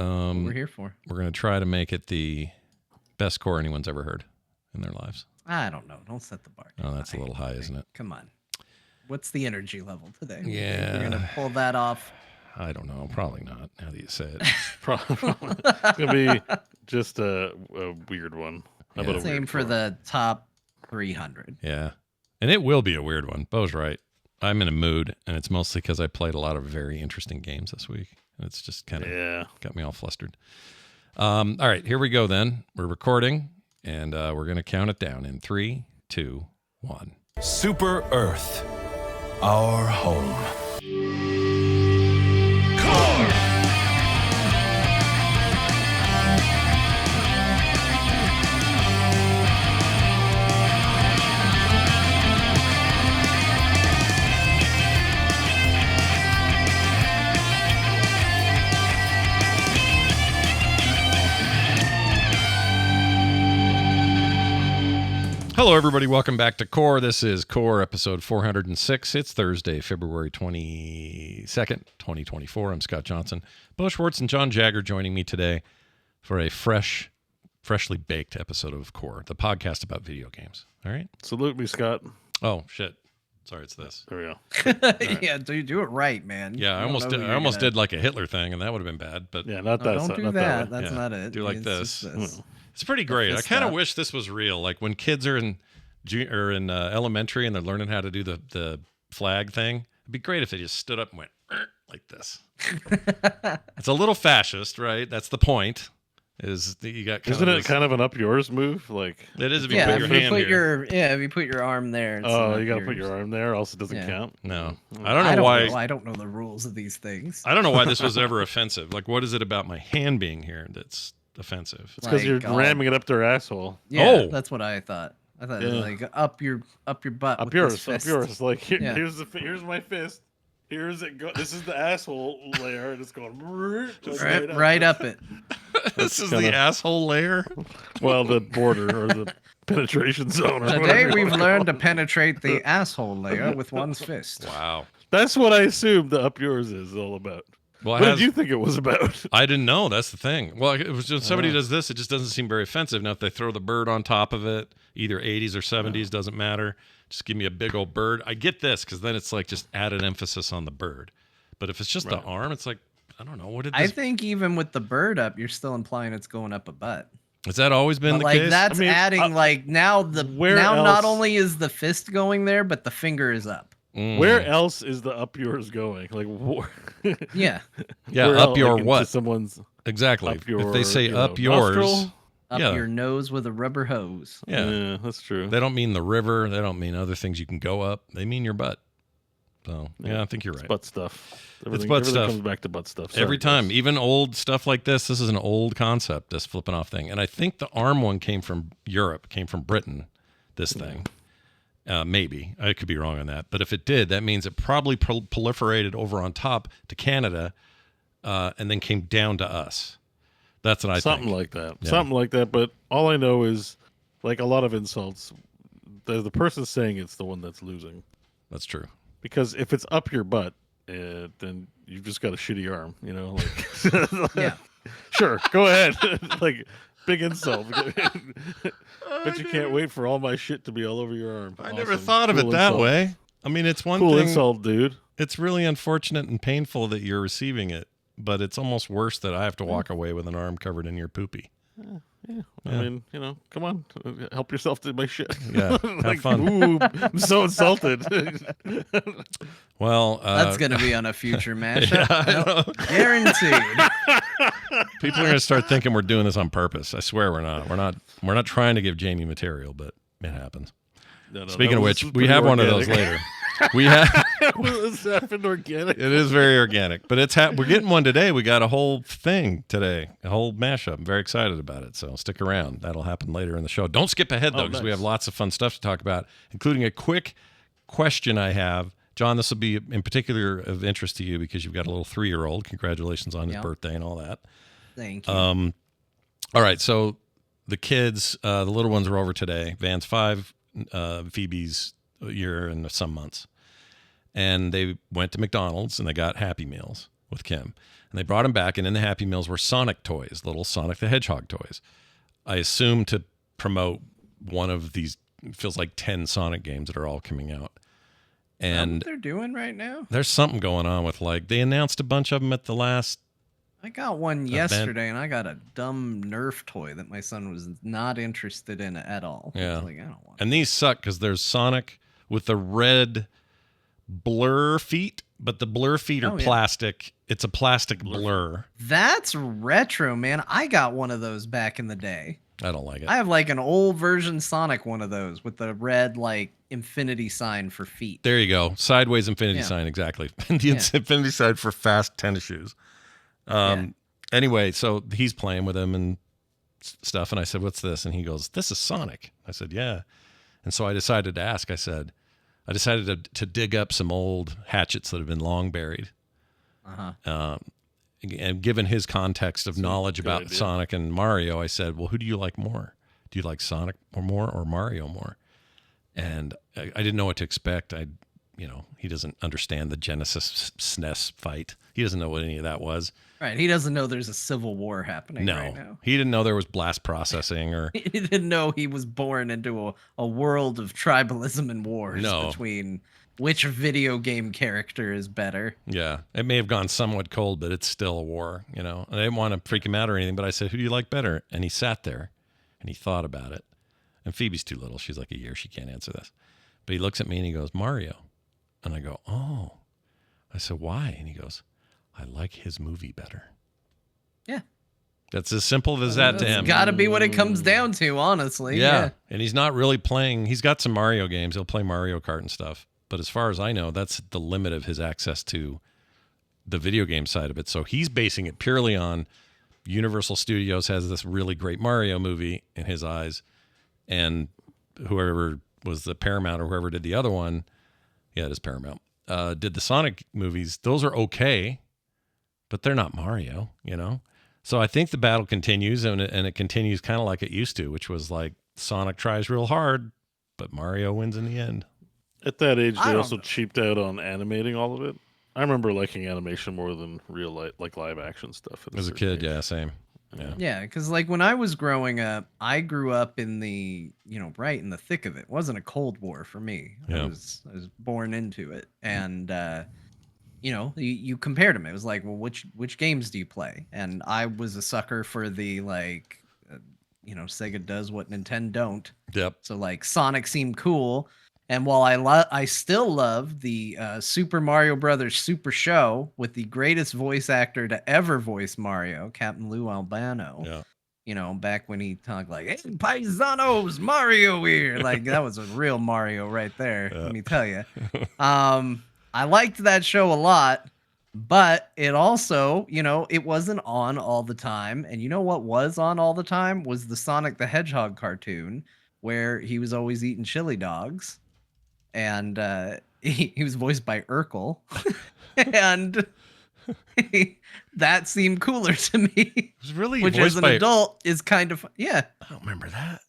What we're here for. We're going to try to make it the best core anyone's ever heard in their lives. I don't know. Don't set the bar. Oh, that's a little high, isn't it? Come on. What's the energy level today? Yeah. We're going to pull that off. I don't know. Probably not, now that you say it. Probably. It's going to be just a weird one. How about a Same weird for core? the top 300. Yeah. And it will be a weird one. Bo's right. I'm in a mood, and it's mostly because I played a lot of very interesting games this week. And it's just kind of got me all flustered. All right, here we go then. We're recording, and we're going to count it down in 3, 2, 1. Super Earth, our home. Hello, everybody. Welcome back to Core. This is Core episode 406. It's Thursday, February 22nd, 2024. I'm Scott Johnson. Bo Schwartz and John Jagger joining me today for a freshly baked episode of Core, the podcast about video games. All right? Salute me, Scott. Oh, shit. Sorry, it's this. There we go. Right. Yeah, do it right, man. Yeah, I almost did like a Hitler thing, and that would have been bad. But Yeah, not that. Don't do not that. That That's not it. Do like It's this. just this. it's pretty great. I fist kind of up. wish this was real. Like when kids are in elementary and they're learning how to do the flag thing. It'd be great if they just stood up and went like this. It's a little fascist, right? That's the point. Is that you got? Isn't it kind of an up yours move? Like It is if you Yeah, put your if you hand put here. if you put your arm there. It's oh, not you got to put yours. your arm there, else it doesn't Yeah. count. No, Mm. I don't know why. I don't know the rules of these things. I don't know why this was ever offensive. Like, what is it about my hand being here that's offensive? It's because you're Like, ramming it up their asshole. Yeah, Oh. that's what I thought. I thought Yeah. like up your butt. Up with yours, this up fist. yours. Like Yeah. here's my fist. Here's it go. This is the asshole layer, and it's going like Right up it. This is kinda- the asshole layer. Well, the border or the penetration zone. Or Today whatever you we've wanna learned to call it. penetrate the asshole layer with one's fist. Wow. That's what I assumed the up yours is all about. Well, What did you think it was about? I didn't know. That's the thing. Well, it was just somebody does this, it just doesn't seem very offensive. Now, if they throw the bird on top of it, either 80s or 70s, doesn't matter. Just give me a big old bird. I get this because then it's like just added emphasis on the bird. But if it's just the arm, it's like, I don't know. What did I this? think even with the bird up, you're still implying it's going up a butt. Has that always been But the like case? that's I mean, adding like now where not else- only is the fist going there, but the finger is up. Mm. Where else is the up yours going? Like, Yeah, Yeah, where up else, your like, into what? Someone's Exactly. up your, if they say you up know, yours, nostril? up Yeah. your nose with a rubber hose. yeah, that's true. they don't mean the river. They don't mean other things you can go up. They mean your butt. So yeah, I think you're right. It's butt stuff. It's butt everything stuff. comes back to butt stuff. Sorry, Every time, guys. even old stuff like this is an old concept, this flipping off thing. And I think the arm one came from Europe, came from Britain, this thing. Maybe. I could be wrong on that. But if it did, that means it probably proliferated over on top to Canada and then came down to us. That's what I Something think. like that. Yeah. Something like that. But all I know is, like a lot of insults, the person saying it's the one that's losing. That's true. Because if it's up your butt, then you've just got a shitty arm, you know? Like, Yeah. Sure, go ahead. Like, big insult. But you can't wait for all my shit to be all over your arm. I never Awesome. thought of Cool it that insult. way. I mean, it's one Cool thing. insult, dude. It's really unfortunate and painful that you're receiving it, but it's almost worse that I have to walk away with an arm covered in your poopy. Yeah. I mean, you know, come on, help yourself to my shit. Yeah, have Like, fun. Ooh, I'm so insulted. Well, That's gonna be on a future mashup. I know. Guaranteed. People are going to start thinking we're doing this on purpose. I swear we're not. We're not trying to give Jamie material, but it happens. No, Speaking that of was which, we pretty have one of those organic. later. We have. This happened organic. It is very organic, but it's we're getting one today. We got a whole thing today, a whole mashup. I'm very excited about it. So stick around. That'll happen later in the show. Don't skip ahead though, because we nice. have lots of fun stuff to talk about, including a quick question I have. John, this will be in particular of interest to you because you've got a little 3-year-old. Congratulations on his Yep. birthday and all that. Thank you. All right, so the kids, the little ones are over today. Van's 5, Phoebe's a year and some months. And they went to McDonald's and they got Happy Meals with Kim. And they brought him back, and in the Happy Meals were Sonic toys, little Sonic the Hedgehog toys. I assume to promote one of these, it feels like 10 Sonic games that are all coming out. And what they're doing right now? there's something going on with, like, they announced a bunch of them at the last. I got one yesterday, and I got a dumb Nerf toy that my son was not interested in at all. Yeah. I was like, I don't want And these suck because there's Sonic with the red blur feet, but the blur feet are Oh, yeah. plastic. It's a plastic blur. That's retro, man. I got one of those back in the day. I don't like it. I have like an old version Sonic one of those with the red like infinity sign for feet. There you go. Sideways infinity Yeah. sign, exactly. The Yeah. infinity sign for fast tennis shoes. Anyway, so he's playing with him and stuff, and I said, "What's this?" And he goes, "This is Sonic." I said, "Yeah." And so I decided to ask. I decided to dig up some old hatchets that have been long buried. And given his context of knowledge about idea. Sonic and Mario, I said, "Well, who do you like more? Do you like Sonic more or Mario more?" And I didn't know what to expect. He doesn't understand the Genesis SNES fight. He doesn't know what any of that was. Right. He doesn't know there's a civil war happening right now. He didn't know there was blast processing or He didn't know he was born into a world of tribalism and wars between which video game character is better. yeah. It may have gone somewhat cold, but it's still a war, And I didn't want to freak him out or anything, but I said, "Who do you like better?" And he sat there and he thought about it. And Phoebe's too little. She's like a year. She can't answer this. But he looks at me and he goes, "Mario." And I go, "Oh." I said, "Why?" And he goes, "I like his movie better." Yeah. That's as simple as that to him. Got to be what it comes down to, honestly. Yeah. And he's not really playing. He's got some Mario games. He'll play Mario Kart and stuff. But as far as I know, that's the limit of his access to the video game side of it. So he's basing it purely on Universal Studios has this really great Mario movie in his eyes. And whoever was the Paramount or whoever did the other one, yeah, it is Paramount, did the Sonic movies. Those are okay, but they're not Mario, So I think the battle continues, and it continues kind of like it used to, which was like Sonic tries real hard, but Mario wins in the end. At that age, I they don't also know. cheaped out on animating all of it. I remember liking animation more than real live action stuff. As a kid, yeah, same. Yeah. Yeah, because like when I was growing up, I grew up in the, right in the thick of it. It wasn't a Cold War for me. Yeah. I was born into it. And, you compared them. It was like, well, which games do you play? And I was a sucker for the Sega does what Nintendo don't. Yep. So like Sonic seemed cool. And while I still love the Super Mario Brothers Super Show with the greatest voice actor to ever voice Mario, Captain Lou Albano. Yeah. Back when he talked like, "Hey, paisanos, Mario here." Like that was a real Mario right there. Let me tell you. I liked that show a lot, but it also, it wasn't on all the time. And you know what was on all the time was the Sonic the Hedgehog cartoon where he was always eating chili dogs. And he was voiced by Urkel, and that seemed cooler to me. It was really Which, voiced as an by adult, is kind of I don't remember that.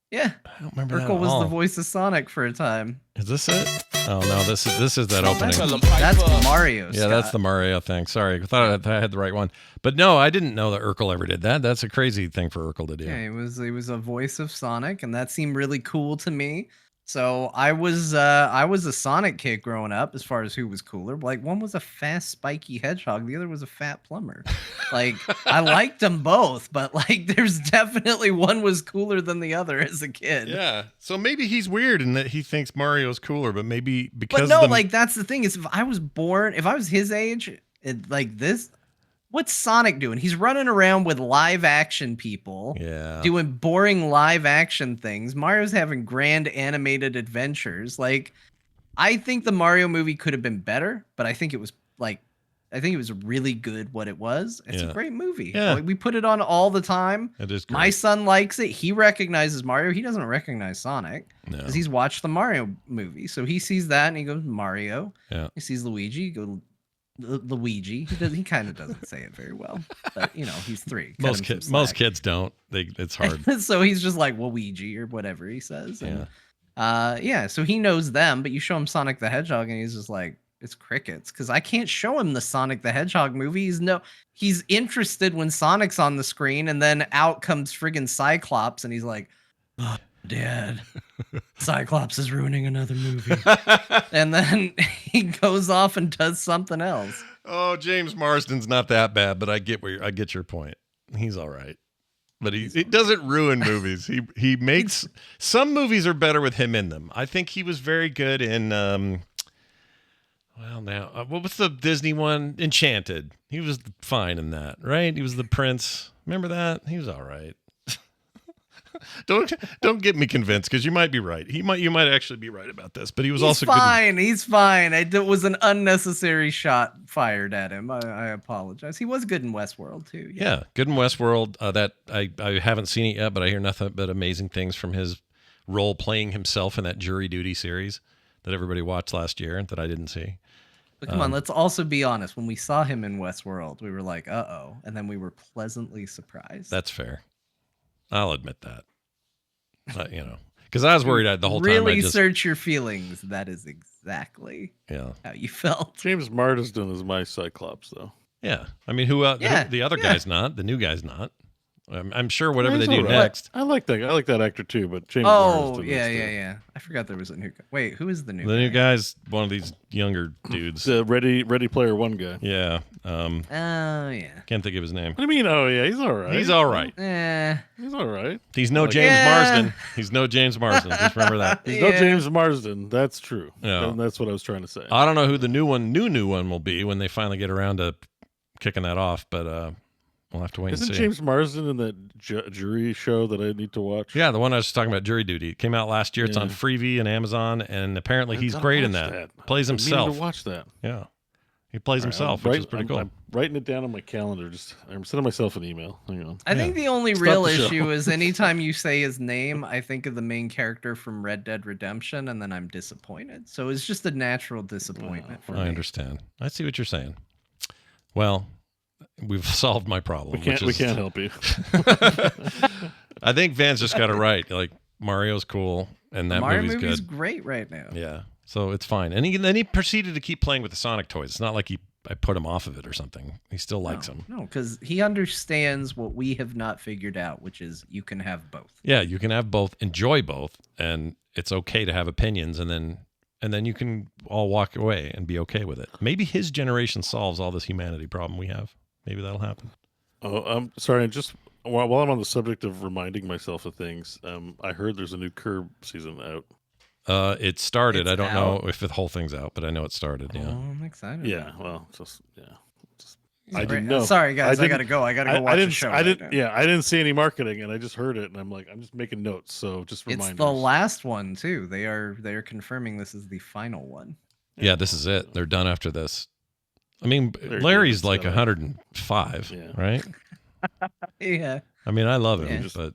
Yeah, I don't remember that Urkel at was all. the voice of Sonic for a time. Is this it? Oh no, this is that opening. That's Mario. Yeah, that's the Mario thing. Sorry, I thought I had the right one, but no, I didn't know that Urkel ever did that. That's a crazy thing for Urkel to do. Yeah, he was a voice of Sonic, and that seemed really cool to me. So I was a Sonic kid growing up as far as who was cooler. Like one was a fast, spiky hedgehog, the other was a fat plumber. Like I liked them both, but like there's definitely one was cooler than the other as a kid. Yeah, so maybe he's weird in that he thinks Mario's cooler, but maybe because But no, like that's the thing is if I was his age, like this, what's Sonic doing? He's running around with live action people, doing boring live action things. Mario's having grand animated adventures. Like, I think the Mario movie could have been better, but I think it was really good what it was. It's a great movie. Yeah. Like, we put it on all the time. It is great. My son likes it. He recognizes Mario. He doesn't recognize Sonic because he's watched the Mario movie. So he sees that and he goes, Mario. Yeah. He sees Luigi, he goes, Luigi. He kind of doesn't say it very well, but he's 3. Most kids don't. It's hard. So he's just like Luigi or whatever he says. And, so he knows them, but you show him Sonic the Hedgehog and he's just like, it's crickets because I can't show him the Sonic the Hedgehog movie. He's interested when Sonic's on the screen, and then out comes friggin' Cyclops, and he's like, "Oh, Dad, Cyclops is ruining another movie," and then he goes off and does something else. Oh, James Marsden's not that bad, but I get your point. He's all right. But he doesn't ruin movies. He makes some movies are better with him in them. I think he was very good in what was the Disney one? Enchanted. He was fine in that, right? He was the prince. Remember that? He was all right. Don't get me convinced because you might be right. You might actually be right about this. But he's also fine. He's fine. It was an unnecessary shot fired at him. I apologize. He was good in Westworld too. Yeah, good in Westworld. That I haven't seen it yet, but I hear nothing but amazing things from his role playing himself in that Jury Duty series that everybody watched last year that I didn't see. But come on, let's also be honest. When we saw him in Westworld, we were like, "Uh-oh," and then we were pleasantly surprised. That's fair. I'll admit that. Because I was worried the whole time. Really search your feelings. That is exactly how you felt. James Marsden is my Cyclops, though. Yeah. I mean, the other guy's not. The new guy's not. I'm sure whatever they do next. I like that. I like that actor too, but James. Oh, yeah. I forgot there was a new guy. Wait, who is the new guy? The new guy's one of these younger dudes. The Ready Player One guy. Yeah. Oh, yeah. Can't think of his name. What do you mean? Oh, yeah, he's all right. He's all right. He's all right. He's no James Marsden. He's no James Marsden. Just remember that. He's no James Marsden. That's true. Yeah. And that's what I was trying to say. I don't know who the new one will be when they finally get around to kicking that off, but we'll have to wait and see. Isn't James Marsden in that jury show that I need to watch? Yeah, the one I was just talking about, Jury Duty. It came out last year. It's on Freevee and Amazon, and apparently he's great in that. Plays himself. I need to watch that. Yeah. He plays himself, which is pretty cool. I'm writing it down on my calendar. I'm sending myself an email. Hang on. I think the only real issue is anytime you say his name, I think of the main character from Red Dead Redemption, and then I'm disappointed. So it's just a natural disappointment for me. I understand. I see what you're saying. Well, we've solved my problem. We can't help you. I think Van's just got it right. Like, Mario's cool, and that movie's good. Great right now. Yeah, so it's fine. And then he proceeded to keep playing with the Sonic toys. It's not like I put him off of it or something. He still likes them. No, because he understands what we have not figured out, which is you can have both. Yeah, you can have both, enjoy both, and it's okay to have opinions, and then you can all walk away and be okay with it. Maybe his generation solves all this humanity problem we have. Maybe that'll happen. Oh, I'm sorry. Just while I'm on the subject of reminding myself of things, I heard there's a new Curb season out. It started. I don't out. know if the whole thing's out, but I know it started. Yeah. Oh, I'm excited. Yeah. Well, I Sorry, didn't know. Sorry, guys. I gotta go. I gotta go watch the show. I didn't see any marketing, and I just heard it, and I'm like, I'm just making notes. So just reminders. It's the last one too. They are confirming this is the final one. Yeah, this is it. They're done after this. I mean, Larry's like 105, right? Yeah. I mean, I love him, but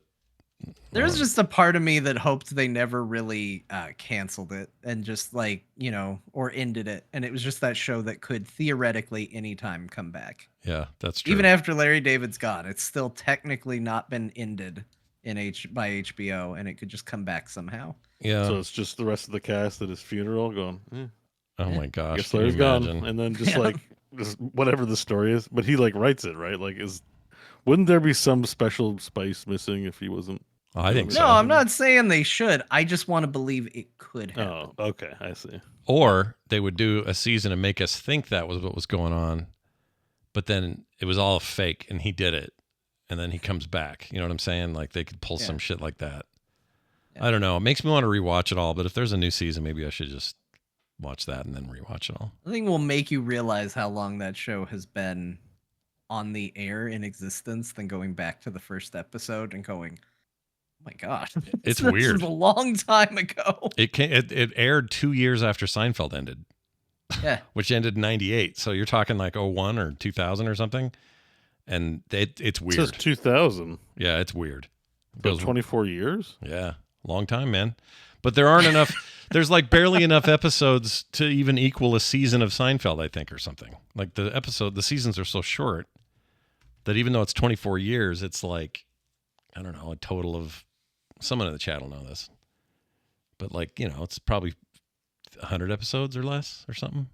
there's just a part of me that hoped they never really canceled it and just or ended it. And it was just that show that could theoretically anytime come back. Yeah, that's true. Even after Larry David's gone, it's still technically not been ended by HBO, and it could just come back somehow. Yeah. So it's just the rest of the cast at his funeral going, oh my gosh. Guess Larry's gone. And then just just whatever the story is, but he writes it, right? Wouldn't there be some special spice missing if he wasn't? Oh, I think so. No, I'm not saying they should. I just want to believe it could happen. Oh, okay. I see. Or they would do a season and make us think that was what was going on, but then it was all fake and he did it. And then he comes back. You know what I'm saying? Like they could pull some shit like that. Yeah. I don't know. It makes me want to rewatch it all, but if there's a new season, maybe I should just watch that and then rewatch it all. I think we'll make you realize how long that show has been on the air in existence than going back to the first episode and going, oh my God. It's this weird. was a long time ago. It aired 2 years after Seinfeld ended. Yeah. Which ended in 98. So you're talking like 01 or 2000 or something. And it's weird. It says 2000. Yeah, it's weird. It goes 24 years? Yeah. Long time, man. But there aren't enough. There's like barely enough episodes to even equal a season of Seinfeld, I think, or something. Like the seasons are so short that even though it's 24 years, it's like, I don't know, a total of, someone in the chat will know this, but it's probably 100 episodes or less or something.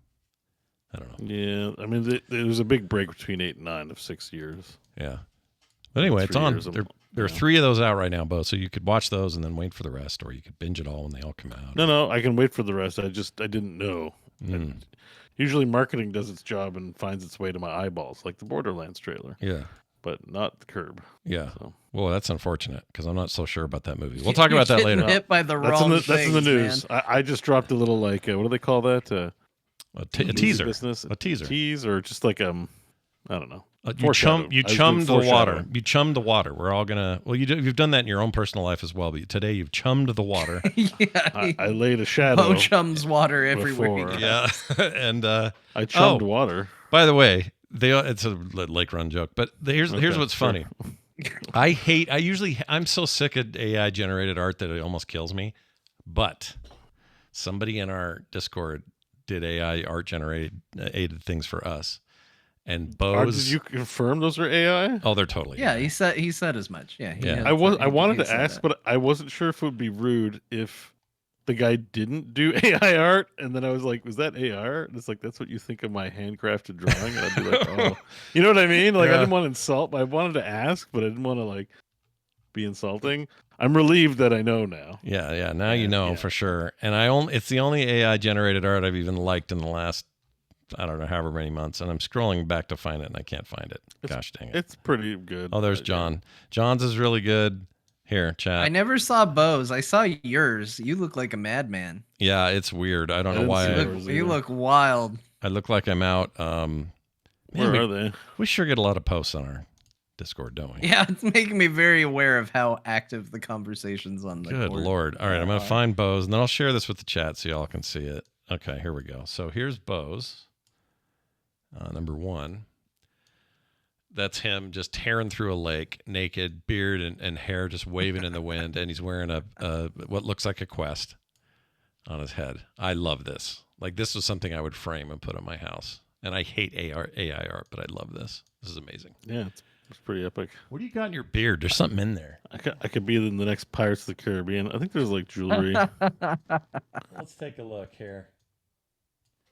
I don't know. Yeah, I mean, there was a big break between 8 and 9 of 6 years. Yeah. But anyway, it's 3 on. years, There are 3 of those out right now, Bo. So you could watch those and then wait for the rest, or you could binge it all when they all come out. No, I can wait for the rest. I didn't know. Mm. Usually, marketing does its job and finds its way to my eyeballs, like the Borderlands trailer, Yeah. but not the Curb. Yeah. So. Well, that's unfortunate because I'm not so sure about that movie. We'll talk about that later. Hit by the wrong That's in the things, news. man. I just dropped a little what do they call that? A Movie teaser. business? A teaser. Tease or just like I don't know. You chummed the water. foreshadowing. You chummed the water. We're all gonna. Well, you've done that in your own personal life as well. But today you've chummed the water. Yeah, I laid a shadow. Bo chums water everywhere. before. Yeah, and I chummed water. by the way, it's a Lake Run joke. But here's what's sure. funny. I'm so sick of AI generated art that it almost kills me. But somebody in our Discord did AI art aided things for us. And Bo's. Did you confirm those are AI? Oh, they're totally. Yeah, AI. he said as much. Yeah, he Yeah. had I said- wanted he to said ask, that. but I wasn't sure if it would be rude if the guy didn't do AI art, and then I was like, "Was that AI art?" And it's like, "That's what you think of my handcrafted drawing?" And I'd be like, "Oh, you know what I mean?" Like, Yeah. I didn't want to insult. I wanted to ask, but I didn't want to be insulting. I'm relieved that I know now. Yeah. Now you know yeah. for sure. And it's the only AI generated art I've even liked in the last, I don't know, however many months. And I'm scrolling back to find it, and I can't find it. Gosh dang it. It's pretty good. Oh, there's but, John. John's is really good. Here, chat. I never saw Bo's. I saw yours. You look like a madman. Yeah, it's weird. I don't I know didn't why see I, yours. You look wild. I look like I'm out. Where man, are they? we sure get a lot of posts on our Discord, don't we? Yeah, it's making me very aware of how active the conversation's on the Good court. Lord. All right, I'm going to find Bo's, and then I'll share this with the chat so y'all can see it. Okay, here we go. So here's Bo's. Number 1. That's him just tearing through a lake, naked, beard and hair just waving in the wind, and he's wearing a what looks like a quest on his head. I love this. Like, this was something I would frame and put on my house. And I hate AI art, but I love this. This is amazing. Yeah, it's pretty epic. What do you got in your beard? There's something in there. I could be in the next Pirates of the Caribbean. I think there's jewelry. Let's take a look here.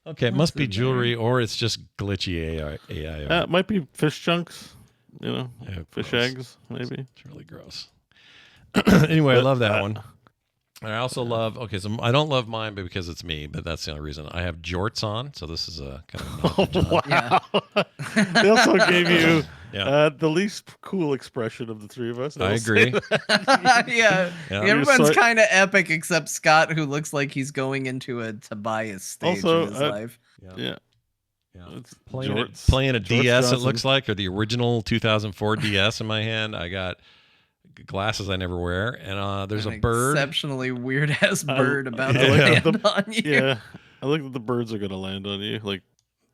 Okay, it must be jewelry, or it's just glitchy AI art. It might be fish chunks. Yeah, fish gross. eggs, maybe. It's really gross. Anyway, I love that one. And I also love, so I don't love mine because it's me, but that's the only reason. I have jorts on, so this is a kind of a nod to John. Yeah. They also gave you Yeah. the least cool expression of the three of us. I will say agree. that. Yeah. Yeah. Everyone's So- kind of epic except Scott, who looks like he's going into a Tobias stage Also, in his life. Yeah. Yeah. It's Playing a Jorts DS, it Johnson. looks like, or the original 2004 DS in my hand. I got glasses I never wear, and there's An a bird. exceptionally weird ass bird about I to like land on you. Yeah. I like that the birds are going to land on you. It's like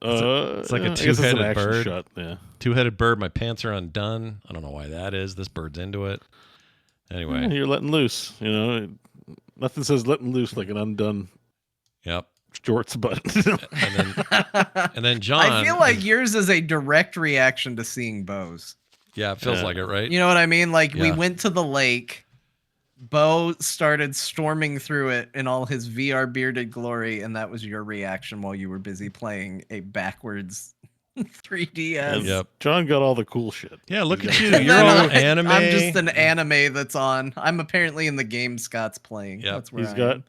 a I guess it's an two-headed action bird. shot. Yeah. Two-headed bird. My pants are undone. I don't know why that is. This bird's into it. Anyway, You're letting loose. Nothing says letting loose like an undone yep. jorts butt. And then John. I feel like yours is a direct reaction to seeing Bo's. Yeah, it feels Yeah. like it, right? You know what I mean? Like, we Yeah. went to the lake. Bo started storming through it in all his VR bearded glory, and that was your reaction while you were busy playing a backwards 3DS. Yep. John got all the cool shit. Yeah, look at you. And You're then all anime. I'm just an anime that's on. I'm apparently in the game Scott's playing. Yep. That's where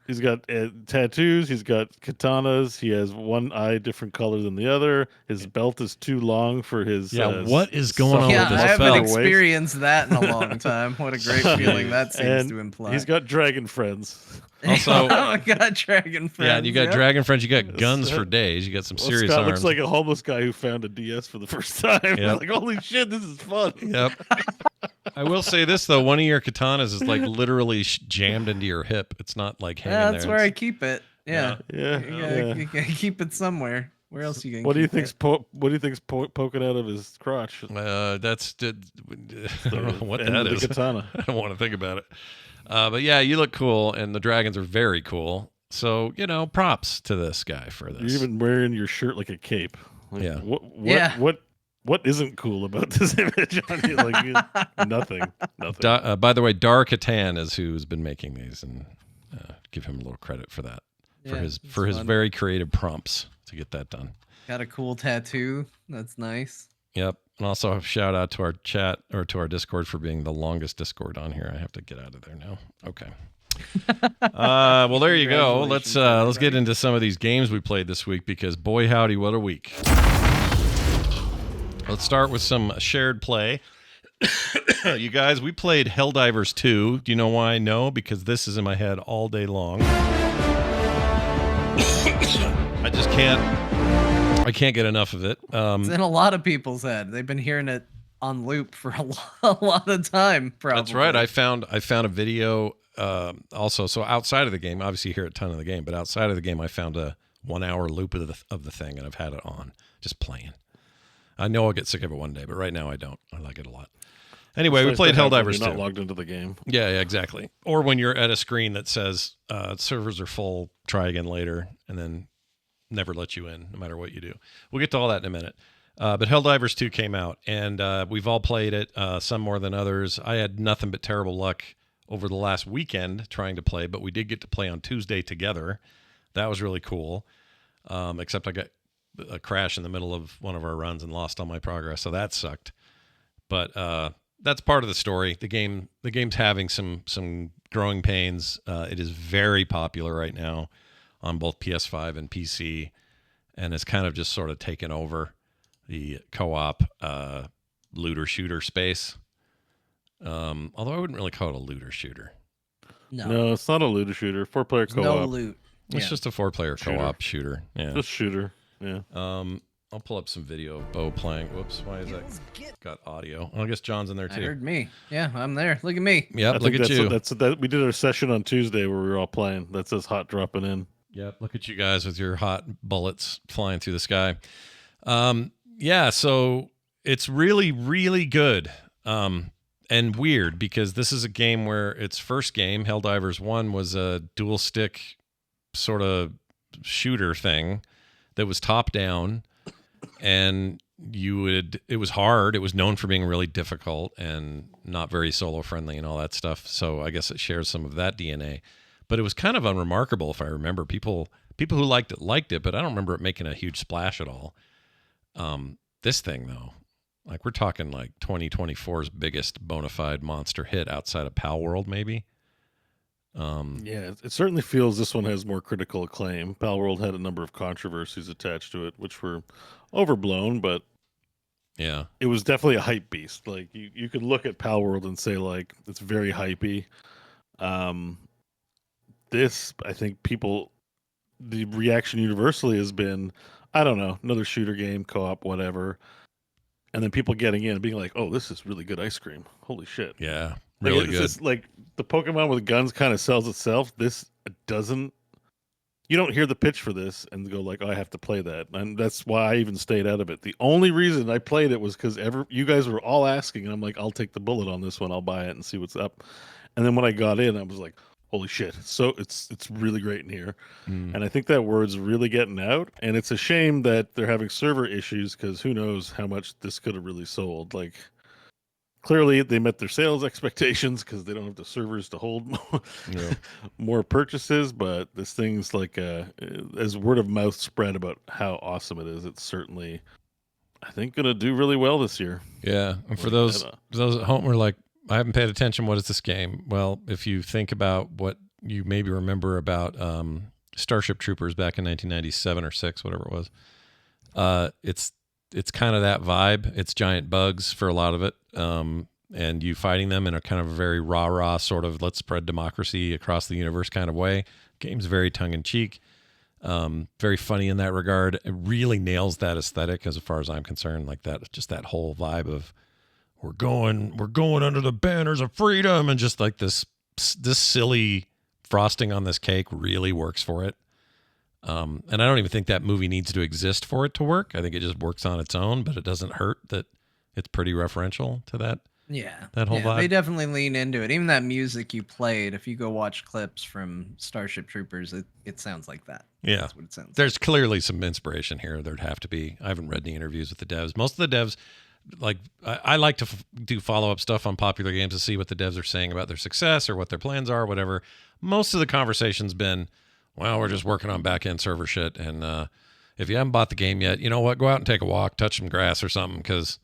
He's got tattoos. He's got katanas. He has one eye different color than the other. His belt is too long for his. Yeah, what is going on Yeah, with I this haven't belt? experienced that in a long time. What a great feeling that seems And to imply. he's got dragon friends. Also, oh my god, dragon friends. yeah, and you got yep. dragon friends. You got guns for days. You got some serious Scott arms. looks like a homeless guy who found a DS for the first time. Yep. Like, holy shit, this is fun. Yep. I will say this though: one of your katanas is like literally jammed into your hip. It's not like hanging Yeah, there. that's where I It's- keep it. Yeah. Yeah. You gotta keep it somewhere. Where else you gonna What do you keep think's it? what do you think's poking out of his crotch? That's I don't know what End that of is. the katana. I don't want to think about it. But yeah, you look cool, and the dragons are very cool. So props to this guy for this. You're even wearing your shirt like a cape. Like, Yeah. Yeah. What isn't cool about this image on you? Like nothing. By the way, Dar Katan is who's been making these, and give him a little credit for that. Yeah, For his it's fun. very creative prompts to get that done. Got a cool tattoo. That's nice. Yep. And also a shout out to our chat or to our Discord for being the longest Discord on here. I have to get out of there now. Okay. Well, there you go. Let's get into some of these games we played this week because boy howdy, what a week. Let's start with some shared play. You guys, we played Helldivers 2. Do you know why? No, because this is in my head all day long. I just can't get enough of it. It's in a lot of people's head. They've been hearing it on loop for a lot of time, probably. That's right. I found a video also. So outside of the game, obviously you hear a ton of the game, but outside of the game, I found a 1 hour loop of the thing, and I've had it on just playing. I know I'll get sick of it one day, but right now I don't. I like it a lot. Anyway, we played Helldivers 2. You're not logged into the game. Yeah, exactly. Or when you're at a screen that says servers are full, try again later, and then never let you in no matter what you do. We'll get to all that in a minute. But Helldivers 2 came out, and we've all played it, some more than others. I had nothing but terrible luck over the last weekend trying to play, but we did get to play on Tuesday together. That was really cool, except I got a crash in the middle of one of our runs and lost all my progress, so that sucked. But that's part of the story. The game's having some growing pains. It is very popular right now on both PS5 and PC, and it's kind of just sort of taken over the co-op looter shooter space. Although I wouldn't really call it a looter shooter. No, it's not a looter shooter. 4-player co-op. No loot. It's just a 4-player co-op shooter. Yeah. Just shooter. Yeah. I'll pull up some video of Bo playing. Whoops, why is that got audio? Oh, I guess John's in there too. I heard me. Yeah, I'm there. Look at me. Yep, look at you. We did our session on Tuesday where we were all playing. That says hot dropping in. Yep, look at you guys with your hot bullets flying through the sky. Yeah, so it's really, really good. And weird because this is a game where its first game, Helldivers 1, was a dual stick sort of shooter thing that was top down, and it was hard. It was known for being really difficult and not very solo friendly and all that stuff. So I guess it shares some of that DNA, but it was kind of unremarkable. If I remember, people who liked it, but I don't remember it making a huge splash at all. This thing though, like we're talking like 2024's biggest bona fide monster hit outside of Pal World, maybe. Yeah, it certainly feels this one has more critical acclaim. Pal World had a number of controversies attached to it, which were overblown, but yeah, it was definitely a hype beast. Like you could look at Pal World and say like it's very hypey. This, I think the reaction universally has been, I don't know, another shooter game, co-op, whatever. And then people getting in and being like, oh, this is really good ice cream. Holy shit. Yeah, really good. Just, like the Pokemon with guns kind of sells itself. This doesn't. You don't hear the pitch for this and go like, oh, I have to play that. And that's why I even stayed out of it. The only reason I played it was because you guys were all asking, and I'm like, I'll take the bullet on this one. I'll buy it and see what's up. And then when I got in, I was like, holy shit. So it's really great in here. And I think that word's really getting out. And it's a shame that they're having server issues because who knows how much this could have really sold. Like, clearly they met their sales expectations because they don't have the servers to hold more purchases. But this thing's like, as word of mouth spread about how awesome it is, it's certainly, I think, going to do really well this year. Yeah. And for those at home who are like, I haven't paid attention. What is this game? Well, if you think about what you maybe remember about Starship Troopers back in 1997 or 6, whatever it was, it's kind of that vibe. It's giant bugs for a lot of it, and you fighting them in a kind of a very rah-rah sort of let's spread democracy across the universe kind of way. Game's very tongue-in-cheek, very funny in that regard. It really nails that aesthetic as far as I'm concerned, like that, just that whole vibe of we're going under the banners of freedom, and just like this silly frosting on this cake really works for it. And I don't even think that movie needs to exist for it to work. I think it just works on its own, but it doesn't hurt that it's pretty referential to that. Yeah. That whole vibe. They definitely lean into it. Even that music you played, if you go watch clips from Starship Troopers, it sounds like that. Yeah. That's what it sounds There's clearly some inspiration here. There'd have to be. I haven't read any interviews with the devs. Most of the devs, like I like to do follow-up stuff on popular games to see what the devs are saying about their success or what their plans are, whatever. Most of the conversation's been, well, we're just working on back-end server shit, and If you haven't bought the game yet, you know what? Go out and take a walk, touch some grass or something, because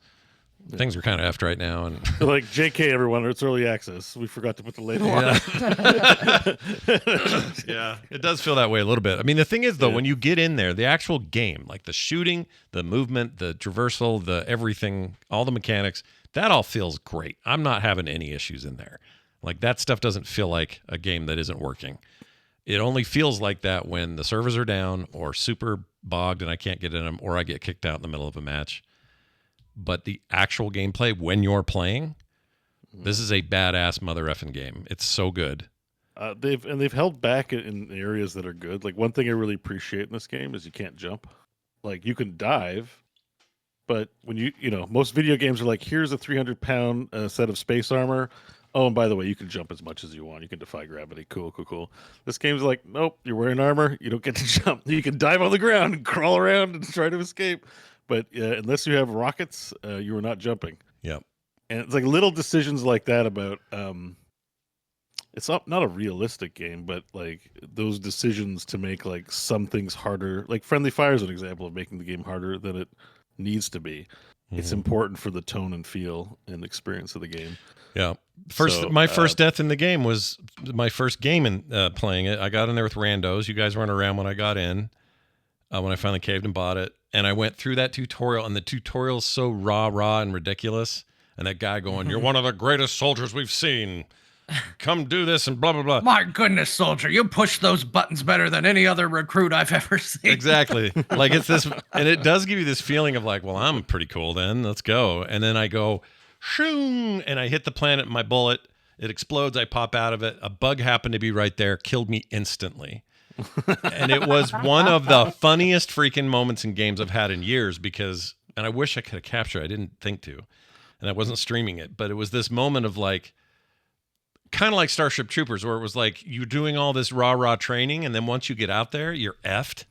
things are kind of effed right now. And Like, JK, everyone, it's early access. We forgot to put the label on yeah. it. Yeah, it does feel that way a little bit. I mean, the thing is, though, Yeah. when you get in there, the actual game, like the shooting, the movement, the traversal, the everything, all the mechanics, that all feels great. I'm not having any issues in there. Like, that stuff doesn't feel like a game that isn't working. It only feels like that when the servers are down or super bogged and I can't get in them, or I get kicked out in the middle of a match. But the actual gameplay, when you're playing, this is a badass mother effing game. It's so good. They've held back in areas that are good. Like, one thing I really appreciate in this game is you can't jump. Like, you can dive, but when you know, most video games are like, here's a 300-pound set of space armor. Oh, and by the way, you can jump as much as you want. You can defy gravity. Cool. This game's like, nope, you're wearing armor. You don't get to jump. You can dive on the ground and crawl around and try to escape. But unless you have rockets, you are not jumping. Yep. And it's like little decisions like that about it's not a realistic game, but like those decisions to make like some things harder. Like Friendly Fire is an example of making the game harder than it needs to be. It's important for the tone and feel and experience of the game. Yeah. So, My first death in the game was my first game in playing it. I got in there with randos. You guys weren't around when I got in, when I finally caved and bought it. And I went through that tutorial, and the tutorial's so raw and ridiculous. And that guy going, "You're one of the greatest soldiers we've seen. Come do this," and blah, blah, blah. My goodness, soldier, you push those buttons better than any other recruit I've ever seen. Exactly. Like, it's this, and it does give you this feeling of like, well, I'm pretty cool then. Let's go. And then I go, shoom, and I hit the planet, my bullet, it explodes, I pop out of it. A bug happened to be right there, killed me instantly. And it was one of the funniest freaking moments in games I've had in years, because, and I wish I could have captured it, I didn't think to, and I wasn't streaming it, but it was this moment of like, kind of like Starship Troopers, where it was like you're doing all this raw training, and then once you get out there, you're effed,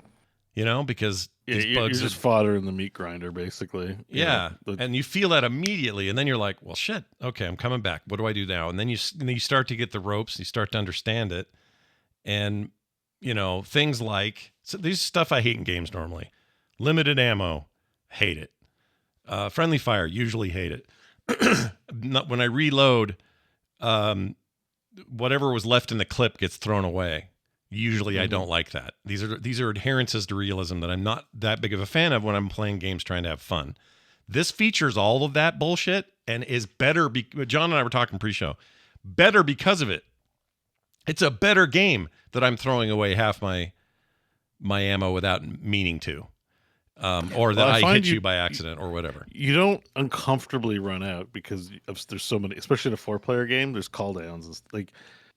you know, because these you're bugs just fodder in the meat grinder, basically. yeah, You know, and you feel that immediately, and then you're like, well, shit, okay, I'm coming back. What do I do now? And then you start to get the ropes, you start to understand it, and you know, things like, so these stuff I hate in games normally. Limited ammo, hate it. Friendly fire, usually hate it. Not, when I reload, whatever was left in the clip gets thrown away. Usually I don't like that. These are adherences to realism that I'm not that big of a fan of when I'm playing games trying to have fun. This features all of that bullshit and is better. John and I were talking pre-show. Better because of it. It's a better game that I'm throwing away half my ammo without meaning to. Or that I hit you by accident or whatever. You don't uncomfortably run out because there's so many, especially in a 4-player game, there's cooldowns. And like,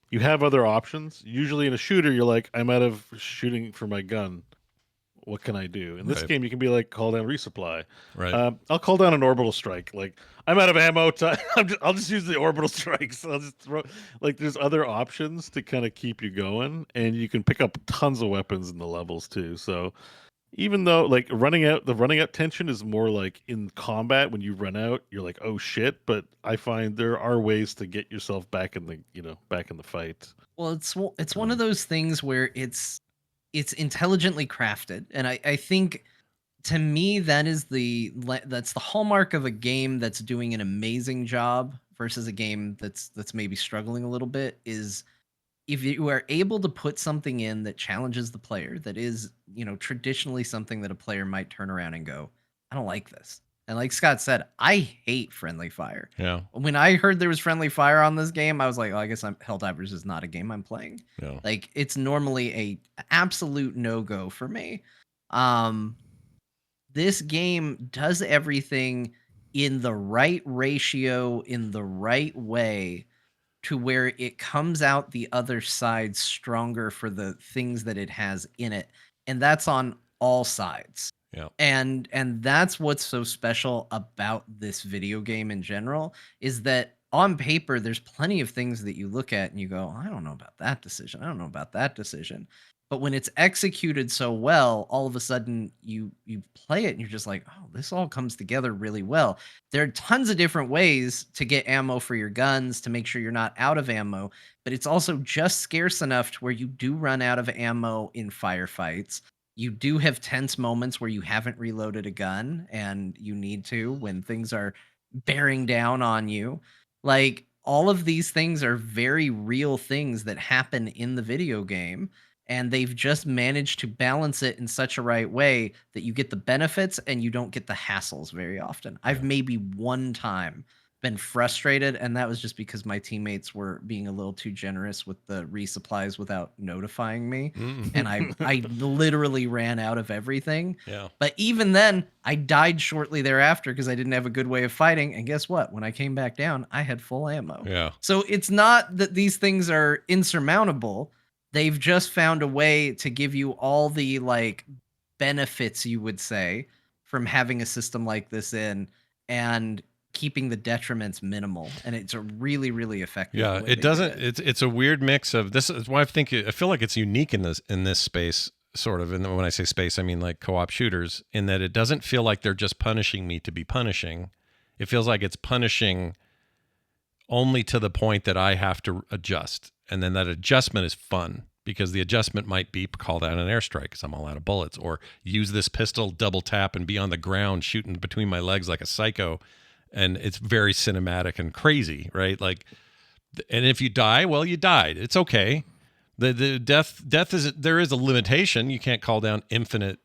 you have other options. Usually in a shooter, you're like, I'm out of shooting for my gun. What can I do? In this game, you can be like, call down resupply. Right. I'll call down an orbital strike. Like, I'm out of ammo. I'll just use the orbital strikes. I'll just throw. Like, there's other options to kind of keep you going, and you can pick up tons of weapons in the levels too. So, even though like the running out tension is more like in combat, when you run out, you're like, oh shit. But I find there are ways to get yourself back in the fight. Well, it's one of those things where it's intelligently crafted, and I think, to me, that's the hallmark of a game that's doing an amazing job versus a game that's maybe struggling a little bit, is if you are able to put something in that challenges the player, that is, you know, traditionally something that a player might turn around and go, I don't like this. And like Scott said, I hate friendly fire. Yeah. When I heard there was friendly fire on this game, I was like, oh, I guess Helldivers is not a game I'm playing. Yeah. Like, it's normally a absolute no-go for me. This game does everything in the right ratio, in the right way, to where it comes out the other side stronger for the things that it has in it. And that's on all sides. Yeah. And that's what's so special about this video game in general, is that on paper, there's plenty of things that you look at and you go, I don't know about that decision. I don't know about that decision. But when it's executed so well, all of a sudden you play it and you're just like, oh, this all comes together really well. There are tons of different ways to get ammo for your guns to make sure you're not out of ammo, but it's also just scarce enough to where you do run out of ammo in firefights. you do have tense moments where you haven't reloaded a gun and you need to when things are bearing down on you. Like, all of these things are very real things that happen in the video game, and they've just managed to balance it in such a right way that you get the benefits and you don't get the hassles very often. I've maybe one time been frustrated, and that was just because my teammates were being a little too generous with the resupplies without notifying me, and I literally ran out of everything. Yeah. But even then, I died shortly thereafter because I didn't have a good way of fighting. And guess what? When I came back down, I had full ammo. Yeah. So it's not that these things are insurmountable. They've just found a way to give you all the like benefits, you would say, from having a system like this in, and keeping the detriments minimal. And it's a really, really effective. Yeah, way it they doesn't. do it. It's a weird mix of this. Is why I feel like it's unique in this space, sort of. And when I say space, I mean like co-op shooters, in that it doesn't feel like they're just punishing me to be punishing. It feels like it's punishing only to the point that I have to adjust, and then that adjustment is fun because the adjustment might be call that an airstrike because I'm all out of bullets, or use this pistol, double tap, and be on the ground shooting between my legs like a psycho. And it's very cinematic and crazy, right? Like, and if you die, well, you died. It's okay. The death is, there is a limitation. You can't call down infinite.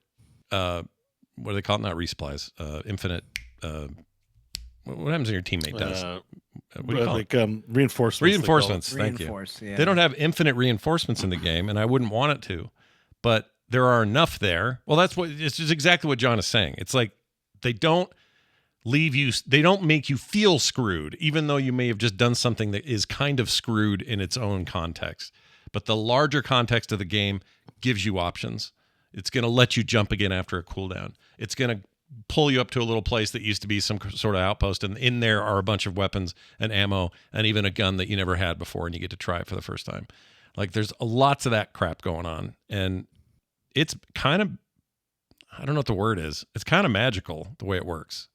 What do they call it? Not resupplies. Infinite. What happens when your teammate does? What do you call it? Reinforcements. Reinforcements. Thank you. Yeah. They don't have infinite reinforcements in the game, and I wouldn't want it to, but there are enough there. Well, it's just exactly what John is saying. It's like they don't make you feel screwed, even though you may have just done something that is kind of screwed in its own context. But the larger context of the game gives you options. It's going to let you jump again after a cooldown. It's going to pull you up to a little place that used to be some sort of outpost, and in there are a bunch of weapons and ammo and even a gun that you never had before, and you get to try it for the first time. Like, there's lots of that crap going on, and it's kind of, I don't know what the word is. It's kind of magical the way it works.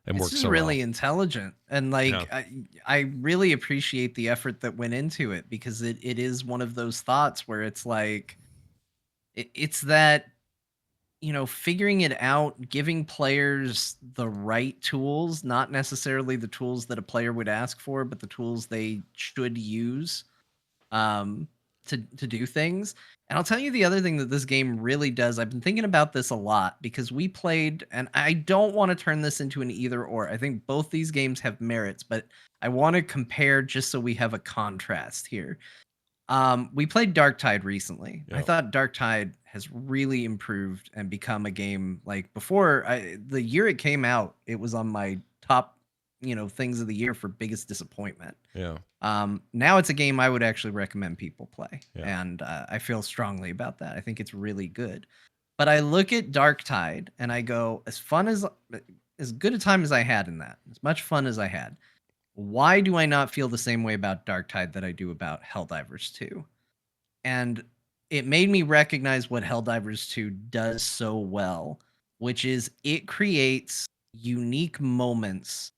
And It's works just so really well. intelligent, and like Yeah. I really appreciate the effort that went into it, because it is one of those thoughts where it's like it's that, figuring it out, giving players the right tools, not necessarily the tools that a player would ask for, but the tools they should use um, to do things. And I'll tell you the other thing that this game really does. I've been thinking about this a lot because we played, and I don't want to turn this into an either or. I think both these games have merits, but I want to compare just so we have a contrast here. We played Darktide recently. I Yep. thought Darktide has really improved and become a game like before. The year it came out, it was on my top, things of the year for biggest disappointment. Yeah. Now it's a game I would actually recommend people play, Yeah. and I feel strongly about that. I think it's really good. But I look at Darktide and I go, as good a time as I had in that, as much fun as I had, why do I not feel the same way about Darktide that I do about Helldivers 2? And it made me recognize what Helldivers 2 does so well, which is it creates unique moments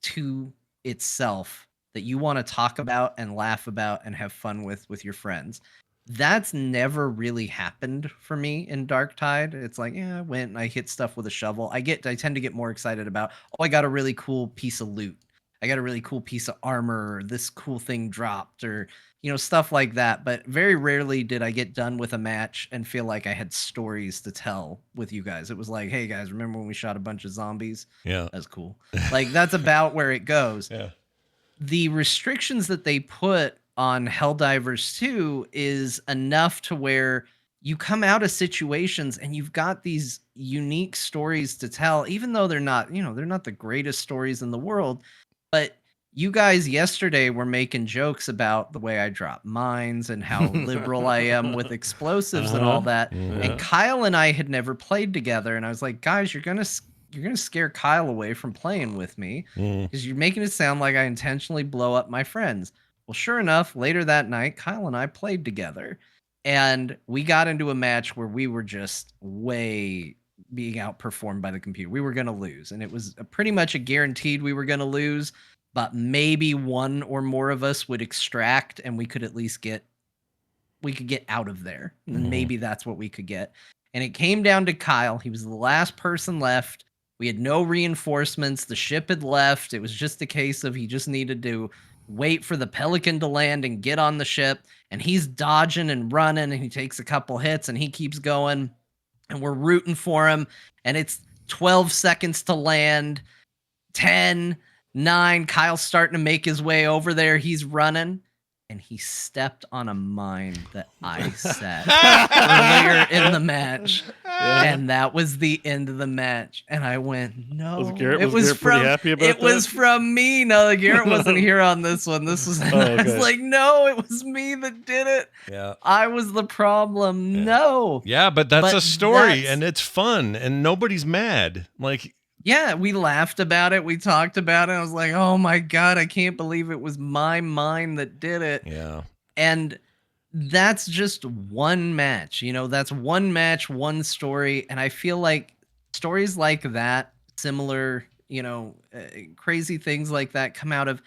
to itself that you want to talk about and laugh about and have fun with your friends. That's never really happened for me in Darktide. It's like, yeah, I went and I hit stuff with a shovel. I tend to get more excited about, oh, I got a really cool piece of loot. I got a really cool piece of armor, or this cool thing dropped, or stuff like that. But very rarely did I get done with a match and feel like I had stories to tell with you guys. It was like, hey guys, remember when we shot a bunch of zombies? Yeah. That's cool. Like, that's about where it goes. Yeah. The restrictions that they put on Helldivers 2 is enough to where you come out of situations and you've got these unique stories to tell, even though they're not the greatest stories in the world. But you guys yesterday were making jokes about the way I drop mines and how liberal I am with explosives and all that. Mhm. And Kyle and I had never played together, and I was like, guys, you're gonna scare Kyle away from playing with me Mhm. because you're making it sound like I intentionally blow up my friends. Well, sure enough, later that night, Kyle and I played together, and we got into a match where we were just way being outperformed by the computer. We were going to lose, and it was pretty much a guaranteed we were going to lose, but maybe one or more of us would extract and we could at least get out of there. And Mhm. maybe that's what we could get. And it came down to Kyle. He was the last person left. We had no reinforcements. The ship had left. It was just a case of he just needed to wait for the Pelican to land and get on the ship. And he's dodging and running, and he takes a couple hits, and he keeps going. And we're rooting for him. And it's 12 seconds to land. 10, 9. Kyle's starting to make his way over there. He's running. And he stepped on a mine that I set earlier in the match. Yeah. And that was the end of the match. And I went, no. Was Garrett pretty happy about it? It was from me. No, Garrett wasn't here on this one. This was, I was like, no, it was me that did it. Yeah. I was the problem. Yeah. No. Yeah, but that's a story and it's fun and nobody's mad. Like, yeah, we laughed about it. We talked about it. I was like, oh my God, I can't believe it was my mind that did it. Yeah. And that's just one match. You know, that's one match, one story. And I feel like stories like that, similar, you know, crazy things like that come out of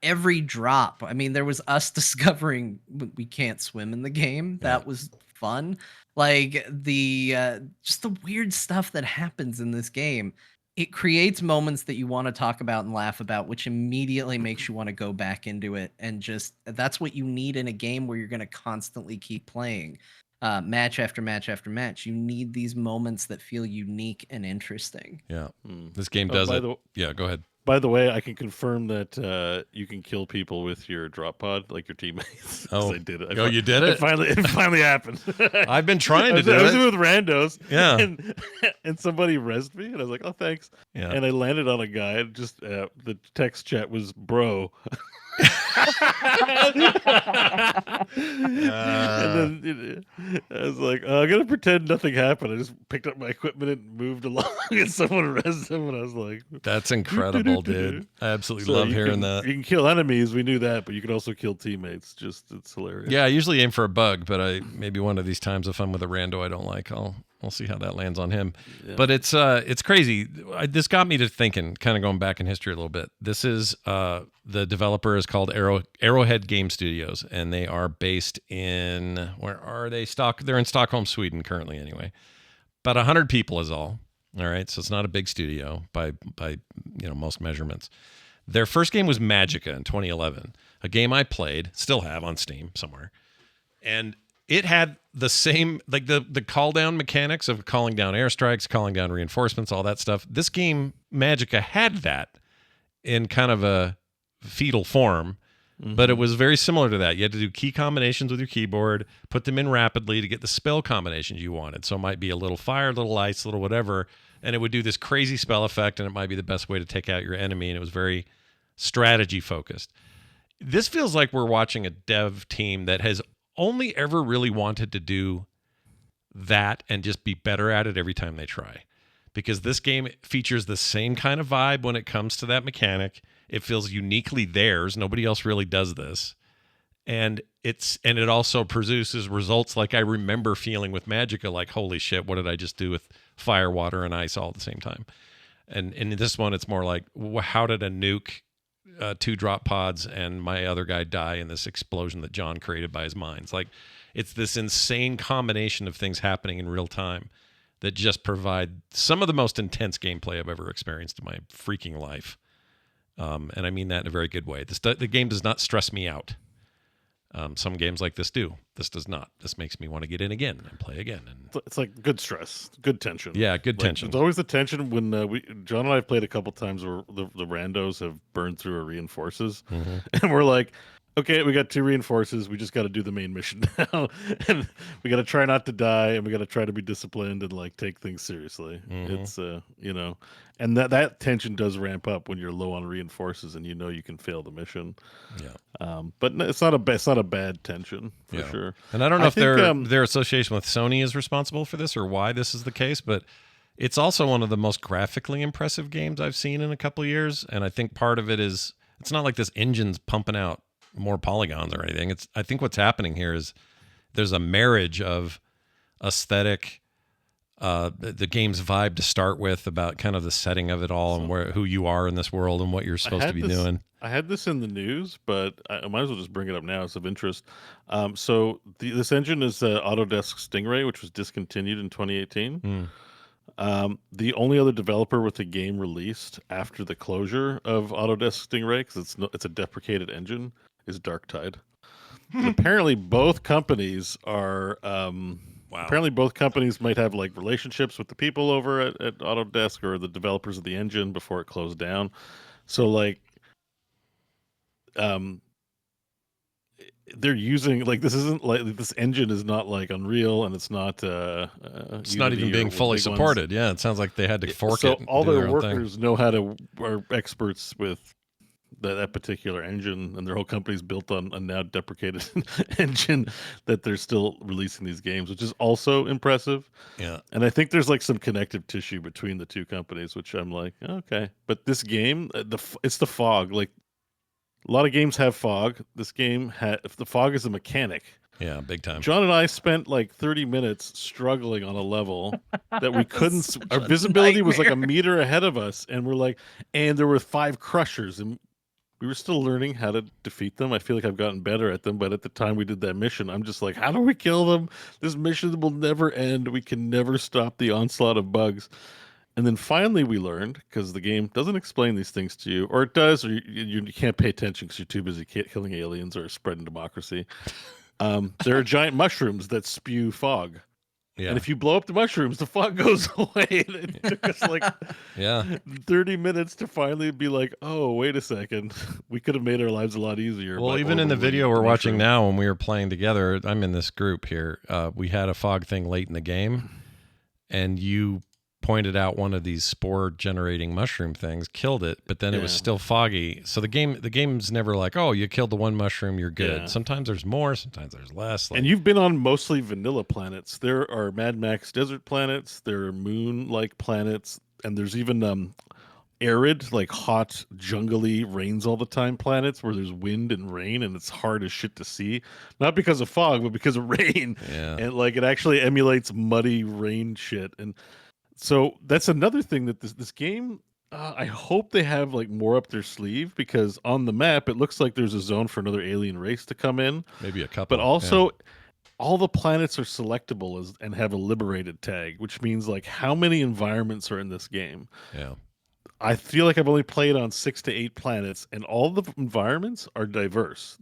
every drop. I mean, there was us discovering we can't swim in the game. That was fun. Like the just the weird stuff that happens in this game. It creates moments that you want to talk about and laugh about, which immediately makes you want to go back into it. And just that's what you need in a game where you're going to constantly keep playing match after match after match. You need these moments that feel unique and interesting. Yeah. This game does it. Yeah, go ahead. By the way, I can confirm that you can kill people with your drop pod, like your teammates. Oh, I did it. You did it? It finally happened. I've been trying to do it. I was with randos. Yeah. And somebody rezzed me, and I was like, oh, thanks. Yeah. And I landed on a guy, and just the text chat was, bro. And then I was like, I'm gonna pretend nothing happened. I just picked up my equipment and moved along, and someone rezzed him, and I was like, "That's incredible, dude! I absolutely love hearing that." You can kill enemies, we knew that, but you can also kill teammates. Just it's hilarious. Yeah, I usually aim for a bug, but maybe one of these times if I'm with a rando I don't like, I'll see how that lands on him. Yeah. But it's crazy. This got me to thinking, kind of going back in history a little bit. This is the developer is called Arrowhead Game Studios, and they are based in, where are they? They're in Stockholm, Sweden currently anyway. About 100 people is all. All right, so it's not a big studio by most measurements. Their first game was Magicka in 2011, a game I played, still have on Steam somewhere. And it had the same, like the call down mechanics of calling down airstrikes, calling down reinforcements, all that stuff. This game, Magicka, had that in kind of a fetal form, but it was very similar to that. You had to do key combinations with your keyboard, put them in rapidly to get the spell combinations you wanted. So it might be a little fire, a little ice, a little whatever, and it would do this crazy spell effect, and it might be the best way to take out your enemy, and it was very strategy focused. This feels like we're watching a dev team that has only ever really wanted to do that and just be better at it every time they try. Because this game features the same kind of vibe when it comes to that mechanic. It feels uniquely theirs. Nobody else really does this. And it also produces results like I remember feeling with Magicka, like, holy shit, what did I just do with fire, water, and ice all at the same time? And in this one, it's more like, how did a nuke 2 drop pods and my other guy die in this explosion that John created by his mind? It's like, it's this insane combination of things happening in real time that just provide some of the most intense gameplay I've ever experienced in my freaking life. And I mean that in a very good way. The game does not stress me out. Some games like this do. This does not. This makes me want to get in again and play again. And it's like good stress, good tension. Yeah, good tension. It's always the tension when John and I have played a couple times where the randos have burned through our reinforces, and we're like, okay, we got 2 reinforces. We just got to do the main mission now, and we got to try not to die, and we got to try to be disciplined and like take things seriously. It's and that tension does ramp up when you're low on reinforces and you can fail the mission. Yeah. But it's not a bad tension for sure. And I don't know if their association with Sony is responsible for this or why this is the case, but it's also one of the most graphically impressive games I've seen in a couple of years. And I think part of it is it's not like this engine's pumping out more polygons or anything. I think what's happening here is there's a marriage of aesthetic, the game's vibe to start with, about kind of the setting of it all and who you are in this world and what you're supposed to be doing. I had this in the news, but I might as well just bring it up now. It's of interest. This engine is Autodesk Stingray, which was discontinued in 2018. The only other developer with the game released after the closure of Autodesk Stingray, because it's a deprecated engine, is Darktide. And apparently, both companies are. Wow. Apparently, both companies might have like relationships with the people over at Autodesk or the developers of the engine before it closed down. So, like, they're using like this isn't like this engine is not like Unreal, and it's not. It's not even being fully supported. Yeah, it sounds like they had to fork it. So all do their their own thing. workers are experts with that particular engine, and their whole company's built on a now deprecated engine that they're still releasing these games, which is also impressive. Yeah. And I think there's like some connective tissue between the two companies, which I'm like, okay. But this game, it's the fog. Like a lot of games have fog. This game if the fog is a mechanic. Yeah, big time. John and I spent like 30 minutes struggling on a level that we couldn't. Our visibility was like a meter ahead of us, and and there were 5 crushers, and we were still learning how to defeat them. I feel like I've gotten better at them, but at the time we did that mission, I'm just like, how do we kill them? This mission will never end. We can never stop the onslaught of bugs. And then finally we learned, because the game doesn't explain these things to you, or it does, or you can't pay attention because you're too busy killing aliens or spreading democracy. There are giant mushrooms that spew fog. Yeah. And if you blow up the mushrooms, the fog goes away. It took us like 30 minutes to finally be like, oh, wait a second. We could have made our lives a lot easier. Well, even in the video we're watching now, when we were playing together, I'm in this group here. We had a fog thing late in the game, and you pointed out one of these spore generating mushroom things, killed it, but then it was still foggy. So the game's never like, oh, you killed the one mushroom, you're good. Yeah. Sometimes there's more, sometimes there's less. And you've been on mostly vanilla planets. There are Mad Max desert planets, there are moon-like planets, and there's even arid, like hot, jungly, rains all the time planets where there's wind and rain, and it's hard as shit to see. Not because of fog, but because of rain. Yeah. And like it actually emulates muddy rain shit. And so that's another thing that this game, I hope they have like more up their sleeve, because on the map it looks like there's a zone for another alien race to come in. Maybe a couple. But also, all the planets are selectable and have a liberated tag, which means like how many environments are in this game. Yeah. I feel like I've only played on 6 to 8 planets, and all the environments are diverse.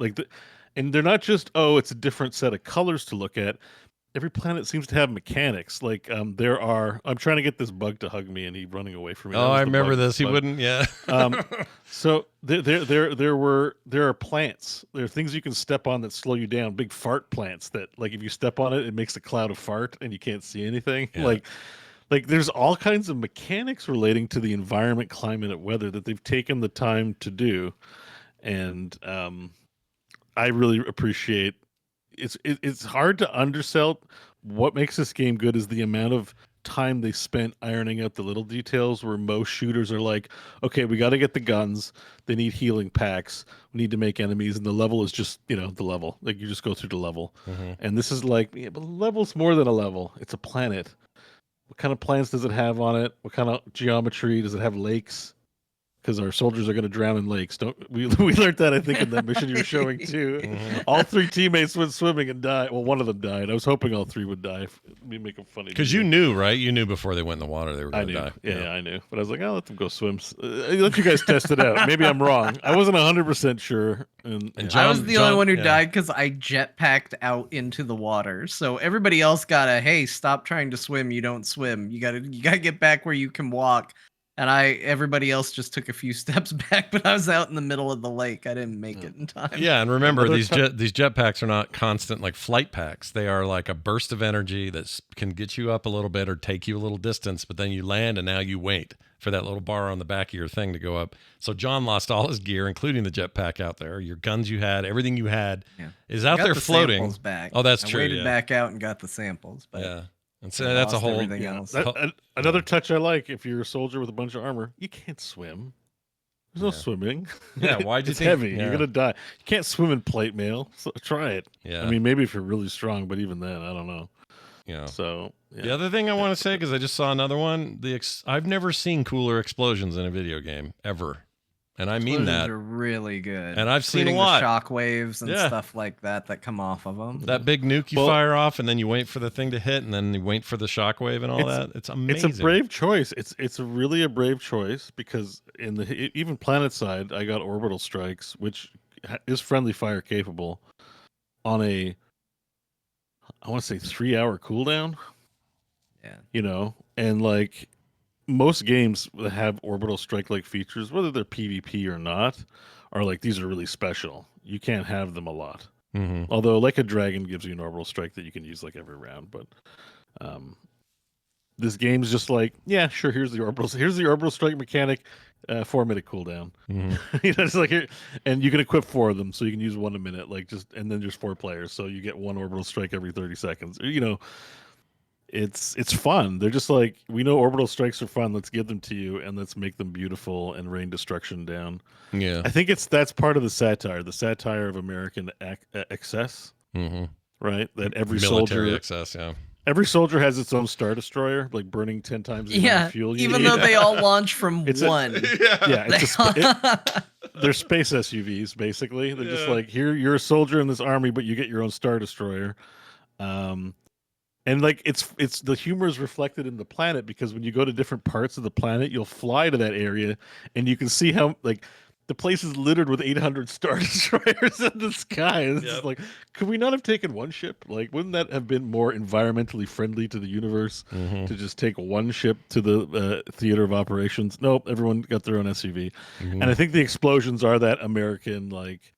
And they're not just, oh, it's a different set of colors to look at. Every planet seems to have mechanics. Like I'm trying to get this bug to hug me, and he's running away from me. Oh, I remember this. He wouldn't. Yeah. So there are plants. There are things you can step on that slow you down. Big fart plants that, like, if you step on it, it makes a cloud of fart, and you can't see anything. Yeah. Like there's all kinds of mechanics relating to the environment, climate, and weather that they've taken the time to do, and I really appreciate. It's hard to undersell. What makes this game good is the amount of time they spent ironing out the little details, where most shooters are like, okay, we got to get the guns, they need healing packs, we need to make enemies, and the level is just, the level. Like, you just go through the level. And this is like, yeah, but the level's more than a level. It's a planet. What kind of plants does it have on it? What kind of geometry? Does it have lakes? Because our soldiers are going to drown in lakes. We learned that, I think, in that mission you were showing too. All 3 teammates went swimming and died. Well, one of them died. I was hoping all 3 would die. Me make them funny. Because you knew, right? You knew before they went in the water they were going to die. Yeah, I knew. But I was like, I'll let them go swim. Let you guys test it out. Maybe I'm wrong. I wasn't 100% sure. And John, I was the only one who died because I jetpacked out into the water. So everybody else hey, stop trying to swim. You don't swim. You gotta get back where you can walk. And everybody else just took a few steps back, but I was out in the middle of the lake. I didn't make it in time. Yeah, and remember, these jetpacks are not constant like flight packs. They are like a burst of energy that can get you up a little bit or take you a little distance, but then you land and now you wait for that little bar on the back of your thing to go up. So John lost all his gear, including the jetpack out there. Your guns you had, everything you had is out there floating. Back. Oh, that's I true. I waited back out and got the samples. But yeah. And so that's a whole another touch I like. If you're a soldier with a bunch of armor, you can't swim. There's no swimming. Yeah, why'd you it's think? Heavy. Yeah. You're gonna die. You can't swim in plate mail. So try it. Yeah. I mean, maybe if you're really strong, but even then, I don't know. So yeah. The other thing I want to say, because I just saw another one, I've never seen cooler explosions in a video game ever, and I mean that. Are really good, and I've seen a including lot. The shock waves and stuff like that come off of them. That big nuke you fire off, and then you wait for the thing to hit, and then you wait for the shockwave and all that. It's amazing. It's a brave choice. It's really a brave choice, because in the even planet side, I got orbital strikes, which is friendly fire capable, on a, I want to say 3-hour cooldown. Yeah. And like most games that have orbital strike like features, whether they're PvP or not, are like, these are really special. You can't have them a lot. Mm-hmm. Although like a dragon gives you an orbital strike that you can use like every round, but this game's just like, yeah, sure, here's the orbital strike mechanic, 4-minute cooldown. Mm-hmm. It's like here, and you can equip 4 of them, so you can use 1 a minute, and then there's 4 players, so you get 1 orbital strike every 30 seconds. It's fun. They're just like, we know orbital strikes are fun. Let's give them to you, and let's make them beautiful and rain destruction down. Yeah, I think that's part of the satire of American excess, right? That every military soldier excess, yeah. Every soldier has its own Star Destroyer, like burning 10 times the amount of fuel you even need. though they all launch from one. They're space SUVs, basically. They're just like, here, you're a soldier in this army, but you get your own Star Destroyer. And like, it's the humor is reflected in the planet, because when you go to different parts of the planet, you'll fly to that area, and you can see how like the place is littered with 800 Star Destroyers in the sky. And it's just like, could we not have taken one ship? Like, wouldn't that have been more environmentally friendly to the universe to just take one ship to the theater of operations? Nope, everyone got their own SUV. And I think the explosions are that American, like,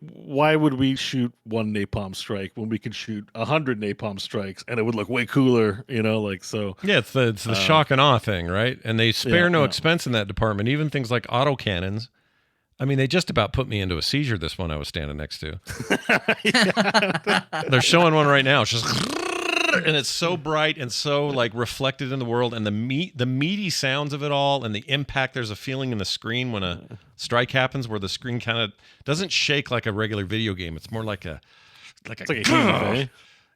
why would we shoot 1 napalm strike when we could shoot 100 napalm strikes and it would look way cooler, so. Yeah, it's the shock and awe thing, right? And they spare no expense in that department. Even things like autocannons. I mean, they just about put me into a seizure, this one I was standing next to. They're showing one right now. It's just... and it's so bright and so like reflected in the world, and the meaty sounds of it all, and the impact. There's a feeling in the screen when a strike happens where the screen kind of doesn't shake like a regular video game. It's more like a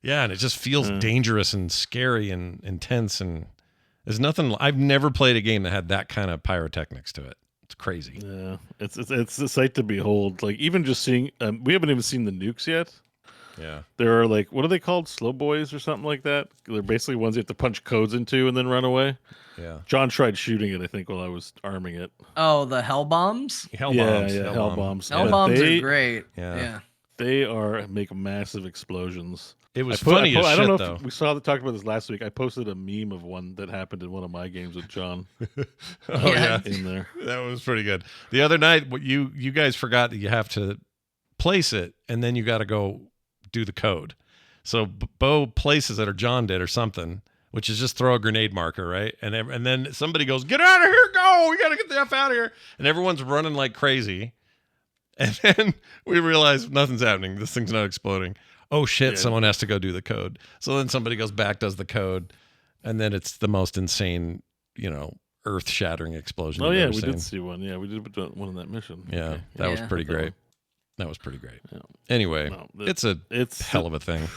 yeah, and it just feels dangerous and scary and intense, and there's nothing. I've never played a game that had that kind of pyrotechnics to it. It's crazy. Yeah, it's a sight to behold. Like, even just seeing, we haven't even seen the nukes yet. Yeah, there are like, what are they called? Slow boys or something like that. They're basically ones you have to punch codes into and then run away. Yeah, John tried shooting it, I think, while I was arming it. Oh, the hell bombs. Hell bombs. Hell bombs. Hell bombs are great. Yeah. They make massive explosions. It was funny as shit, I don't know though. If we talked about this last week. I posted a meme of one that happened in one of my games with John. In there. That was pretty good. The other night, you guys forgot that you have to place it, and then you got to go do the code. So Bo places it, or John did, or something, which is just throw a grenade marker, right? And then somebody goes, "Get out of here, go! We got to get the F out of here!" And everyone's running like crazy. And then we realize nothing's happening. This thing's not exploding. Oh shit! Someone has to go do the code. So then somebody goes back, does the code, and then it's the most insane, earth-shattering explosion. Oh yeah, we did see one. Yeah, we did one in that mission. Yeah, okay. That was pretty great. That was pretty great. Yeah. Anyway, it's a hell of a thing.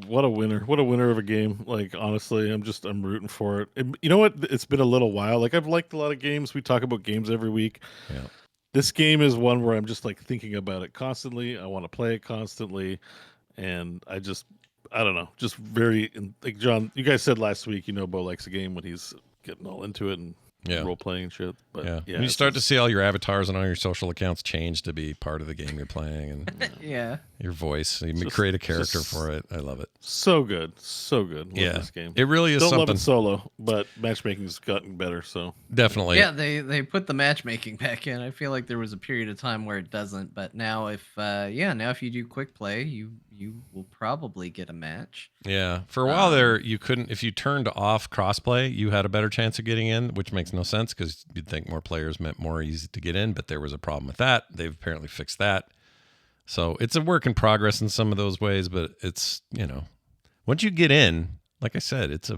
What a winner. What a winner of a game. Like, honestly, I'm rooting for it. And you know what? It's been a little while. Like, I've liked a lot of games. We talk about games every week. Yeah. This game is one where I'm just like thinking about it constantly. I want to play it constantly. And I don't know, just very, like John, you guys said last week, Bo likes a game when he's getting all into it and role playing and shit. But when you start to see all your avatars and all your social accounts change to be part of the game you're playing, and your voice, you create a character for it. I love it. So good, love this game. It really is. Don't something. love it solo, but matchmaking's gotten better. So definitely, yeah. They put the matchmaking back in. I feel like there was a period of time where it doesn't, but now if you do quick play, you will probably get a match. Yeah, for a while there, you couldn't. If you turned off crossplay, you had a better chance of getting in, which makes no sense because you'd think more players meant more easy to get in, but there was a problem with that. They've apparently fixed that. So it's a work in progress in some of those ways, but it's, once you get in, like I said, it's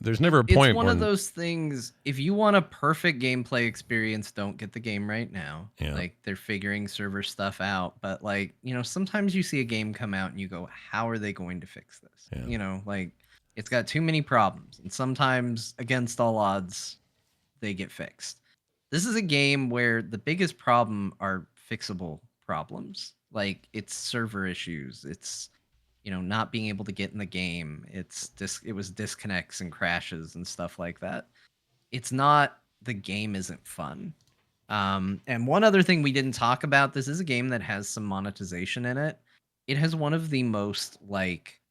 There's never a It's point one where of those things. If you want a perfect gameplay experience, don't get the game right now. Yeah. Like they're figuring server stuff out, but like, sometimes you see a game come out and you go, how are they going to fix this? Yeah. Like it's got too many problems, and sometimes against all odds they get fixed. This is a game where the biggest problem are fixable problems. Like it's server issues. It's not being able to get in the game. It was disconnects and crashes and stuff like that. It's not the game isn't fun. And one other thing we didn't talk about, this is a game that has some monetization in it. It has one of the most like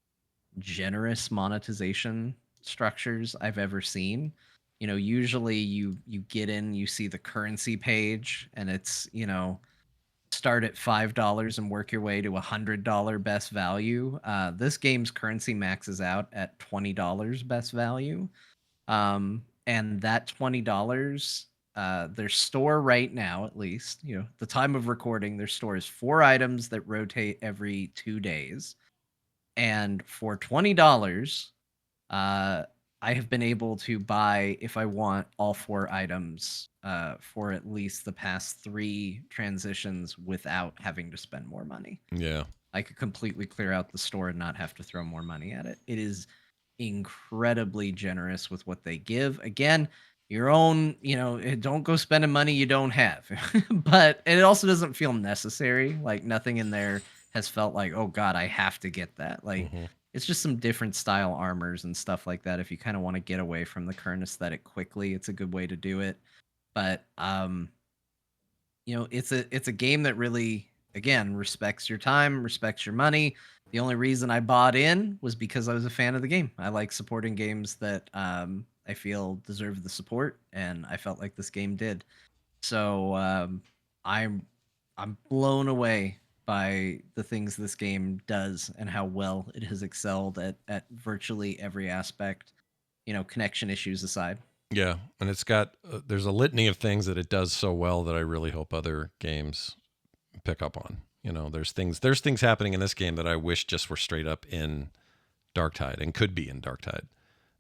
generous monetization structures I've ever seen. Usually you get in, you see the currency page, and it's, start at $5 and work your way to $100 best value. This game's currency maxes out at $20 best value. And that $20, their store right now, at least, the time of recording, their store is 4 items that rotate every 2 days. And for $20, I have been able to buy, if I want, all 4 items for at least the past 3 transitions without having to spend more money. Yeah. I could completely clear out the store and not have to throw more money at it. It is incredibly generous with what they give. Again, your own, don't go spending money you don't have. But it also doesn't feel necessary. Like nothing in there has felt like, oh God, I have to get that. Like it's just some different style armors and stuff like that. If you kind of want to get away from the current aesthetic quickly, it's a good way to do it. But it's a game that really, again, respects your time, respects your money. The only reason I bought in was because I was a fan of the game. I like supporting games that I feel deserve the support, and I felt like this game did. So I'm blown away by the things this game does and how well it has excelled at virtually every aspect, connection issues aside. Yeah, and it's got there's a litany of things that it does so well that I really hope other games pick up on. There's things happening in this game that I wish just were straight up in Darktide and could be in Darktide.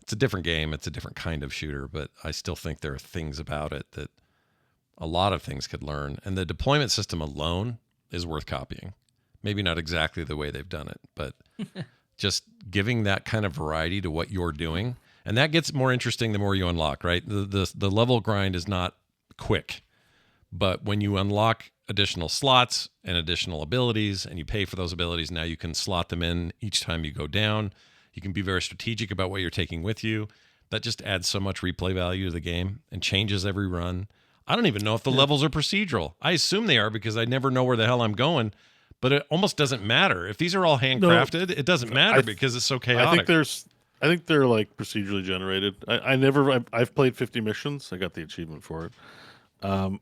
It's a different game, it's a different kind of shooter, but I still think there are things about it that a lot of things could learn. And the deployment system alone is worth copying. Maybe not exactly the way they've done it, but just giving that kind of variety to what you're doing. And that gets more interesting the more you unlock, right? The level grind is not quick, but when you unlock additional slots and additional abilities and you pay for those abilities, now you can slot them in each time you go down. You can be very strategic about what you're taking with you. That just adds so much replay value to the game and changes every run. I don't even know if the levels are procedural. I assume they are because I never know where the hell I'm going, but it almost doesn't matter. If these are all handcrafted, it doesn't matter because it's so chaotic. I think they're like procedurally generated. I've played 50 missions. I got the achievement for it.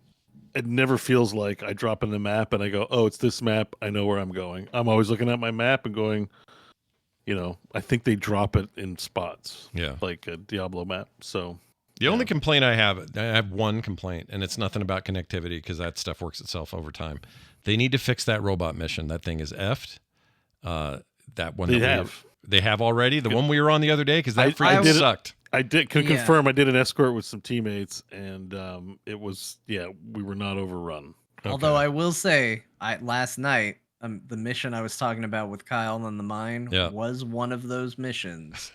It never feels like I drop in the map and I go, oh, it's this map. I know where I'm going. I'm always looking at my map and going, I think they drop it in spots. Yeah. Like a Diablo map. So the only complaint I have one complaint, and it's nothing about connectivity because that stuff works itself over time. They need to fix that robot mission. That thing is effed. That one they have already. The one we were on the other day because that freaking sucked. I did confirm I did an escort with some teammates, and it was we were not overrun. Although I will say, last night the mission I was talking about with Kyle in the mine was one of those missions.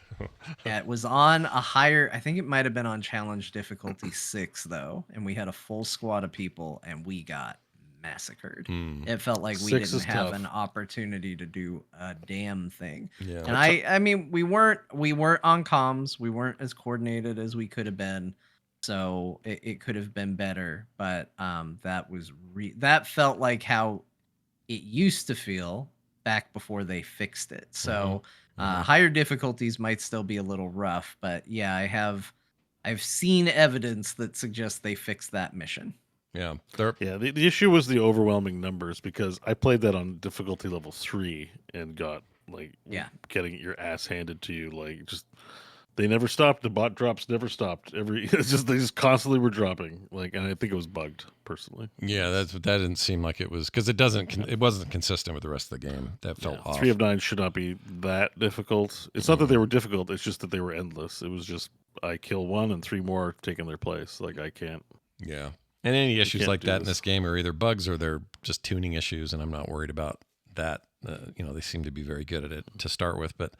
It was on a higher, I think it might have been on challenge difficulty 6 though, and we had a full squad of people and we got massacred. It felt like we didn't have an opportunity to do a damn thing. Yeah. And I mean we weren't on comms, we weren't as coordinated as we could have been. So it could have been better, but that felt like how it used to feel back before they fixed it. So higher difficulties might still be a little rough, but yeah, I've seen evidence that suggests they fixed that mission. Yeah. The issue was the overwhelming numbers because I played that on difficulty level 3 and got getting your ass handed to you. Like They never stopped. The bot drops never stopped. It's just they just constantly were dropping. Like, and I think it was bugged personally. Yeah, that didn't seem like it was because it wasn't consistent with the rest of the game. That felt off. 3 of 9 should not be that difficult. It's not that they were difficult. It's just that they were endless. It was just I kill one and 3 more taking their place. Like I can't. Yeah, and any issues like that in this this game are either bugs or they're just tuning issues, and I'm not worried about that. They seem to be very good at it to start with, but.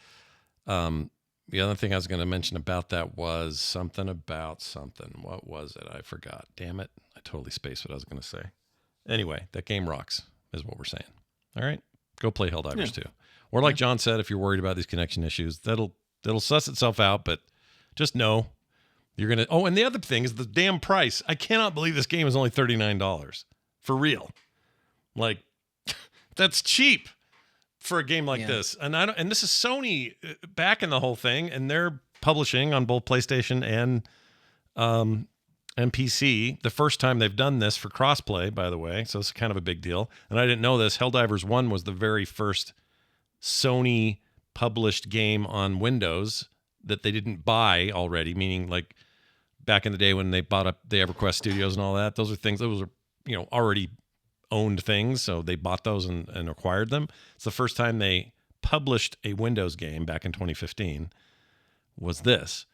The other thing I was going to mention about that was something about something. What was it? I forgot. Damn it. I totally spaced what I was going to say. Anyway, that game rocks is what we're saying. All right. Go play Helldivers 2. Or like John said, if you're worried about these connection issues, that'll suss itself out, but just know you're going to... Oh, and the other thing is the damn price. I cannot believe this game is only $39. For real. Like, that's cheap. For a game like this, and this is Sony back in the whole thing, and they're publishing on both PlayStation and PC. The first time they've done this for crossplay, by the way, so it's kind of a big deal. And I didn't know this. Helldivers 1 was the very first Sony published game on Windows that they didn't buy already. Meaning, like back in the day when they bought up the EverQuest Studios and all that. Those are already owned things, so they bought those and acquired them. It's the first time they published a Windows game back in 2015 was this.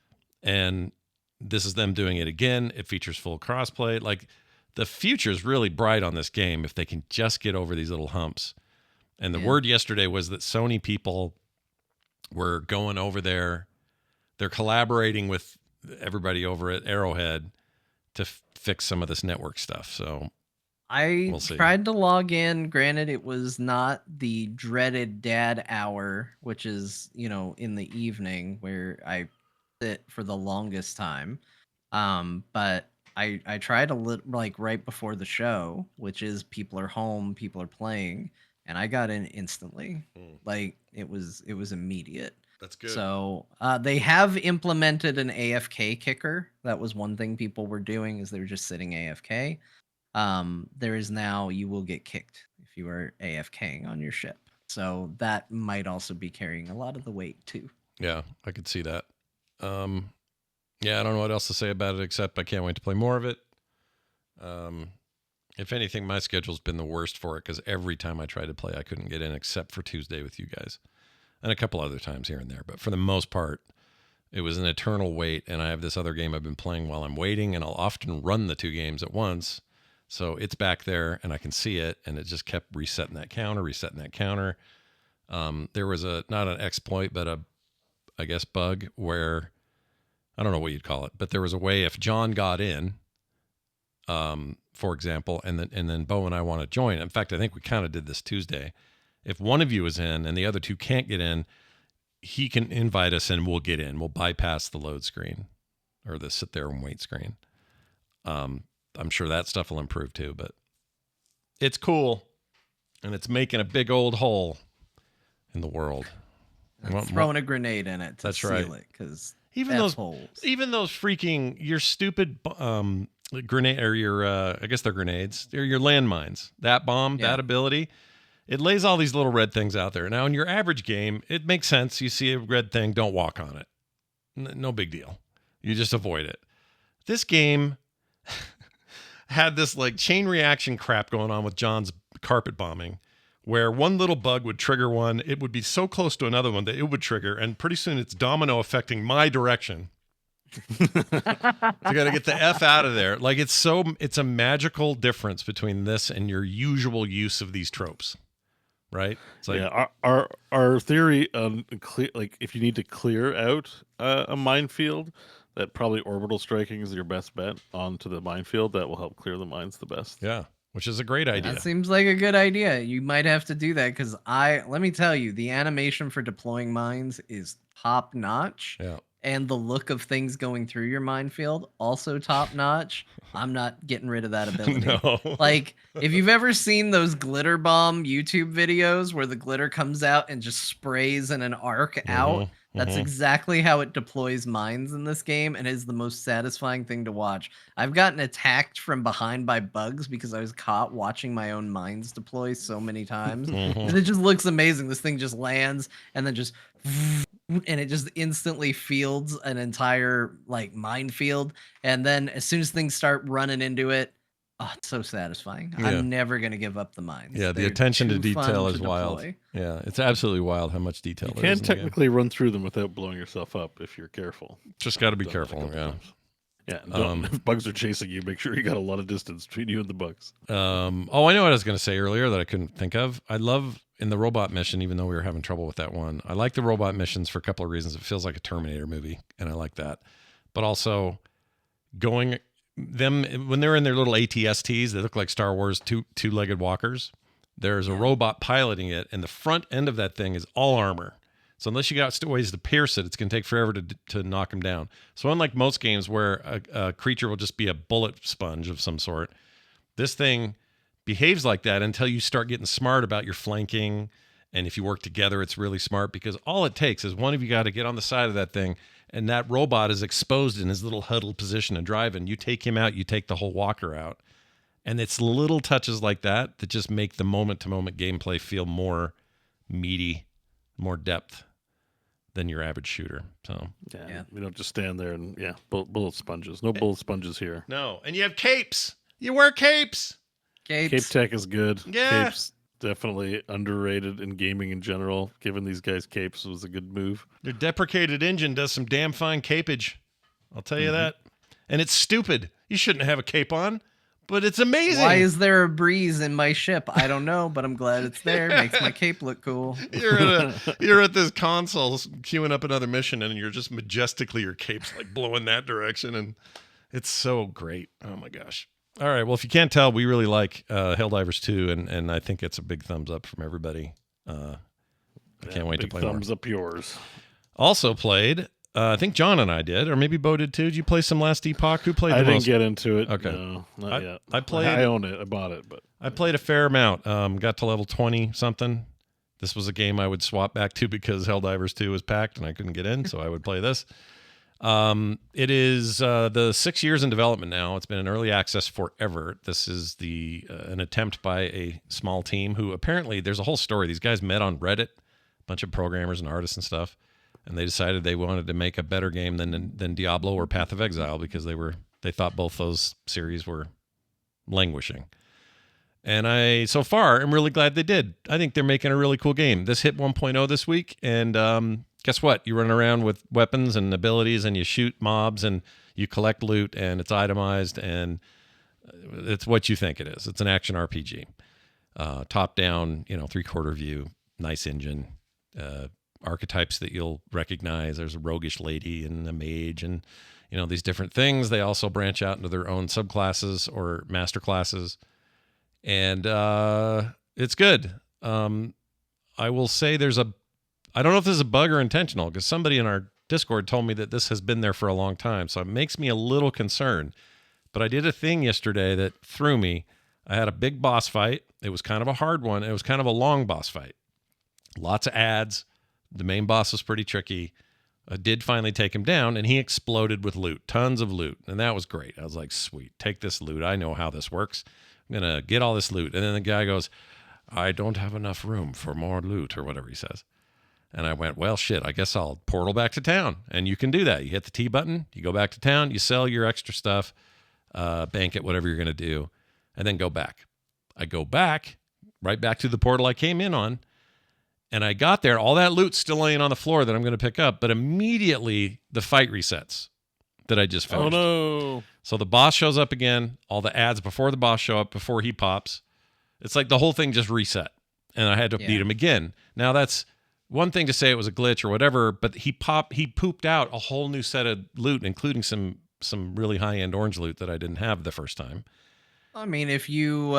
And this is them doing it again. It features full crossplay. Like, the future's really bright on this game if they can just get over these little humps. And the word yesterday was that Sony people were going over there. They're collaborating with everybody over at Arrowhead to fix some of this network stuff. So I tried to log in. Granted, it was not the dreaded dad hour, which is, in the evening where I sit for the longest time. But I tried like right before the show, which is people are home, people are playing, and I got in instantly. Like it was immediate. That's good. So they have implemented an AFK kicker. That was one thing people were doing, is they were just sitting AFK. There is now, you will get kicked if you are AFKing on your ship. So that might also be carrying a lot of the weight too. Yeah, I could see that. Yeah, I don't know what else to say about it except I can't wait to play more of it. If anything, my schedule's been the worst for it because every time I tried to play, I couldn't get in except for Tuesday with you guys and a couple other times here and there. But for the most part, it was an eternal wait. And I have this other game I've been playing while I'm waiting, and I'll often run the 2 games at once. So it's back there and I can see it, and it just kept resetting that counter. There was not an exploit, but I guess bug where, I don't know what you'd call it, but there was a way if John got in, for example, and then Bo and I want to join. In fact, I think we kind of did this Tuesday. If one of you is in and the other 2 can't get in, he can invite us and we'll get in. We'll bypass the load screen or the sit there and wait screen. I'm sure that stuff will improve too, but it's cool, and it's making a big old hole in the world. Throwing a grenade in it to seal it, because even those freaking your stupid grenade or your I guess they're grenades. They're your landmines. That bomb, that ability, it lays all these little red things out there. Now in your average game, it makes sense. You see a red thing, don't walk on it. No big deal. You just avoid it. This game had this like chain reaction crap going on with John's carpet bombing, where one little bug would trigger one. It would be so close to another one that it would trigger, and pretty soon it's domino affecting my direction. So you got to get the F out of there. Like it's a magical difference between this and your usual use of these tropes, right? It's like, our theory on like if you need to clear out a minefield, that probably orbital striking is your best bet onto the minefield. That will help clear the mines the best. Yeah, which is a great idea. That seems like a good idea. You might have to do that because let me tell you, the animation for deploying mines is top notch. Yeah. And the look of things going through your minefield, also top notch. I'm not getting rid of that ability. No. Like, if you've ever seen those glitter bomb YouTube videos where the glitter comes out and just sprays in an arc out, that's exactly how it deploys mines in this game, and is the most satisfying thing to watch. I've gotten attacked from behind by bugs because I was caught watching my own mines deploy so many times. And it just looks amazing. This thing just lands and then just and it just instantly fields an entire like minefield. And then as soon as things start running into it, oh, it's so satisfying. Yeah. I'm never gonna give up the mines. Yeah, the They're attention to too fun detail to is wild. deploy. Yeah, it's absolutely wild how much detail You there is can in the game. technically run through them without blowing yourself up if you're careful. Just got to be Done that a careful. couple Yeah. times. Yeah, if bugs are chasing you, make sure you got a lot of distance between you and the bugs. I know what I was going to say earlier that I couldn't think of. I love in the robot mission, even though we were having trouble with that one. I like the robot missions for a couple of reasons. It feels like a Terminator movie, and I like that. But also, going them when they're in their little ATSTs, they look like Star Wars two-legged walkers. There's a robot piloting it, and the front end of that thing is all armor. So unless you got ways to pierce it, it's going to take forever to knock him down. So unlike most games where a creature will just be a bullet sponge of some sort, this thing behaves like that until you start getting smart about your flanking. And if you work together, it's really smart because all it takes is one of you got to get on the side of that thing, and that robot is exposed in his little huddled position and driving. You take him out, you take the whole walker out. And it's little touches like that that just make the moment-to-moment gameplay feel more meaty, more depth than your average shooter. So Yeah, we don't just stand there and bullet sponges. No bullet sponges here. no, and you have capes. You wear capes. Cape Capes. tech is good. Yeah. Capes definitely underrated in gaming in general. Giving these guys capes was a good move. Their deprecated engine does some damn fine capage. I'll tell you that. And it's stupid. You shouldn't have a cape on, but it's amazing. Why is there a breeze in my ship? I don't know, but I'm glad it's there. Makes my cape look cool. You're at this console queuing up another mission, and you're just majestically your cape's like blowing that direction, and it's so great. Oh my gosh. All right. Well, if you can't tell, we really like Helldivers 2, and I think it's a big thumbs up from everybody. I can't wait to Big play thumbs more. up yours. Also played, I think John and I did, or maybe Bo did too. Did you play some last Epoch? Who played I the didn't most? get into it. Okay. No, not yet. I played. I own it. I bought it, but I played a fair amount. Got to level 20 something. This was a game I would swap back to because Helldivers 2 was packed and I couldn't get in, so I would play this. It is the 6 years in development now. It's been in early access forever. This is an attempt by a small team who apparently there's a whole story. These guys met on Reddit, a bunch of programmers and artists and stuff, and they decided they wanted to make a better game than Diablo or Path of Exile because they thought both those series were languishing. And so far, I'm really glad they did. I think they're making a really cool game. This hit 1.0 this week, and guess what? You run around with weapons and abilities, and you shoot mobs, and you collect loot, and it's itemized, and it's what you think it is. It's an action RPG. Top-down, 3/4 view, nice engine, archetypes that you'll recognize. There's a roguish lady and a mage, and these different things. They also branch out into their own subclasses or master classes. And it's good. I will say I don't know if this is a bug or intentional because somebody in our Discord told me that this has been there for a long time. So it makes me a little concerned. But I did a thing yesterday that threw me. I had a big boss fight. It was kind of a hard one. It was kind of a long boss fight. Lots of ads. The main boss was pretty tricky. I did finally take him down, and he exploded with loot. Tons of loot. And that was great. I was like, sweet, take this loot. I know how this works. I'm going to get all this loot. And then the guy goes, I don't have enough room for more loot, or whatever he says. And I went, well, shit, I guess I'll portal back to town. And you can do that. You hit the T button, you go back to town, you sell your extra stuff, bank it, whatever you're going to do, and then go back. I go back, right back to the portal I came in on, and I got there. All that loot's still laying on the floor that I'm going to pick up, but immediately the fight resets that I just finished. Oh, no. So the boss shows up again. All the ads before the boss show up, before he pops. It's like the whole thing just reset. And I had to beat him again. Now that's one thing to say it was a glitch or whatever, but he pooped out a whole new set of loot, including some really high-end orange loot that I didn't have the first time. I mean, if you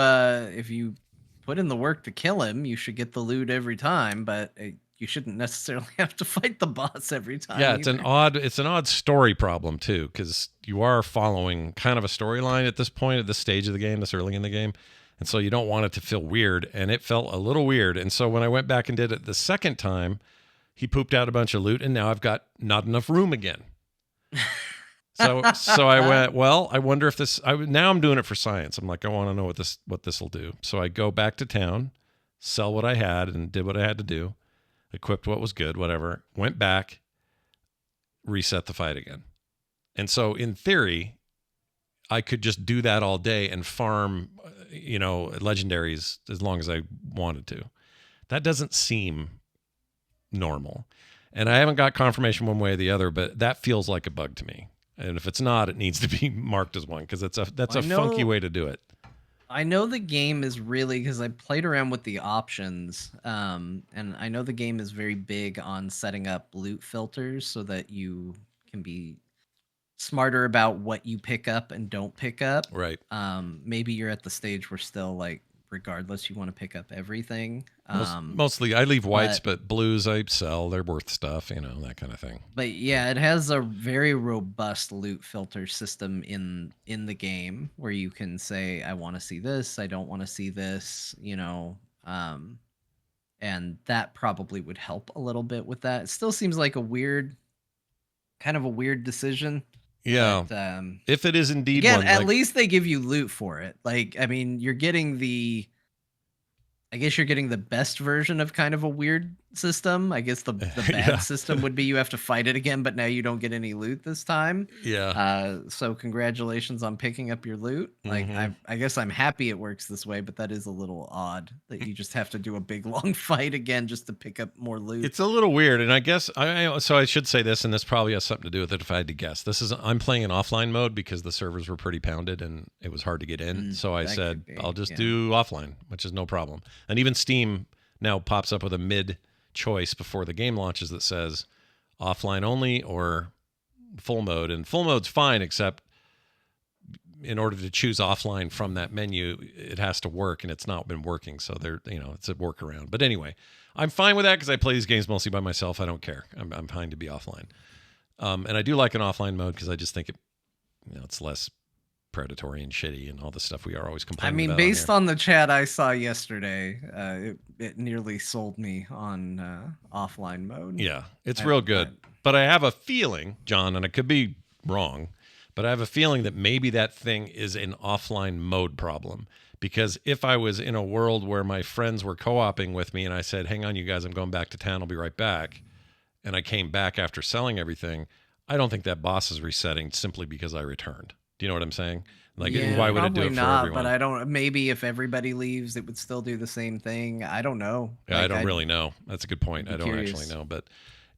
put in the work to kill him, you should get the loot every time, but you shouldn't necessarily have to fight the boss every time. Yeah, it's either. an odd story problem too, because you are following kind of a storyline at this point, at this stage of the game, this early in the game, and so you don't want it to feel weird, and it felt a little weird. And so when I went back and did it the second time, he pooped out a bunch of loot, and now I've got not enough room again. So I went, well, I wonder if this. Now I'm doing it for science. I'm like, I want to know what this will do. So I go back to town, sell what I had, and did what I had to do. equipped what was good, whatever, went back, reset the fight again. And so in theory, I could just do that all day and farm, legendaries as long as I wanted to. That doesn't seem normal. And I haven't got confirmation one way or the other, but that feels like a bug to me. And if it's not, it needs to be marked as one because that's a funky way to do it. I know the game is really, because I played around with the options, and I know the game is very big on setting up loot filters so that you can be smarter about what you pick up and don't pick up. Right. Maybe you're at the stage where still, like, regardless, you want to pick up everything. Mostly, I leave whites, but blues I sell. They're worth stuff, that kind of thing. But yeah, it has a very robust loot filter system in the game where you can say, I want to see this, I don't want to see this, and that probably would help a little bit with that. It still seems like a weird decision. Yeah. But, if it is indeed again, one, at least they give you loot for it. Like, I mean, you're getting I guess you're getting the best version of kind of a weird system. I guess the bad system would be you have to fight it again, but now you don't get any loot this time. Yeah. So congratulations on picking up your loot. Like, I guess I'm happy it works this way, but that is a little odd that you just have to do a big long fight again just to pick up more loot. It's a little weird, and I guess so I should say this, and this probably has something to do with it if I had to guess. I'm playing in offline mode because the servers were pretty pounded and it was hard to get in. So I said I'll just do offline, which is no problem. And even Steam now pops up with a mid choice before the game launches that says offline only or full mode, and full mode's fine, except in order to choose offline from that menu, it has to work, and it's not been working. So it's a workaround. But anyway, I'm fine with that because I play these games mostly by myself. I don't care. I'm fine to be offline. And I do like an offline mode because I just think it's less predatory and shitty and all the stuff we are always complaining about. Based on the chat I saw yesterday, it nearly sold me on offline mode. Yeah, it's real good. But I have a feeling, John, and I could be wrong, but I have a feeling that maybe that thing is an offline mode problem. Because if I was in a world where my friends were co-oping with me and I said, hang on, you guys, I'm going back to town, I'll be right back, and I came back after selling everything, I don't think that boss is resetting simply because I returned. Do you know what I'm saying? Like, why would it do it for everyone? But I don't. Maybe if everybody leaves, it would still do the same thing. I don't know. Yeah, I don't really know. That's a good point. I don't actually know, but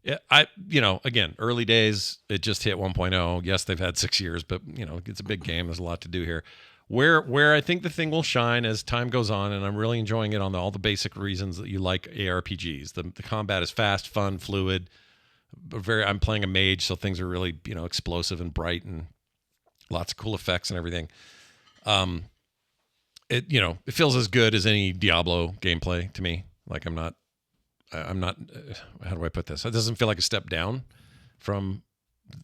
again, early days. It just hit 1.0. Yes, they've had 6 years, but it's a big game. There's a lot to do here. Where I think the thing will shine as time goes on, and I'm really enjoying it on all the basic reasons that you like ARPGs. The combat is fast, fun, fluid. I'm playing a mage, so things are really explosive and bright and lots of cool effects and everything. It feels as good as any Diablo gameplay to me. Like I'm not. How do I put this? It doesn't feel like a step down from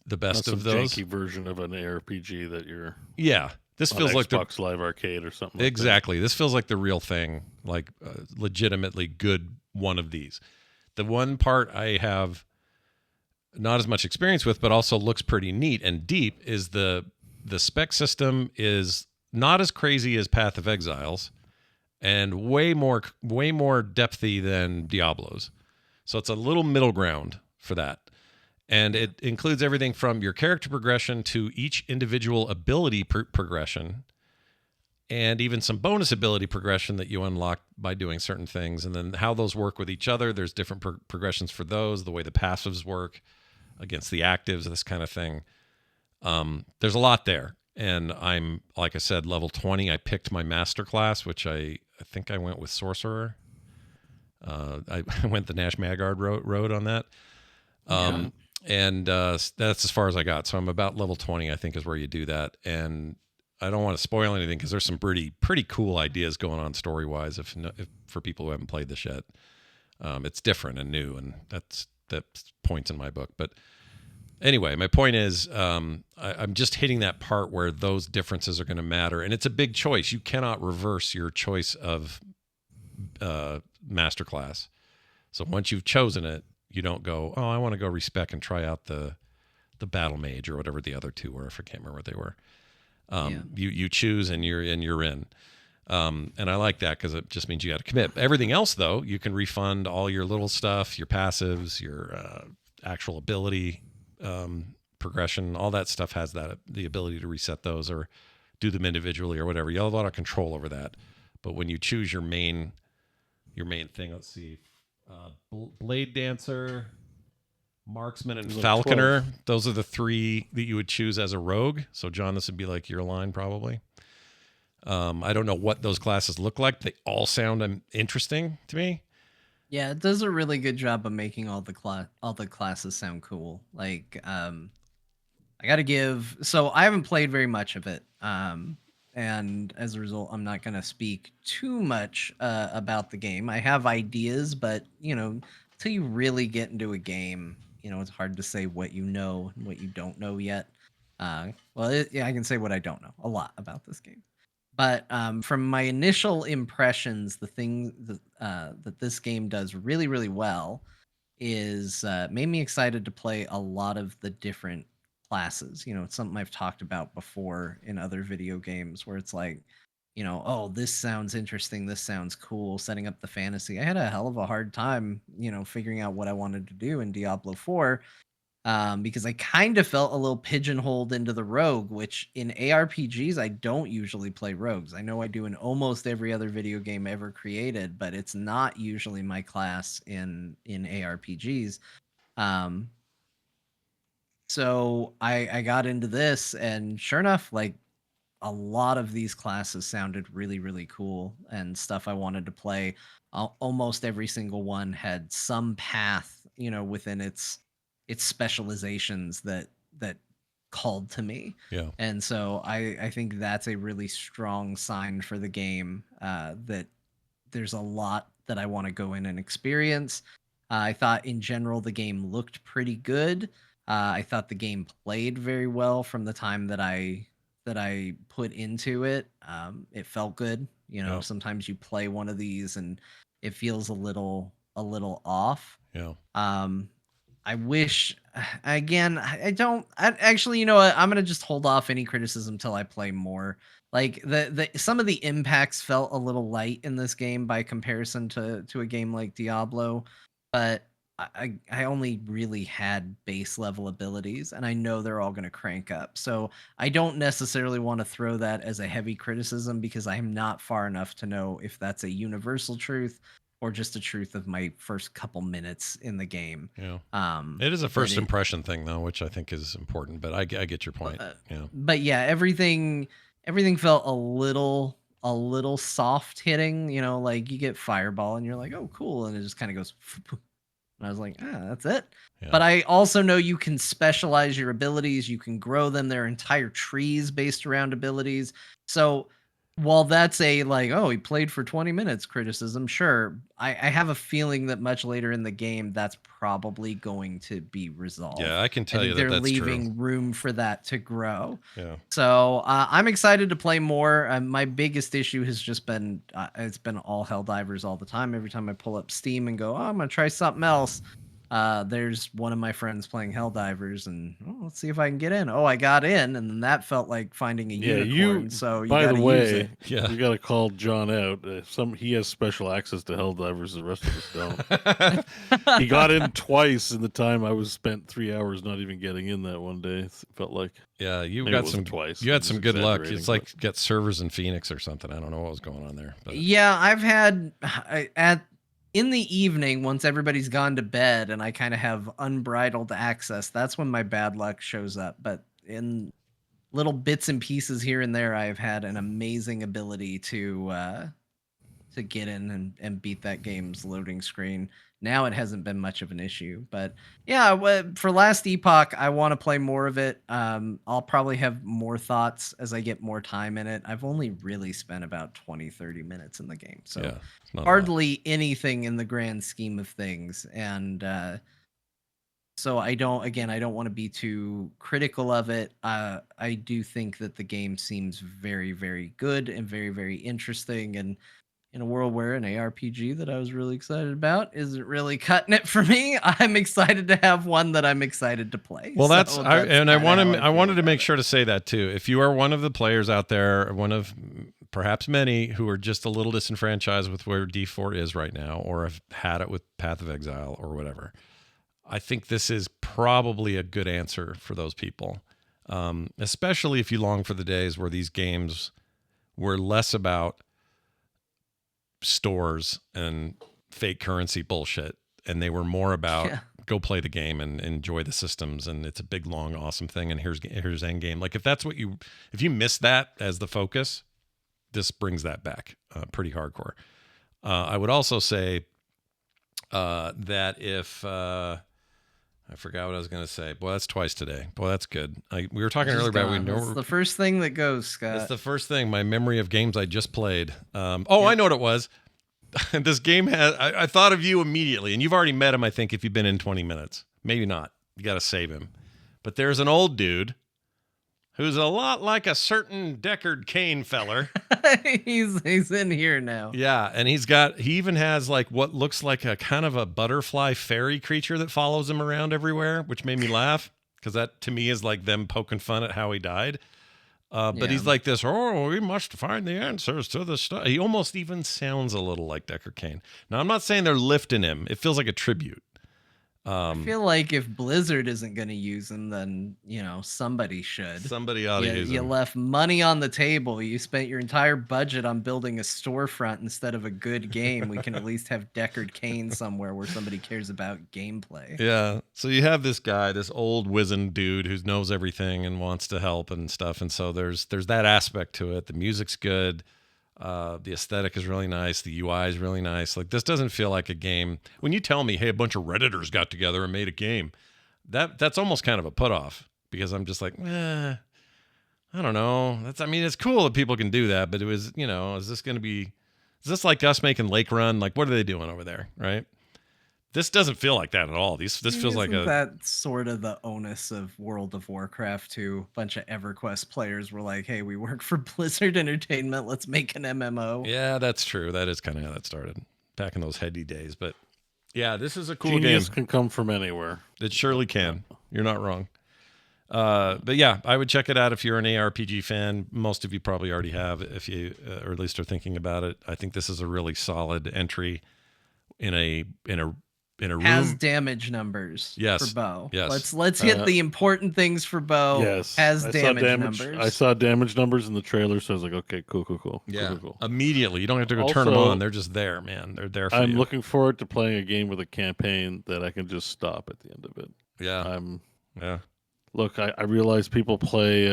the best of those. Janky version of an ARPG that you're. Yeah, this feels like Xbox Live Arcade or something. Exactly. This feels like the real thing, like legitimately good one of these. The one part I have not as much experience with, but also looks pretty neat and deep, is the spec system is not as crazy as Path of Exiles and way more depthy than Diablo's. So it's a little middle ground for that. And it includes everything from your character progression to each individual ability progression, and even some bonus ability progression that you unlock by doing certain things, and then how those work with each other. There's different progressions for those, the way the passives work against the actives, this kind of thing. There's a lot there. And I'm, like I said, level 20. I picked my master class, which I think I went with Sorcerer. I went the Nash Magard road on that. And that's as far as I got. So I'm about level 20, I think, is where you do that. And I don't want to spoil anything because there's some pretty cool ideas going on story-wise if for people who haven't played this yet. It's different and new, and that's points in my book. But anyway, my point is I'm just hitting that part where those differences are going to matter. And it's a big choice. You cannot reverse your choice of masterclass. So once you've chosen it, you don't go, oh, I want to go respec and try out the battle mage or whatever the other two were. I can't remember what they were. You choose and you're in. And I like that because it just means you got to commit. Everything else, though, you can refund all your little stuff, your passives, your actual ability progression. All that stuff has the ability to reset those or do them individually or whatever. You have a lot of control over that. But when you choose your main thing, let's see, Blade Dancer, Marksman, and Falconer. 12. Those are the 3 that you would choose as a rogue. So, John, this would be like your line probably. I don't know what those classes look like. They all sound interesting to me. Yeah, it does a really good job of making all the classes sound cool. Like, I gotta give. So I haven't played very much of it, and as a result, I'm not gonna speak too much about the game. I have ideas, but until you really get into a game, it's hard to say what you know and what you don't know yet. Yeah, I can say what I don't know a lot about this game. But from my initial impressions, the thing that this game does really, really well is made me excited to play a lot of the different classes. It's something I've talked about before in other video games where it's like, oh, this sounds interesting. This sounds cool. Setting up the fantasy. I had a hell of a hard time, figuring out what I wanted to do in Diablo 4. Because I kind of felt a little pigeonholed into the rogue, which in ARPGs, I don't usually play rogues. I know I do in almost every other video game ever created, but it's not usually my class in ARPGs. So I got into this, and sure enough, like a lot of these classes sounded really, really cool and stuff I wanted to play. Almost every single one had some path, within its specializations that called to me. Yeah. And so I think that's a really strong sign for the game, that there's a lot that I want to go in and experience. I thought in general the game looked pretty good. I thought the game played very well from the time that I put into it. It felt good. Yeah. Sometimes you play one of these and it feels a little off. Yeah. I wish, again, I don't actually, you know what? I'm going to just hold off any criticism till I play more. Like the some of the impacts felt a little light in this game by comparison to a game like Diablo, but I only really had base level abilities, and I know they're all going to crank up. So I don't necessarily want to throw that as a heavy criticism because I am not far enough to know if that's a universal truth or just a truth of my first couple minutes in the game. Yeah. It is a first impression thing though, which I think is important, but I get your point. Yeah. But yeah, everything felt a little soft hitting, like you get fireball and you're like, oh cool, and it just kind of goes and I was like, that's it. Yeah. But I also know you can specialize your abilities, you can grow them. There are entire trees based around abilities. So while that's a like, oh, he played for 20 minutes criticism, sure, I have a feeling that much later in the game, that's probably going to be resolved. Yeah, I can tell you they're that's leaving true. room for that to grow. Yeah. So I'm excited to play more. My biggest issue has just been it's been all Helldivers all the time. Every time I pull up Steam and go, oh, I'm gonna try something else. There's one of my friends playing Helldivers, and let's see if I can get in. Oh, I got in, and then that felt like finding a unicorn. So you by the way, yeah, you got to call John out. He has special access to Helldivers, the rest of us don't. He got in twice in the time I was spent 3 hours not even getting in that one day. It felt like yeah, you maybe got some twice. You had some good luck. It's like but... got servers in Phoenix or something. I don't know what was going on there. But yeah, I've had in the evening, once everybody's gone to bed and I kind of have unbridled access, that's when my bad luck shows up. But in little bits and pieces here and there, I've had an amazing ability to get in and beat that game's loading screen. Now it hasn't been much of an issue, but yeah, for Last Epoch, I want to play more of it. I'll probably have more thoughts as I get more time in it. I've only really spent about 20-30 minutes in the game, so yeah, hardly anything in the grand scheme of things. And so I don't want to be too critical of it. I do think that the game seems very, very good and very, very interesting, and in a world where an ARPG that I was really excited about isn't really cutting it for me, I'm excited to have one that I'm excited to play. Well, I wanted to make sure to say that too. If you are one of the players out there, one of perhaps many who are just a little disenfranchised with where D4 is right now, or have had it with Path of Exile or whatever. I think this is probably a good answer for those people, especially if you long for the days where these games were less about stores and fake currency bullshit, and they were more about go play the game and enjoy the systems, and it's a big, long, awesome thing, and here's Endgame. Like, if you miss that as the focus, this brings that back pretty hardcore. I would also say that if I forgot what I was going to say. Boy, that's twice today. Boy, that's good. We were talking earlier about It's the first thing that goes, Scott. That's the first thing. My memory of games I just played. I know what it was. This game has. I thought of you immediately, and you've already met him. I think if you've been in 20 minutes, maybe not. You got to save him. But there's an old dude who's a lot like a certain Deckard Cain feller. he's in here now. Yeah, and he even has like what looks like a kind of a butterfly fairy creature that follows him around everywhere, which made me laugh because that to me is like them poking fun at how he died. But he's like this, we must find the answers to the stuff. He almost even sounds a little like Deckard Cain. Now, I'm not saying they're lifting him. It feels like a tribute. I feel like if Blizzard isn't going to use him, then, somebody should. Somebody ought to use him. You left money on the table. You spent your entire budget on building a storefront instead of a good game. We can at least have Deckard Cain somewhere where somebody cares about gameplay. Yeah. So you have this guy, this old wizened dude who knows everything and wants to help and stuff. And so there's that aspect to it. The music's good. The aesthetic is really nice. The UI is really nice. Like, this doesn't feel like a game. When you tell me, hey, a bunch of Redditors got together and made a game, that's almost kind of a put off because I'm just like, I don't know. It's cool that people can do that, but it was, is this like us making Lake Run? Like, what are they doing over there? Right. This doesn't feel like that at all. This feels like that's sort of the onus of World of Warcraft too. A bunch of EverQuest players were like, "Hey, we work for Blizzard Entertainment. Let's make an MMO." Yeah, that's true. That is kind of how that started back in those heady days. But yeah, this is a cool Genius game. Can come from anywhere. It surely can. You're not wrong. But yeah, I would check it out if you're an ARPG fan. Most of you probably already have, if you or at least are thinking about it. I think this is a really solid entry in a room. Has damage numbers for BEAU. Yes. Let's hit the important things for BEAU. Yes. Has damage numbers. I saw damage numbers in the trailer, so I was like, okay, cool. Yeah. Cool. Immediately. You don't have to go turn them on. They're just there, man. They're there for you. I'm looking forward to playing a game with a campaign that I can just stop at the end of it. Yeah. Look, I realize people play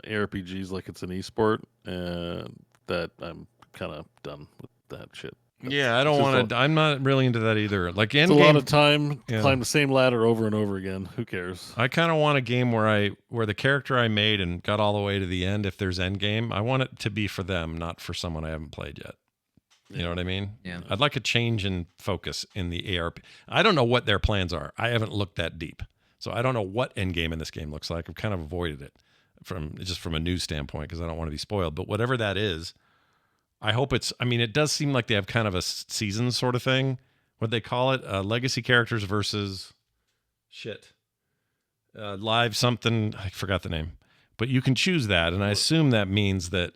ARPGs like it's an esport, and that I'm kind of done with that shit. Yeah, I don't want to. I'm not really into that either. Like, it's a lot of time to climb the same ladder over and over again. Who cares? I kind of want a game where the character I made and got all the way to the end, if there's end game, I want it to be for them, not for someone I haven't played yet. You know what I mean? Yeah. I'd like a change in focus in the ARP. I don't know what their plans are. I haven't looked that deep, so I don't know what end game in this game looks like. I've kind of avoided it from a news standpoint because I don't want to be spoiled. But whatever that is. I hope it does seem like they have kind of a season sort of thing. What they call it? Legacy characters versus live something. I forgot the name. But you can choose that. And I assume that means that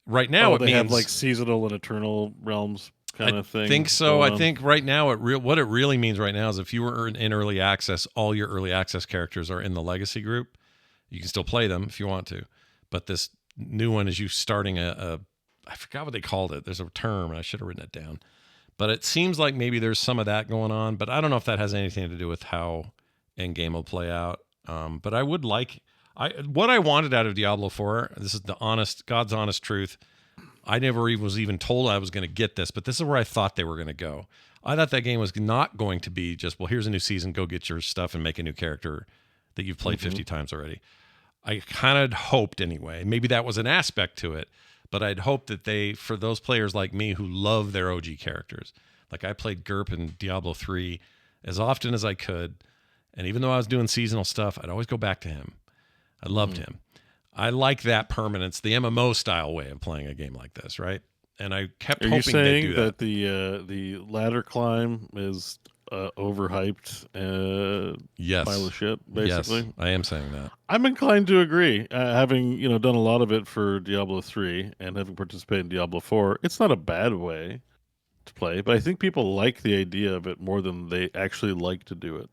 right now they have like seasonal and eternal realms kind of thing. I think so. I think right now what it really means right now is if you were in early access, all your early access characters are in the legacy group. You can still play them if you want to. But this new one is you starting I forgot what they called it. There's a term, and I should have written it down. But it seems like maybe there's some of that going on, but I don't know if that has anything to do with how Endgame will play out. But I would what I wanted out of Diablo 4, this is God's honest truth. I never was even told I was going to get this, but this is where I thought they were going to go. I thought that game was not going to be just, well, here's a new season, go get your stuff and make a new character that you've played 50 times already. I kind of hoped anyway. Maybe that was an aspect to it. But I'd hope that for those players like me who love their OG characters, like I played GURP in Diablo 3 as often as I could. And even though I was doing seasonal stuff, I'd always go back to him. I loved him. I like that permanence, the MMO style way of playing a game like this, right? And I kept hoping they'd do that. Are you saying that the ladder climb is overhyped Yes. pile of shit, basically. Yes, I am saying that. I'm inclined to agree. Having done a lot of it for Diablo 3 and having participated in Diablo 4, it's not a bad way to play, but I think people like the idea of it more than they actually like to do it.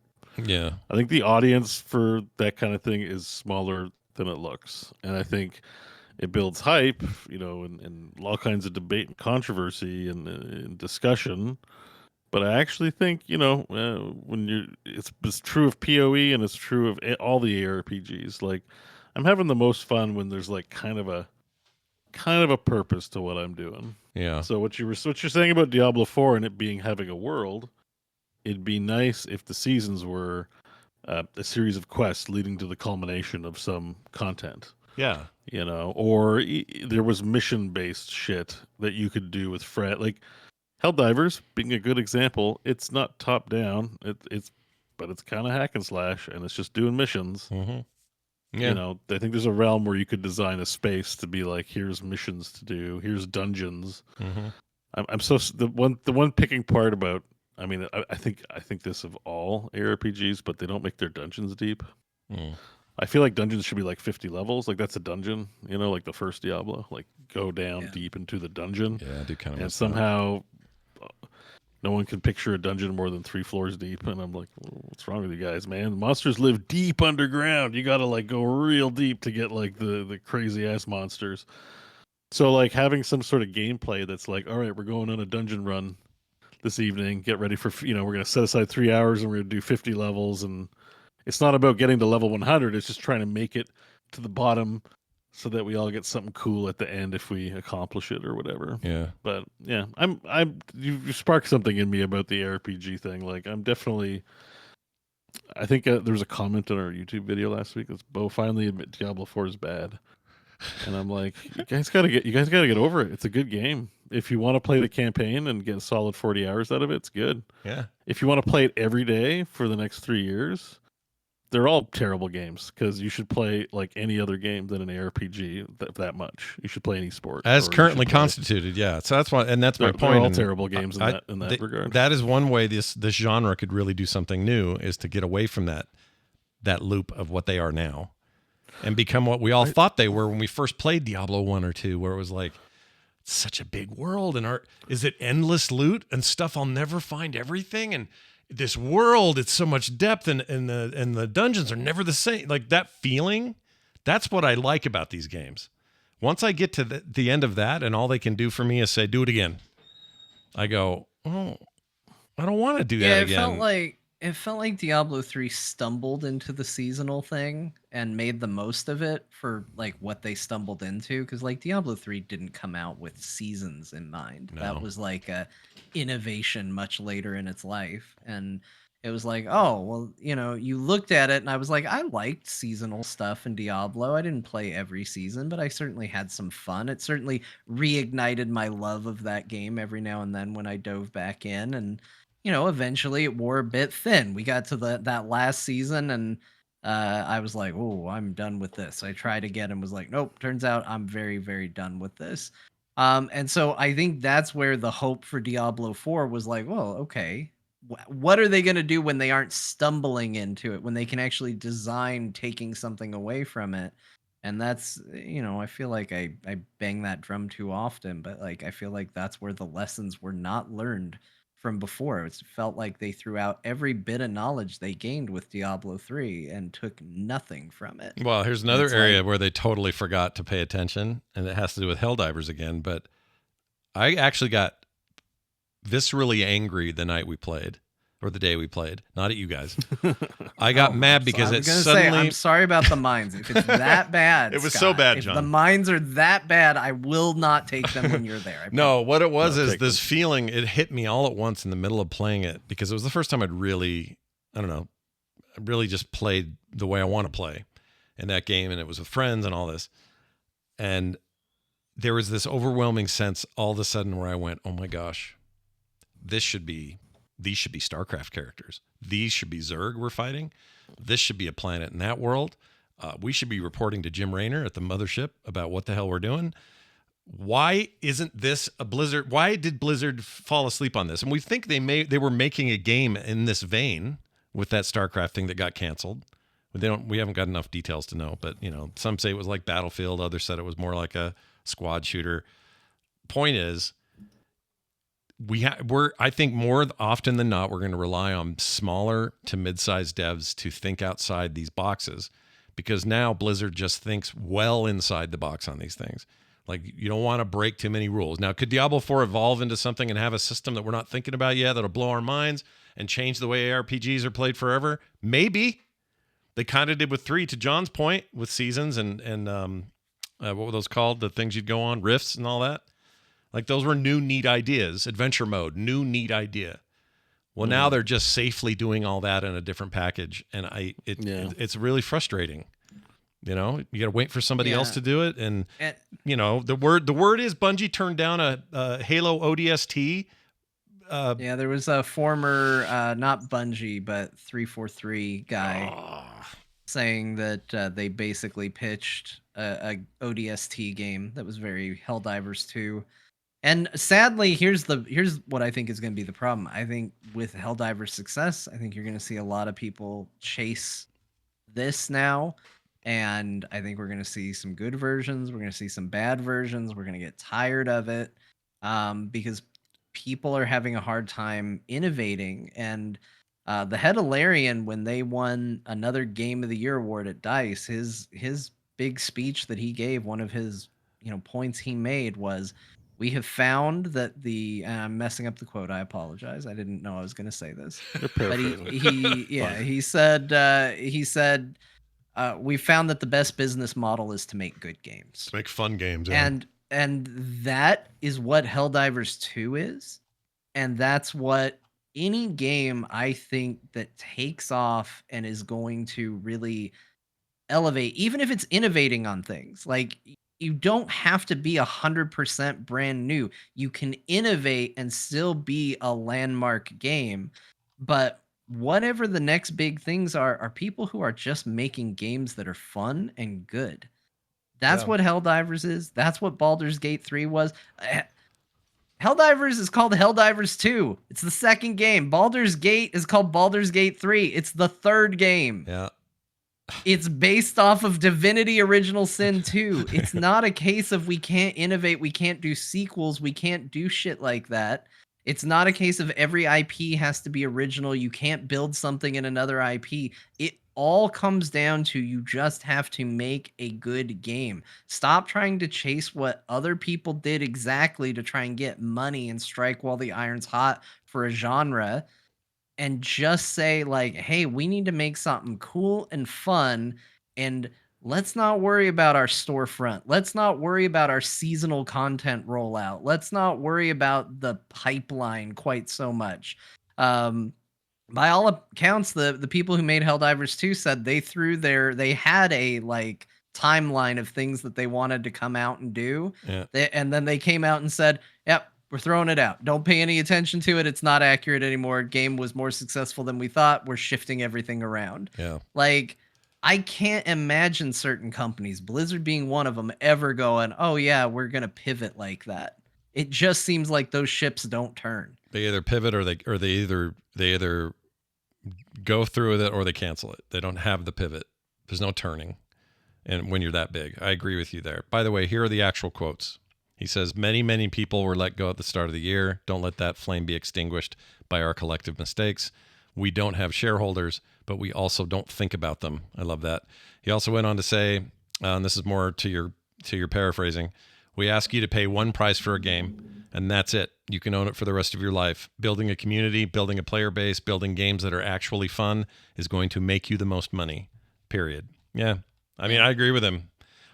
Yeah. I think the audience for that kind of thing is smaller than it looks, and I think it builds hype, and all kinds of debate and controversy and discussion. But I actually think, when it's true of PoE and it's true of all the ARPGs. Like, I'm having the most fun when there's like kind of a purpose to what I'm doing. Yeah. So what you're saying about Diablo 4 and it having a world, it'd be nice if the seasons were a series of quests leading to the culmination of some content. Yeah. Or there was mission-based shit that you could do with friend, like Helldivers being a good example. It's not top down. But it's kind of hack and slash, and it's just doing missions. Mm-hmm. Yeah. I think there's a realm where you could design a space to be like, here's missions to do, here's dungeons. Mm-hmm. I'm so the one picking part about. I mean, I think this of all ARPGs, but they don't make their dungeons deep. Mm. I feel like dungeons should be like 50 levels. Like that's a dungeon, like the first Diablo. Like go down deep into the dungeon. Yeah, I do kind of. And somehow no one can picture a dungeon more than 3 floors deep. And I'm like, what's wrong with you guys, man? Monsters live deep underground. You got to like go real deep to get like the crazy ass monsters. So like having some sort of gameplay that's like, all right, we're going on a dungeon run this evening. Get ready for, we're going to set aside 3 hours and we're going to do 50 levels. And it's not about getting to level 100. It's just trying to make it to the bottom so that we all get something cool at the end if we accomplish it or whatever. Yeah. But yeah, you sparked something in me about the RPG thing. Like I'm definitely, I think there was a comment on our YouTube video last week that's Bo finally admit Diablo 4 is bad. And I'm like, you guys gotta get over it. It's a good game. If you want to play the campaign and get a solid 40 hours out of it, it's good. Yeah. If you want to play it every day for the next 3 years, they're all terrible games because you should play like any other game than an ARPG that much. You should play any sport as currently constituted. Yeah. So that's why, and that's my point. They're all terrible games in that regard. That is one way this genre could really do something new, is to get away from that loop of what they are now and become what we all thought they were when we first played Diablo 1 or 2, where it was like, it's such a big world, and is it endless loot and stuff? I'll never find everything, and this world, it's so much depth, and the dungeons are never the same. Like that feeling, that's what I like about these games. Once I get to the end of that, and all they can do for me is say, "Do it again," I go, "Oh, I don't want to do that again." It felt like Diablo 3 stumbled into the seasonal thing and made the most of it for like what they stumbled into, because like Diablo 3 didn't come out with seasons in mind. No. That was like a innovation much later in its life, and it was like, oh well, you looked at it and I was like, I liked seasonal stuff in Diablo. I didn't play every season, but I certainly had some fun. It certainly reignited my love of that game every now and then when I dove back in, and eventually it wore a bit thin. We got to that last season, and I was like, oh, I'm done with this. I tried again and was like, nope, turns out I'm very, very done with this. And so I think that's where the hope for Diablo 4 was like, well, okay, what are they going to do when they aren't stumbling into it, when they can actually design taking something away from it? And that's, I feel like I bang that drum too often, but like, I feel like that's where the lessons were not learned from before. It felt like they threw out every bit of knowledge they gained with Diablo 3 and took nothing from it. Well, here's another area where they totally forgot to pay attention, and it has to do with Helldivers again. But I actually got viscerally angry the night we played, or the day we played. Not at you guys. I got mad because it suddenly... I'm sorry about the mines. If it's that bad, it was Scott, so bad, John. If the mines are that bad, I will not take them when you're there. No, what it was is this feeling, it hit me all at once in the middle of playing it, because it was the first time I'd really, really just played the way I want to play in that game, and it was with friends and all this. And there was this overwhelming sense all of a sudden where I went, oh my gosh, these should be StarCraft characters. These should be Zerg we're fighting. This should be a planet in that world. We should be reporting to Jim Raynor at the mothership about what the hell we're doing. why isn't this a Blizzard? Why did Blizzard fall asleep on this? And we think they were making a game in this vein with that StarCraft thing that got canceled. We haven't got enough details to know, but some say it was like Battlefield, others said it was more like a squad shooter. Point is, I think more often than not, we're going to rely on smaller to mid-sized devs to think outside these boxes, because now Blizzard just thinks well inside the box on these things. Like, you don't want to break too many rules. Now, could Diablo 4 evolve into something and have a system that we're not thinking about yet that'll blow our minds and change the way ARPGs are played forever? Maybe. They kind of did with 3, to John's point, with seasons and what were those called? The things you'd go on, rifts and all that. Like, those were new, neat ideas. Adventure mode, new, neat idea. Well, now they're just safely doing all that in a different package, and it's really frustrating. You got to wait for somebody else to do it, and the word is Bungie turned down a Halo ODST. There was a former, not Bungie, but 343 guy saying that they basically pitched a ODST game that was very Helldivers 2. And sadly, here's what I think is going to be the problem. I think with Helldivers' success, I think you're going to see a lot of people chase this now. And I think we're going to see some good versions. We're going to see some bad versions. We're going to get tired of it because people are having a hard time innovating. And the Headalarian, when they won another Game of the Year award at DICE, his big speech that he gave, one of his points he made was, we have found that I'm messing up the quote. I apologize. I didn't know I was going to say this. But he said, we found that the best business model is to make good games. Make fun games. Yeah. And that is what Helldivers 2 is. And that's what any game, I think, that takes off and is going to really elevate, even if it's innovating on things. Like, you don't have to be 100% brand new. You can innovate and still be a landmark game. But whatever the next big things are people who are just making games that are fun and good. That's what Helldivers is. That's what Baldur's Gate 3 was. Helldivers is called Helldivers 2. It's the second game. Baldur's Gate is called Baldur's Gate 3. It's the third game. Yeah. It's based off of Divinity Original Sin 2. It's not a case of we can't innovate, we can't do sequels, we can't do shit like that. It's not a case of every IP has to be original. You can't build something in another IP. It all comes down to you just have to make a good game. Stop trying to chase what other people did exactly to try and get money and strike while the iron's hot for a genre. And just say, like, hey, we need to make something cool and fun, and let's not worry about our storefront. Let's not worry about our seasonal content rollout. Let's not worry about the pipeline quite so much. By all accounts, the people who made Helldivers 2 said they had a like timeline of things that they wanted to come out and do. Yeah. And then they came out and said, yep, we're throwing it out. Don't pay any attention to it. It's not accurate anymore. Game was more successful than we thought. We're shifting everything around. Yeah. Like, I can't imagine certain companies, Blizzard being one of them, ever going, oh yeah, we're going to pivot like that. It just seems like those ships don't turn. They either pivot or they either go through with it or they cancel it. They don't have the pivot. There's no turning. And when you're that big, I agree with you there. By the way, here are the actual quotes. He says, many, many people were let go at the start of the year. Don't let that flame be extinguished by our collective mistakes. We don't have shareholders, but we also don't think about them. I love that. He also went on to say, and this is more to your paraphrasing, we ask you to pay one price for a game, and that's it. You can own it for the rest of your life. Building a community, building a player base, building games that are actually fun is going to make you the most money, period. Yeah, I mean, I agree with him.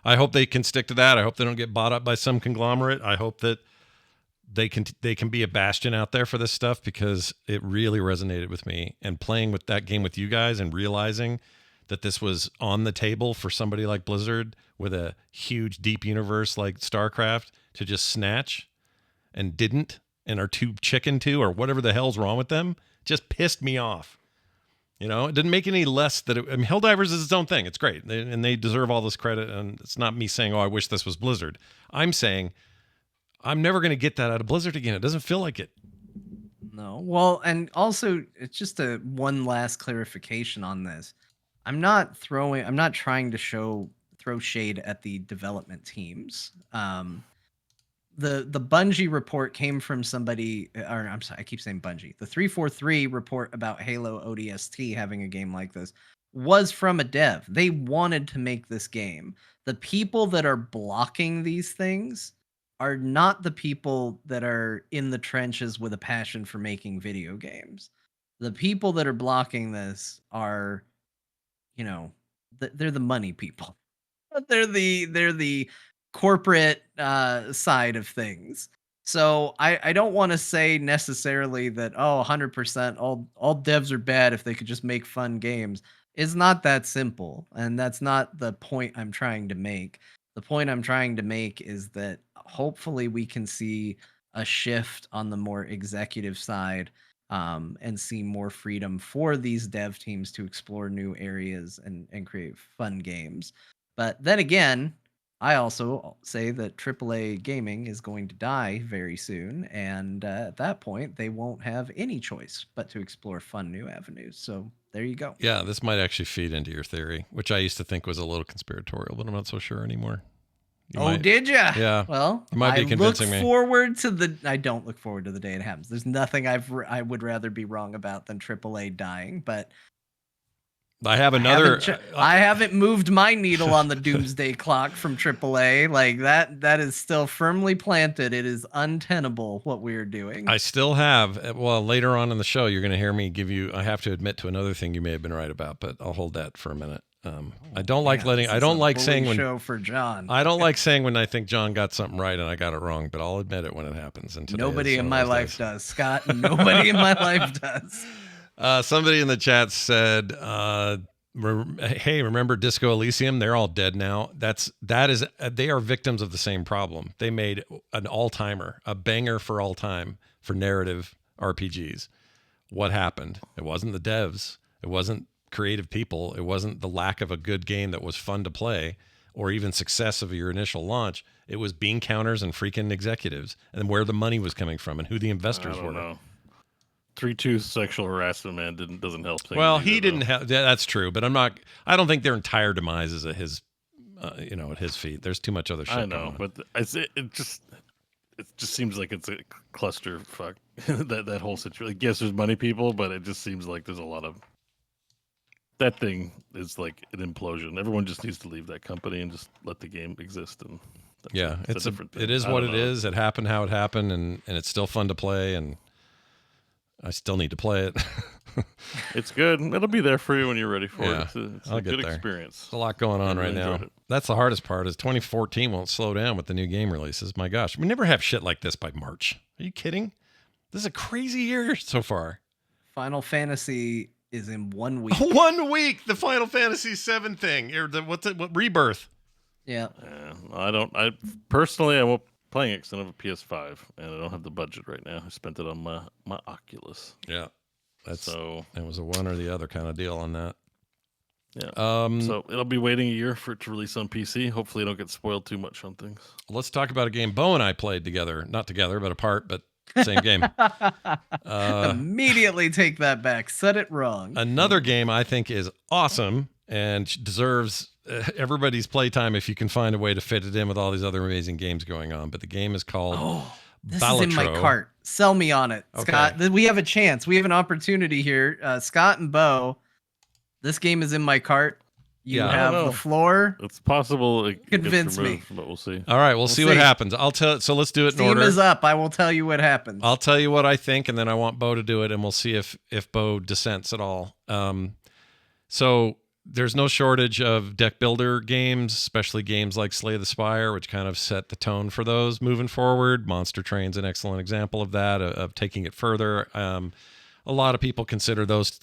I hope they can stick to that. I hope they don't get bought up by some conglomerate. I hope that they can be a bastion out there for this stuff, because it really resonated with me. And playing with that game with you guys and realizing that this was on the table for somebody like Blizzard with a huge, deep universe like StarCraft to just snatch and didn't, and are too chicken to, or whatever the hell's wrong with them, just pissed me off. It didn't make any less that Helldivers is its own thing. It's great. And they deserve all this credit. And it's not me saying, oh, I wish this was Blizzard. I'm saying I'm never going to get that out of Blizzard again. It doesn't feel like it. No. Well, and also it's just one last clarification on this. I'm not trying to throw shade at the development teams. The Bungie report came from somebody, or I'm sorry, I keep saying Bungie. The 343 report about Halo ODST having a game like this was from a dev. They wanted to make this game. The people that are blocking these things are not the people that are in the trenches with a passion for making video games. The people that are blocking this are, they're the money people. They're the corporate side of things. So I don't want to say necessarily that 100% all devs are bad if they could just make fun games. It's not that simple, and that's not the point I'm trying to make. The point I'm trying to make is that hopefully we can see a shift on the more executive side, and see more freedom for these dev teams to explore new areas and create fun games. But then again, I also say that AAA gaming is going to die very soon, and at that point, they won't have any choice but to explore fun new avenues. So there you go. Yeah, this might actually feed into your theory, which I used to think was a little conspiratorial, but I'm not so sure anymore. Did ya? Yeah. Well, you might be convincing me. I don't look forward to the day it happens. There's nothing I would rather be wrong about than AAA dying, but I have another. I haven't moved my needle on the doomsday clock from AAA. Like that is still firmly planted. It is untenable what we're doing. I still have. Well, later on in the show, you're going to hear me give you. I have to admit to another thing you may have been right about, but I'll hold that for a minute. I don't like letting. I don't like saying when. Show for John. I don't like saying when I think John got something right and I got it wrong, but I'll admit it when it happens. And nobody in my life does, Scott. Nobody in my life does. Somebody in the chat said, "Hey, remember Disco Elysium? They're all dead now. They are victims of the same problem. They made an all-timer, a banger for all time for narrative RPGs. What happened? It wasn't the devs. It wasn't creative people. It wasn't the lack of a good game that was fun to play, or even success of your initial launch. It was bean counters and freaking executives, and where the money was coming from, and who the investors were." Know. 3-2 sexual harassment, man, doesn't help things. Well, he didn't have. That's true, but I don't think their entire demise is at his, at his feet. There's too much other shit. I know, but it just seems like it's a clusterfuck. that whole situation. Yes, there's money people, but it just seems like there's a lot of. That thing is like an implosion. Everyone just needs to leave that company and just let the game exist. And yeah, it's a different thing. It is what it is. It happened how it happened, and it's still fun to play, and I still need to play it. It's good. It'll be there for you when you're ready for it. It's I'll a get good there. experience. There's a lot going on right now. It. That's the hardest part is 2014 won't slow down with the new game releases. My gosh, we never have shit like this by March. Are you kidding? This is a crazy year so far. Final Fantasy is in 1 week. 1 week. The Final Fantasy VII thing. Or what Rebirth. Yeah. I personally, I won't playing it because I don't have a PS5 and I don't have the budget right now. I spent it on my Oculus. Yeah. It was a one or the other kind of deal on that. Yeah. So it'll be waiting a year for it to release on PC. Hopefully, I don't get spoiled too much on things. Let's talk about a game Bo and I played together. Not together, but apart, but same game. Immediately take that back. Said it wrong. Another game I think is awesome and deserves everybody's playtime if you can find a way to fit it in with all these other amazing games going on. But the game is called This Balatro. is in my cart. Sell me on it, Scott. Okay. We have a chance. We have an opportunity here. Scott and Bo, this game is in my cart. You have the floor. It's possible. Convince me. But we'll see. All right, we'll see what happens. I'll tell. So let's do it in Steam order. is up. I will tell you what happens. I'll tell you what I think, and then I want Bo to do it, and we'll see if Bo dissents at all. So there's no shortage of deck builder games, especially games like Slay the Spire, which kind of set the tone for those moving forward. Monster Train's an excellent example of that, of taking it further. A lot of people consider those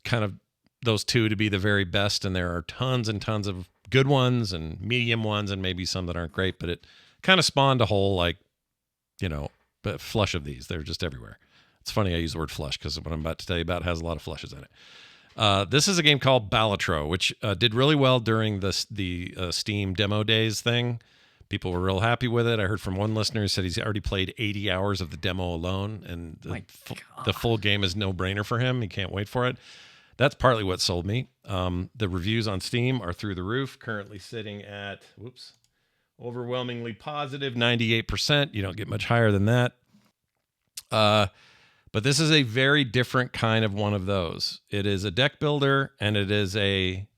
two to be the very best, and there are tons and tons of good ones and medium ones and maybe some that aren't great, but it kind of spawned a whole, flush of these. They're just everywhere. It's funny I use the word flush because what I'm about to tell you about has a lot of flushes in it. This is a game called Balatro, which did really well during the Steam demo days thing, People were real happy with it. I heard from one listener who said he's already played 80 hours of the demo alone, and the full game is no-brainer for him. He can't wait for it. That's partly what sold me. The reviews on Steam are through the roof, currently sitting at, overwhelmingly positive, 98%. You don't get much higher than that. But this is a very different kind of one of those. It is a deck builder, and it is a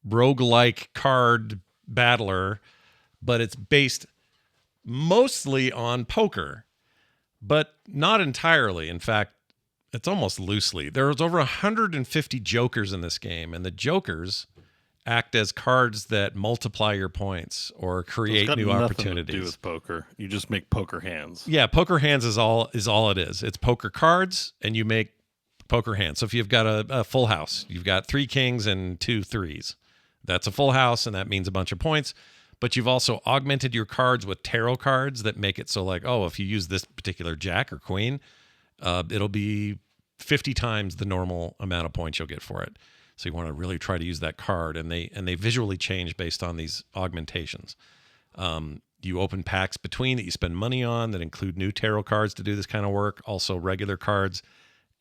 roguelike card battler, but it's based mostly on poker, but not entirely. In fact, it's almost loosely. There's over 150 jokers in this game, and the jokers act as cards that multiply your points or create new opportunities. To do with poker. You just make poker hands. Yeah, poker hands is all it is. It's poker cards, and you make poker hands. So if you've got a full house, you've got 3 kings and 2 threes. That's a full house, and that means a bunch of points. But you've also augmented your cards with tarot cards that make it so like, oh, if you use this particular jack or queen, it'll be 50 times the normal amount of points you'll get for it. So you want to really try to use that card, and they visually change based on these augmentations. You open packs between that you spend money on that include new tarot cards to do this kind of work, also regular cards,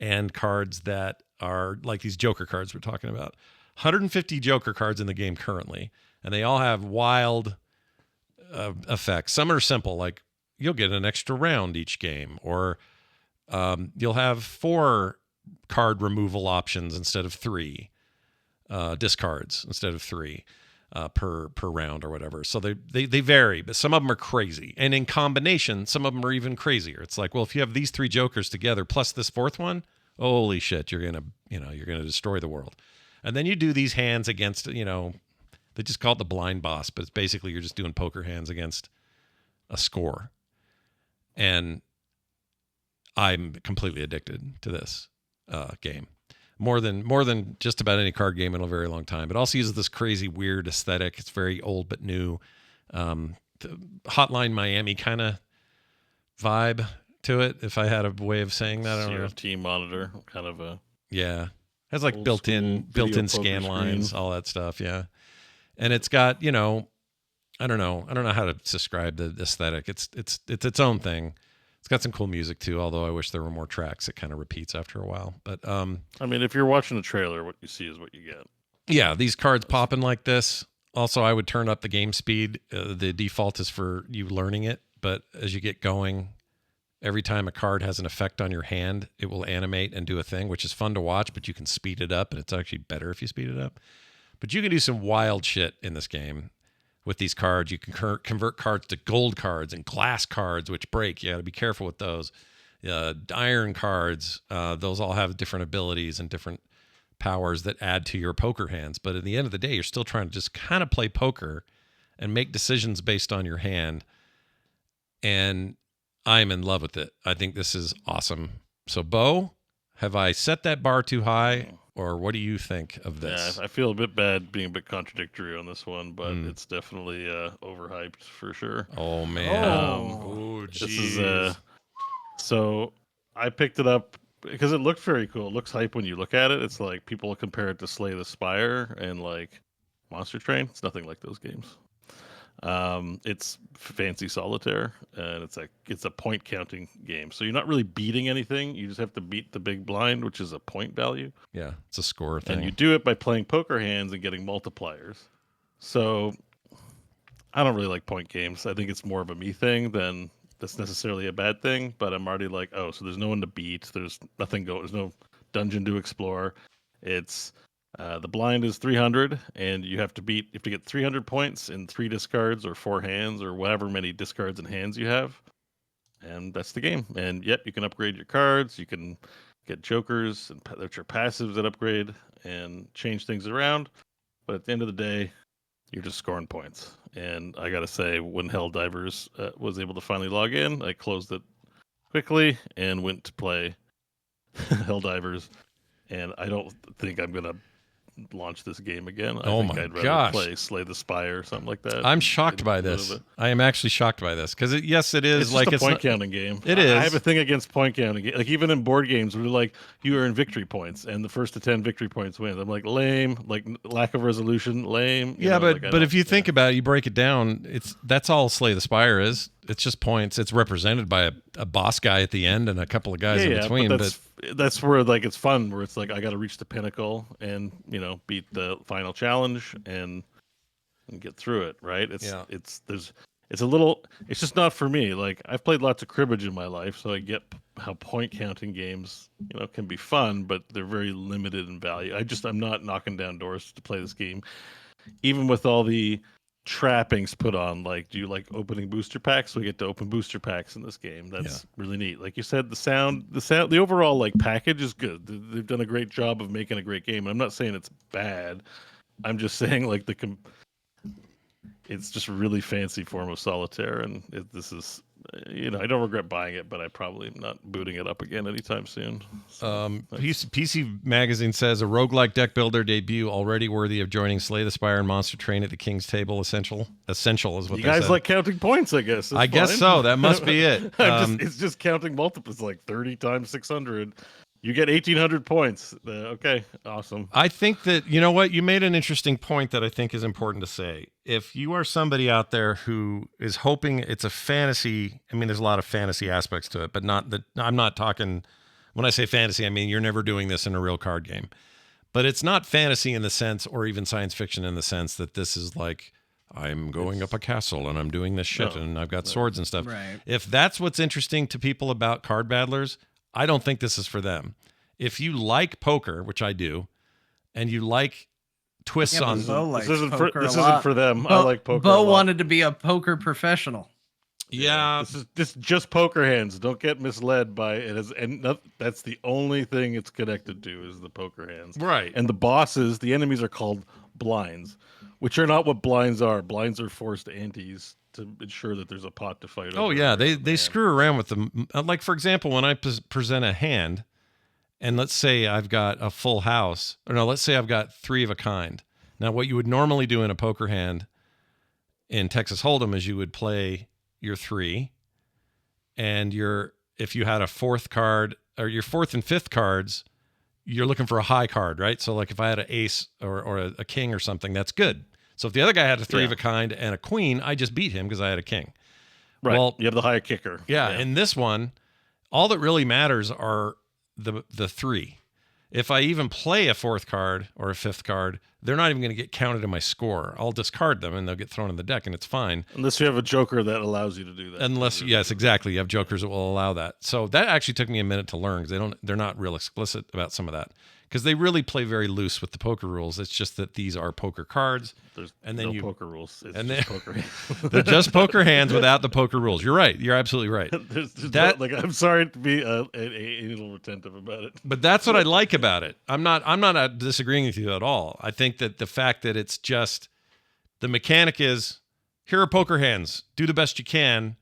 and cards that are like these Joker cards we're talking about. 150 Joker cards in the game currently, and they all have wild effects. Some are simple, like you'll get an extra round each game, or you'll have 4 card removal options instead of 3, discards instead of 3 per round or whatever. So they vary, but some of them are crazy, and in combination, some of them are even crazier. It's like, well, if you have these 3 jokers together plus this 4th one, holy shit, you're gonna destroy the world. And then you do these hands against, they just call it the blind boss, but it's basically you're just doing poker hands against a score. And I'm completely addicted to this game. More than just about any card game in a very long time. It also uses this crazy, weird aesthetic. It's very old but new. Hotline Miami kind of vibe to it, if I had a way of saying that. I don't know. CRT monitor, kind of a... Yeah. Has like built-in scan lines, all that stuff, yeah. And it's got, I don't know how to describe the aesthetic. It's its own thing. It's got some cool music too, although I wish there were more tracks. It kind of repeats after a while. But I mean, if you're watching a trailer, what you see is what you get. Yeah, these cards popping like this. Also, I would turn up the game speed. The default is for you learning it, but as you get going, every time a card has an effect on your hand, it will animate and do a thing, which is fun to watch, but you can speed it up, and it's actually better if you speed it up. But you can do some wild shit in this game with these cards. You can convert cards to gold cards and glass cards, which break. You got to be careful with those. Iron cards, those all have different abilities and different powers that add to your poker hands. But at the end of the day, you're still trying to just kind of play poker and make decisions based on your hand. And I'm in love with it. I think this is awesome. So, Bo, have I set that bar too high, or what do you think of this? Yeah, I feel a bit bad being a bit contradictory on this one, but it's definitely overhyped for sure. Oh man! This is so I picked it up because it looked very cool. It looks hype when you look at it. It's like people compare it to Slay the Spire and like Monster Train. It's nothing like those games. It's fancy solitaire, and it's a point counting game. So you're not really beating anything. You just have to beat the big blind, which is a point value. Yeah, it's a score thing. And you do it by playing poker hands and getting multipliers. So I don't really like point games. I think it's more of a me thing than that's necessarily a bad thing. But I'm already like, oh, so there's no one to beat. There's nothing there's no dungeon to explore. It's the blind is 300, and you have to get 300 points in 3 discards or 4 hands or whatever many discards and hands you have, and that's the game. And yet you can upgrade your cards, you can get jokers, and which are passives that upgrade and change things around. But at the end of the day, you're just scoring points. And I gotta say, when Helldivers was able to finally log in, I closed it quickly and went to play Helldivers. And I don't think I'm gonna launch this game again. I Oh think my I'd rather gosh. play Slay the Spire or something like that. I'm shocked by Get rid this. of it. I am actually shocked by this because yes, it is It's like just a it's point not, counting game. It I is. have a thing against point counting. Like even in board games, where like you earn victory points, and the first to 10 victory points wins. I'm like lame, like lack of resolution, lame. Yeah, know, like, but if you think about it, you break it down. That's all Slay the Spire is. It's just points. It's represented by a boss guy at the end and a couple of guys in between. But that's where like it's fun. Where it's like I got to reach the pinnacle and beat the final challenge and get through it. Right? It's just not for me. Like I've played lots of cribbage in my life, so I get how point counting games can be fun, but they're very limited in value. I'm not knocking down doors to play this game, even with all the trappings put on. Like, do you like opening booster packs? We get to open booster packs in this game. That's really neat. Like you said, the overall like package is good. They've done a great job of making a great game. I'm not saying it's bad. I'm just saying like it's just a really fancy form of solitaire, and this is I don't regret buying it, but I probably am not booting it up again anytime soon. So, PC Magazine says a roguelike deck builder debut already worthy of joining Slay the Spire and Monster Train at the King's Table. Essential is what you they guys said. Like counting points, I guess. I guess so. That must be it. It's just counting multiples, like 30 times 600. You get 1,800 points. Okay, awesome. I think that, you know what? You made an interesting point that I think is important to say. If you are somebody out there who is hoping it's a fantasy, I mean, there's a lot of fantasy aspects to it, but I'm not talking, when I say fantasy, I mean, you're never doing this in a real card game. But it's not fantasy in the sense, or even science fiction in the sense that this is like, I'm going up a castle and I'm doing this shit and I've got swords and stuff. Right. If that's what's interesting to people about card battlers, I don't think this is for them. If you like poker, which I do, and you like twists on this isn't for them. I like poker. Bo wanted to be a poker professional. Yeah, this is just poker hands. Don't get misled by it. That's the only thing it's connected to is the poker hands. Right. And the enemies are called blinds, which are not what blinds are. Blinds are forced antes to ensure that there's a pot to fight over. Oh yeah, they screw around with them. Like for example, when I present a hand, and let's say I've got a full house, or no, let's say I've got 3 of a kind. Now, what you would normally do in a poker hand in Texas Hold'em is you would play your 3, and if you had a 4th card, or your 4th and 5th cards, you're looking for a high card, right? So like if I had an ace or a king or something, that's good. So if the other guy had a 3 of a kind and a queen, I just beat him because I had a king. Right. Well, you have the higher kicker. Yeah. In this one, all that really matters are the 3. If I even play a 4th card or a 5th card, they're not even going to get counted in my score. I'll discard them and they'll get thrown in the deck and it's fine. Unless you have a joker that allows you to do that. Yes, exactly. You have jokers that will allow that. So that actually took me a minute to learn because they're not real explicit about some of that. Because they really play very loose with the poker rules. It's just that these are poker cards. There's no poker rules. It's just poker hands. They're just poker hands without the poker rules. You're right. You're absolutely right. I'm sorry to be a little retentive about it. But that's what I like about it. I'm not disagreeing with you at all. I think that the fact that it's just the mechanic is here are poker hands. Do the best you can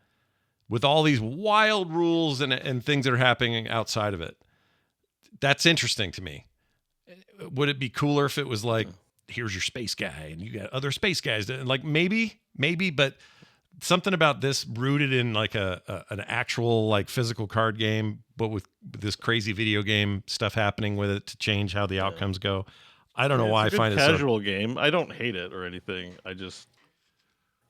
with all these wild rules and things that are happening outside of it. That's interesting to me. Would it be cooler if it was like, here's your space guy and you got other space guys? Like maybe, but something about this rooted in like an actual like physical card game, but with this crazy video game stuff happening with it to change how the outcomes go. I don't know why I find it so casual game. I don't hate it or anything. I just,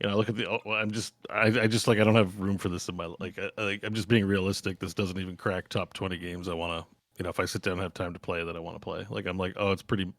look at I just like, I don't have room for this in my, I'm just being realistic. This doesn't even crack top 20 games I want to, if I sit down and have time to play that I want to play. Like, I'm like, oh, it's pretty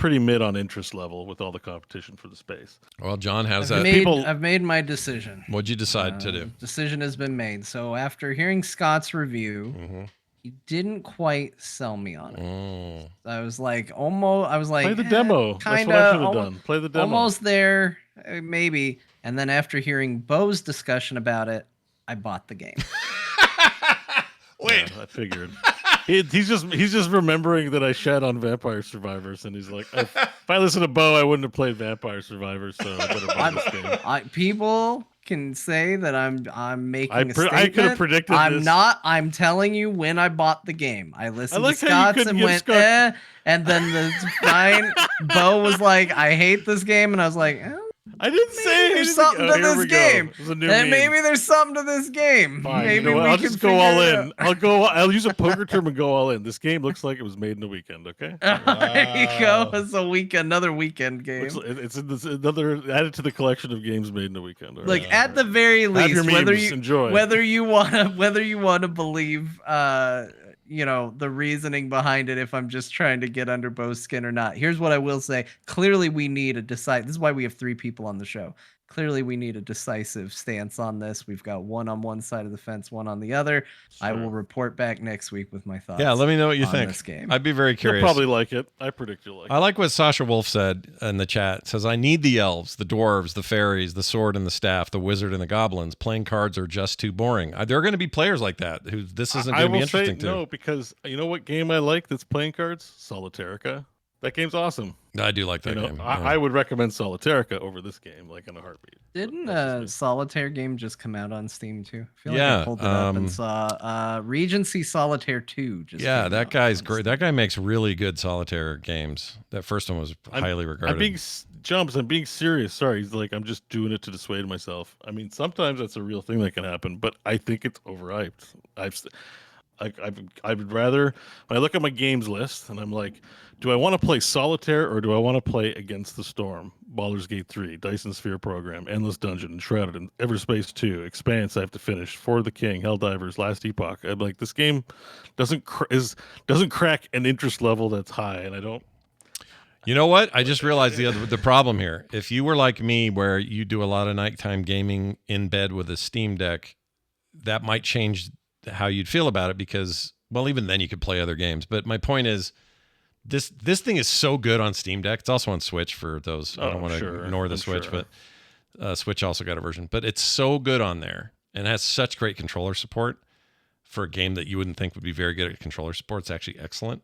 mid on interest level with all the competition for the space. Well, John has I've made my decision. What'd you decide to do? Decision has been made. So after hearing Scott's review, he didn't quite sell me on it. I was like, play the demo. Kind of. That's what I should have done. Play the demo. Almost there, maybe. And then after hearing Bo's discussion about it, I bought the game. Wait, I figured. He's just remembering that I shat on Vampire Survivors, and he's like, if I listened to Bo, I wouldn't have played Vampire Survivors, so I better buy this game. People can say that I'm making a I could statement. have predicted I'm this. not. I'm telling you when I bought the game. I listened like to how you Scott's couldn't and give went, Scott- eh. And then the fine Bo was like, I hate this game. And I was like, I didn't say maybe there's anything. something to Here this we game. go. It was a new And meme. maybe there's something to this game. Fine, Maybe you know what? we I'll can just go all figure in. it I'll use a poker term and go all in. This game looks like it was made in a weekend. Okay. out. There you go. It's another weekend game. It's in this another added to the collection of games made in a weekend. All Like right. at the very Have your least, whether memes, you enjoy. whether you wanna believe the reasoning behind it, if I'm just trying to get under Bo's skin or not. Here's what I will say. Clearly we need this is why we have 3 people on the show. Clearly we need a decisive stance on this. We've got one on one side of the fence, one on the other. I will report back next week with my thoughts. Yeah, let me know what you on think. this game. I'd be very You'll curious. probably like it. I predict you'll like it. I like what Sasha Wolf said in the chat. It says, I need the elves, the dwarves, the fairies, the sword and the staff, the wizard and the goblins. Playing cards are just too boring. There are going to be players like that who this isn't going to be interesting to. No, because you know what game I like that's playing cards? Solitarica. That game's awesome. I do like that game. I would recommend Solitarica over this game, like in a heartbeat. Didn't a Solitaire game just come out on Steam too? I feel like Yeah, I pulled it up and saw Regency Solitaire 2 just Yeah, came that out guy's on great. Steam. That guy makes really good solitaire games. That first one was highly regarded. I'm being serious. Sorry, like I'm just doing it to dissuade myself. I mean, sometimes that's a real thing that can happen, but I think it's overhyped. I would rather, when I look at my games list and I'm like, do I want to play Solitaire or do I want to play Against the Storm, Baldur's Gate 3, Dyson Sphere Program, Endless Dungeon, Enshrouded, and Everspace 2, Expanse I have to finish, For the King, Helldivers, Last Epoch. I'm like, this game doesn't crack an interest level that's high, and I don't. You know what? I just realized the problem here. If you were like me, where you do a lot of nighttime gaming in bed with a Steam Deck, that might change how you'd feel about it because, well, even then you could play other games. But my point is, this thing is so good on Steam Deck. It's also on Switch for those. I don't want to ignore the Switch, but Switch also got a version. But it's so good on there and has such great controller support for a game that you wouldn't think would be very good at controller support. It's actually excellent.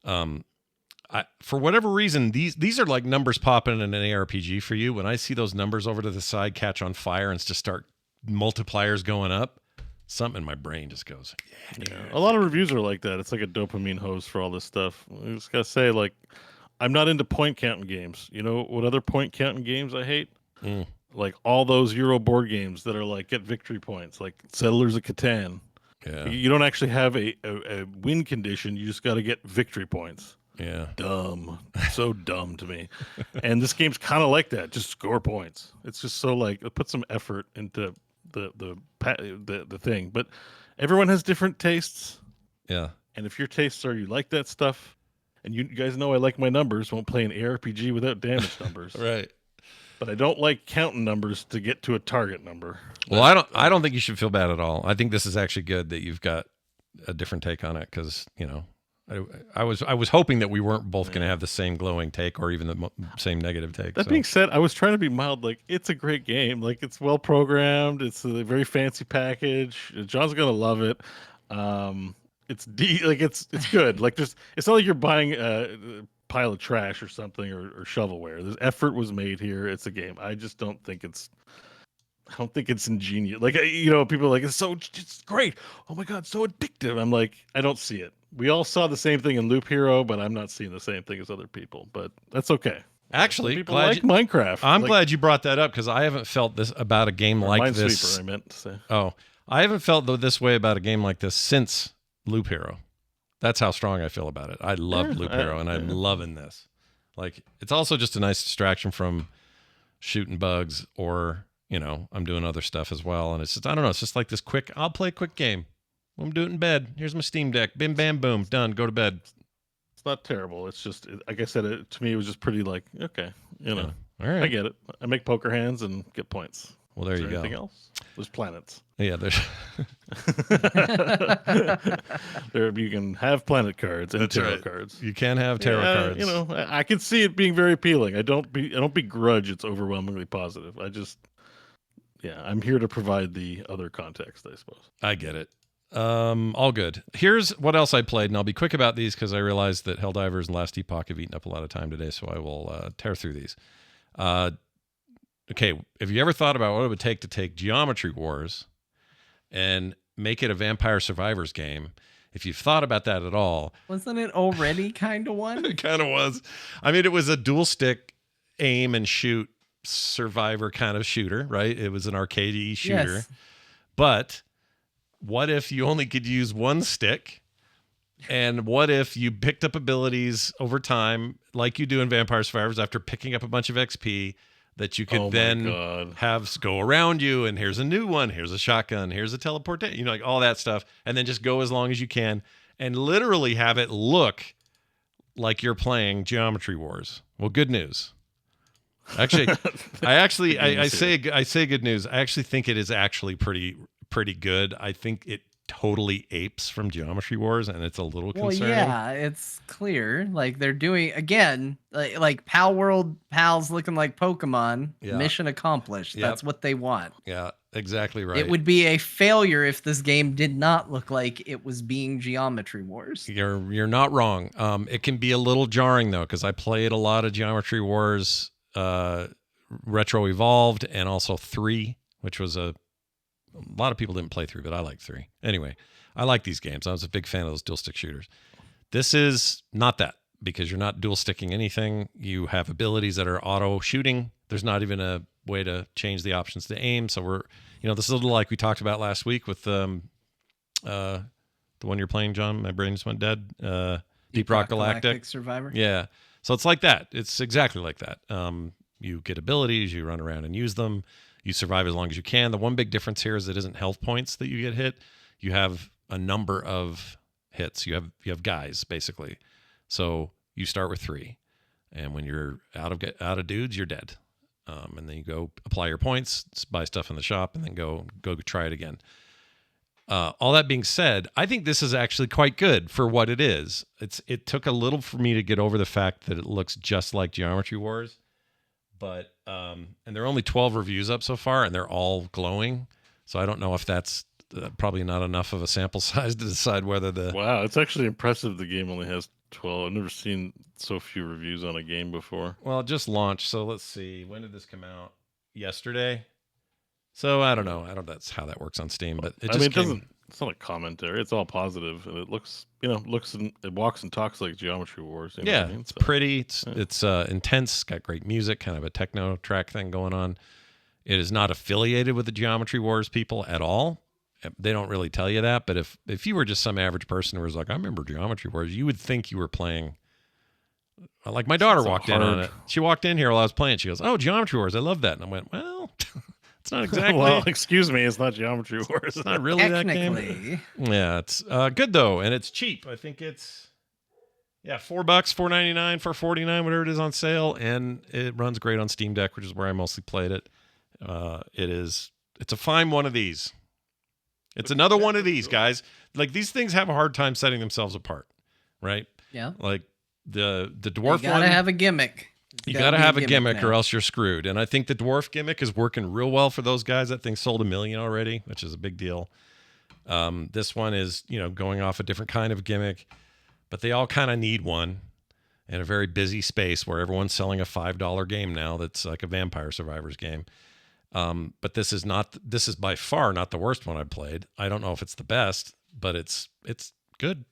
For whatever reason, these are like numbers popping in an ARPG for you. When I see those numbers over to the side catch on fire and just start multipliers going up, something in my brain just goes, yeah. A lot of reviews are like that. It's like a dopamine hose for all this stuff. I just gotta say, like, I'm not into point counting games. You know what other point counting games I hate? Like all those Euro board games that are like get victory points, like Settlers of Catan. Yeah. You don't actually have a win condition. You just got to get victory points. Yeah. Dumb. So dumb to me. And this game's kind of like that. Just score points. It's just so like, put some effort into the thing. But everyone has different tastes. Yeah. And if your tastes are you like that stuff, and you guys know I like my numbers, won't play an ARPG without damage numbers. Right. But I don't like counting numbers to get to a target number. Well, I don't think you should feel bad at all. I think this is actually good that you've got a different take on it because, you know, I was hoping that we weren't both going to have the same glowing take or even the same negative take. That being said, I was trying to be mild. Like, it's a great game. Like, it's well programmed. It's a very fancy package. John's gonna love it. It's good. Like, it's not like you're buying a pile of trash or something or shovelware. There's effort was made here. It's a game. I just don't think it's. I don't think it's ingenious. Like, you know, people are like, it's great. Oh my God, so addictive. I'm like, I don't see it. We all saw the same thing in Loop Hero, but I'm not seeing the same thing as other people. But that's okay. Actually, people like Minecraft. I'm glad you brought that up because I haven't felt this about a game like this. Minesweeper, I meant to say. Oh, I haven't felt this way about a game like this since Loop Hero. That's how strong I feel about it. I loved Loop Hero, and I'm loving this. Like, it's also just a nice distraction from shooting bugs or, you know, I'm doing other stuff as well. And it's just, I don't know, it's just like this quick, I'll play a quick game. I'm doing it in bed. Here's my Steam Deck. Bim, bam, boom. Done. Go to bed. It's not terrible. It's just, like I said, to me, it was just pretty like, okay, you know, all right. I get it. I make poker hands and get points. Well, there you go. Anything else? There's planets. Yeah, there's. You can have planet cards and tarot cards. You can have tarot cards. You know, I can see it being very appealing. I don't begrudge it's overwhelmingly positive. I'm here to provide the other context, I suppose. I get it. All good. Here's what else I played, and I'll be quick about these because I realized that Helldivers and Last Epoch have eaten up a lot of time today, so I will tear through these. okay, have you ever thought about what it would take to take Geometry Wars and make it a Vampire Survivors game? If you've thought about that at all. Wasn't it already kind of one? It kind of was. I mean, it was a dual stick aim and shoot survivor kind of shooter, right? It was an arcade shooter. Yes. But what if you only could use one stick? And what if you picked up abilities over time, like you do in Vampire Survivors, after picking up a bunch of XP, that you could then have go around you, and here's a new one, here's a shotgun, here's a teleportation, like all that stuff, and then just go as long as you can, and literally have it look like you're playing Geometry Wars. Well, good news. Actually, I say good news. I actually think it is actually pretty good. I think it totally apes from Geometry Wars, and it's a little concerning. Well, yeah, it's clear. Like they're doing again, like Pal World pals looking like Pokemon. Yeah. Mission accomplished. Yep. That's what they want. Yeah, exactly right. It would be a failure if this game did not look like it was being Geometry Wars. You're not wrong. It can be a little jarring though, because I played a lot of Geometry Wars Retro Evolved, and also 3, which was a lot of people didn't play 3, but I like 3. Anyway, I like these games. I was a big fan of those dual stick shooters. This is not that, because you're not dual sticking anything. You have abilities that are auto shooting. There's not even a way to change the options to aim. So this is a little like we talked about last week with the one you're playing, John. My brain just went dead. Deep Rock Galactic Survivor. Yeah. So it's like that. It's exactly like that. You get abilities, you run around and use them. You survive as long as you can. The one big difference here is it isn't health points that you get hit. You have a number of hits. You have guys basically. So you start with 3, and when you're out of dudes, you're dead. And then you go apply your points, buy stuff in the shop, and then go try it again. All that being said, I think this is actually quite good for what it is. It took a little for me to get over the fact that it looks just like Geometry Wars. But and there are only 12 reviews up so far, and they're all glowing. So I don't know if that's probably not enough of a sample size to decide whether the... Wow, it's actually impressive the game only has 12. I've never seen so few reviews on a game before. Well, it just launched, so let's see. When did this come out? Yesterday? So I don't know. I don't know that's how that works on Steam, but it just it's not a commentary. It's all positive, and it looks, it walks and talks like Geometry Wars. Yeah, what I mean? It's pretty. It's intense. It's got great music, kind of a techno track thing going on. It is not affiliated with the Geometry Wars people at all. They don't really tell you that, but if you were just some average person who was like, I remember Geometry Wars, you would think you were playing. Like my daughter walked in on it. She walked in here while I was playing. She goes, "Oh, Geometry Wars, I love that." And I went, "Well, it's not exactly." Well, excuse me, it's not Geometry Wars. It's not really that game. Yeah, it's good though, and it's cheap. I think it's $4, $4.99, $4.49, whatever it is on sale, and it runs great on Steam Deck, which is where I mostly played it. It's a fine one of these. It's another one of these, guys. Like, these things have a hard time setting themselves apart, right? Yeah. Like the dwarf you gotta have a gimmick. You gotta have a gimmick or else you're screwed. And I think the dwarf gimmick is working real well for those guys. That thing sold 1 million already, which is a big deal. This one is, going off a different kind of gimmick, but they all kind of need one in a very busy space where everyone's selling a $5 game now that's like a Vampire Survivors game. But this is by far not the worst one I've played. I don't know if it's the best, but it's good.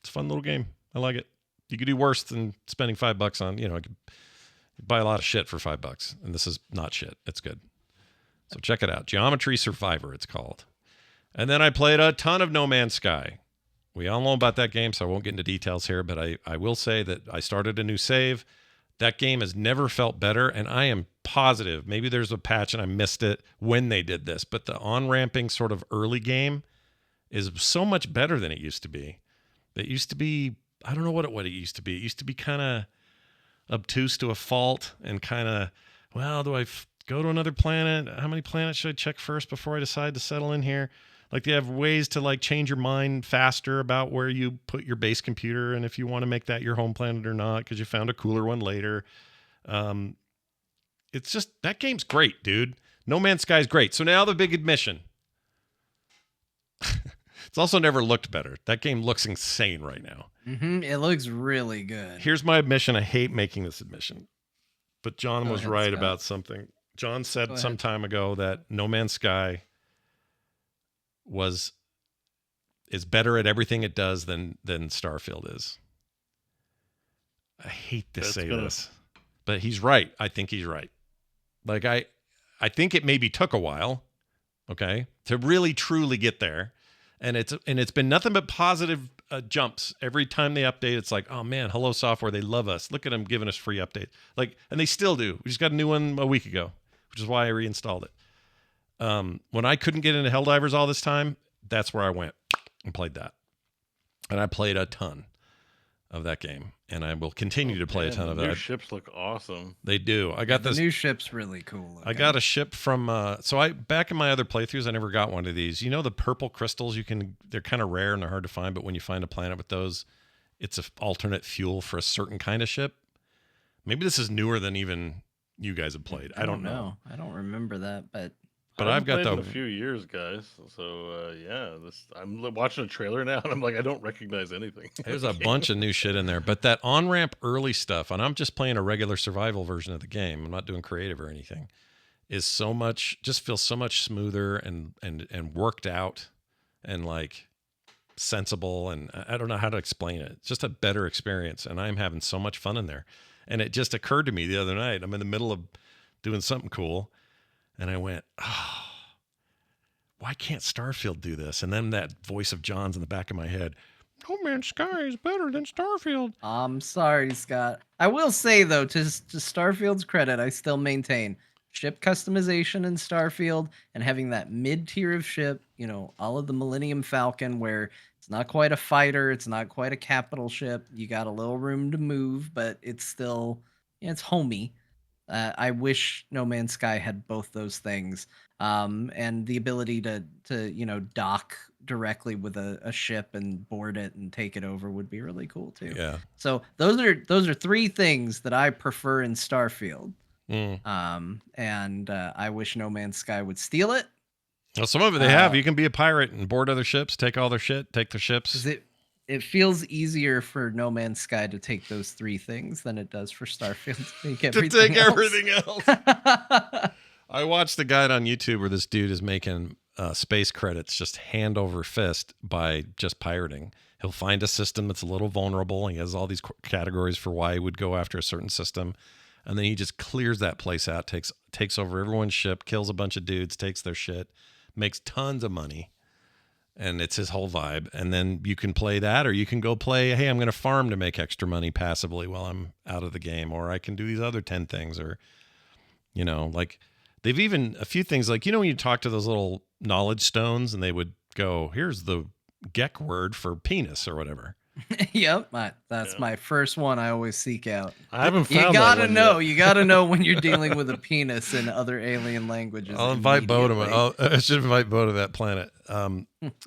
It's a fun little game. I like it. You could do worse than spending $5 on, I could buy a lot of shit for $5, and this is not shit. It's good. So check it out. Geometry Survivor, it's called. And then I played a ton of No Man's Sky. We all know about that game, so I won't get into details here, but I will say that I started a new save. That game has never felt better, and I am positive, maybe there's a patch and I missed it when they did this, but the on-ramping sort of early game is so much better than it used to be. It used to be, I don't know what it used to be. It used to be kind of obtuse to a fault and kind of, well, do I go to another planet? How many planets should I check first before I decide to settle in here? Like, they have ways to like change your mind faster about where you put your base computer and if you want to make that your home planet or not because you found a cooler one later. It's just, that game's great, dude. No Man's Sky is great. So now the big admission. It's also never looked better. That game looks insane right now. Mm-hmm. It looks really good. Here's my admission. I hate making this admission, but John was right about something. John said Go some ahead. time ago that No Man's Sky is better at everything it does than Starfield is. I hate to say this, but he's right. I think he's right. Like I think it maybe took a while, okay, to really truly get there, and it's been nothing but positive jumps every time they update. It's like, oh man, Hello Software, they love us. Look at them giving us free updates, like, and they still do. We just got a new one a week ago, which is why I reinstalled it. When I couldn't get into Helldivers all this time, that's where I went and played that, and I played a ton of that game, and I will continue to play a ton of New that. ships look awesome. They do. I got The this new ship's really cool. I got a ship from so I back in my other playthroughs I never got one of these. You know the purple crystals they're kind of rare and they're hard to find, but when you find a planet with those, it's an alternate fuel for a certain kind of ship. Maybe this is newer than even you guys have played. I don't know. I don't remember that, but I've got played in the a few years, guys. So yeah, I'm watching a trailer now, and I'm like, I don't recognize anything. There's a bunch of new shit in there, but that on-ramp early stuff, and I'm just playing a regular survival version of the game. I'm not doing creative or anything. Is so much, just feels so much smoother and worked out and like sensible, and I don't know how to explain it. It's just a better experience, and I'm having so much fun in there. And it just occurred to me the other night. I'm in the middle of doing something cool, and I went, oh, why can't Starfield do this? And then that voice of John's in the back of my head. No Man's Sky is better than Starfield. I'm sorry, Scott. I will say, though, to Starfield's credit, I still maintain ship customization in Starfield and having that mid-tier of ship, all of the Millennium Falcon, where it's not quite a fighter, it's not quite a capital ship. You got a little room to move, but it's still, it's homey. I wish No Man's Sky had both those things, and the ability to dock directly with a ship and board it and take it over would be really cool too. Yeah. So those are three things that I prefer in Starfield. And I wish No Man's Sky would steal it. Well, some of it they have. You can be a pirate and board other ships, take all their shit, take their ships. It feels easier for No Man's Sky to take those three things than it does for Starfield to take everything else. I watched a guide on YouTube where this dude is making space credits just hand over fist by just pirating. He'll find a system that's a little vulnerable. He has all these categories for why he would go after a certain system. And then he just clears that place out, takes over everyone's ship, kills a bunch of dudes, takes their shit, makes tons of money. And it's his whole vibe. And then you can play that, or you can go play, hey, I'm going to farm to make extra money passively while I'm out of the game. Or I can do these other 10 things. Or, like they've even a few things like, when you talk to those little knowledge stones and they would go, here's the Gek word for penis or whatever. Yep, that's my first one I always seek out. I haven't found You gotta that know. yet. You gotta know when you're dealing with a penis in other alien languages. I'll invite Bo to I should invite Bo to that planet.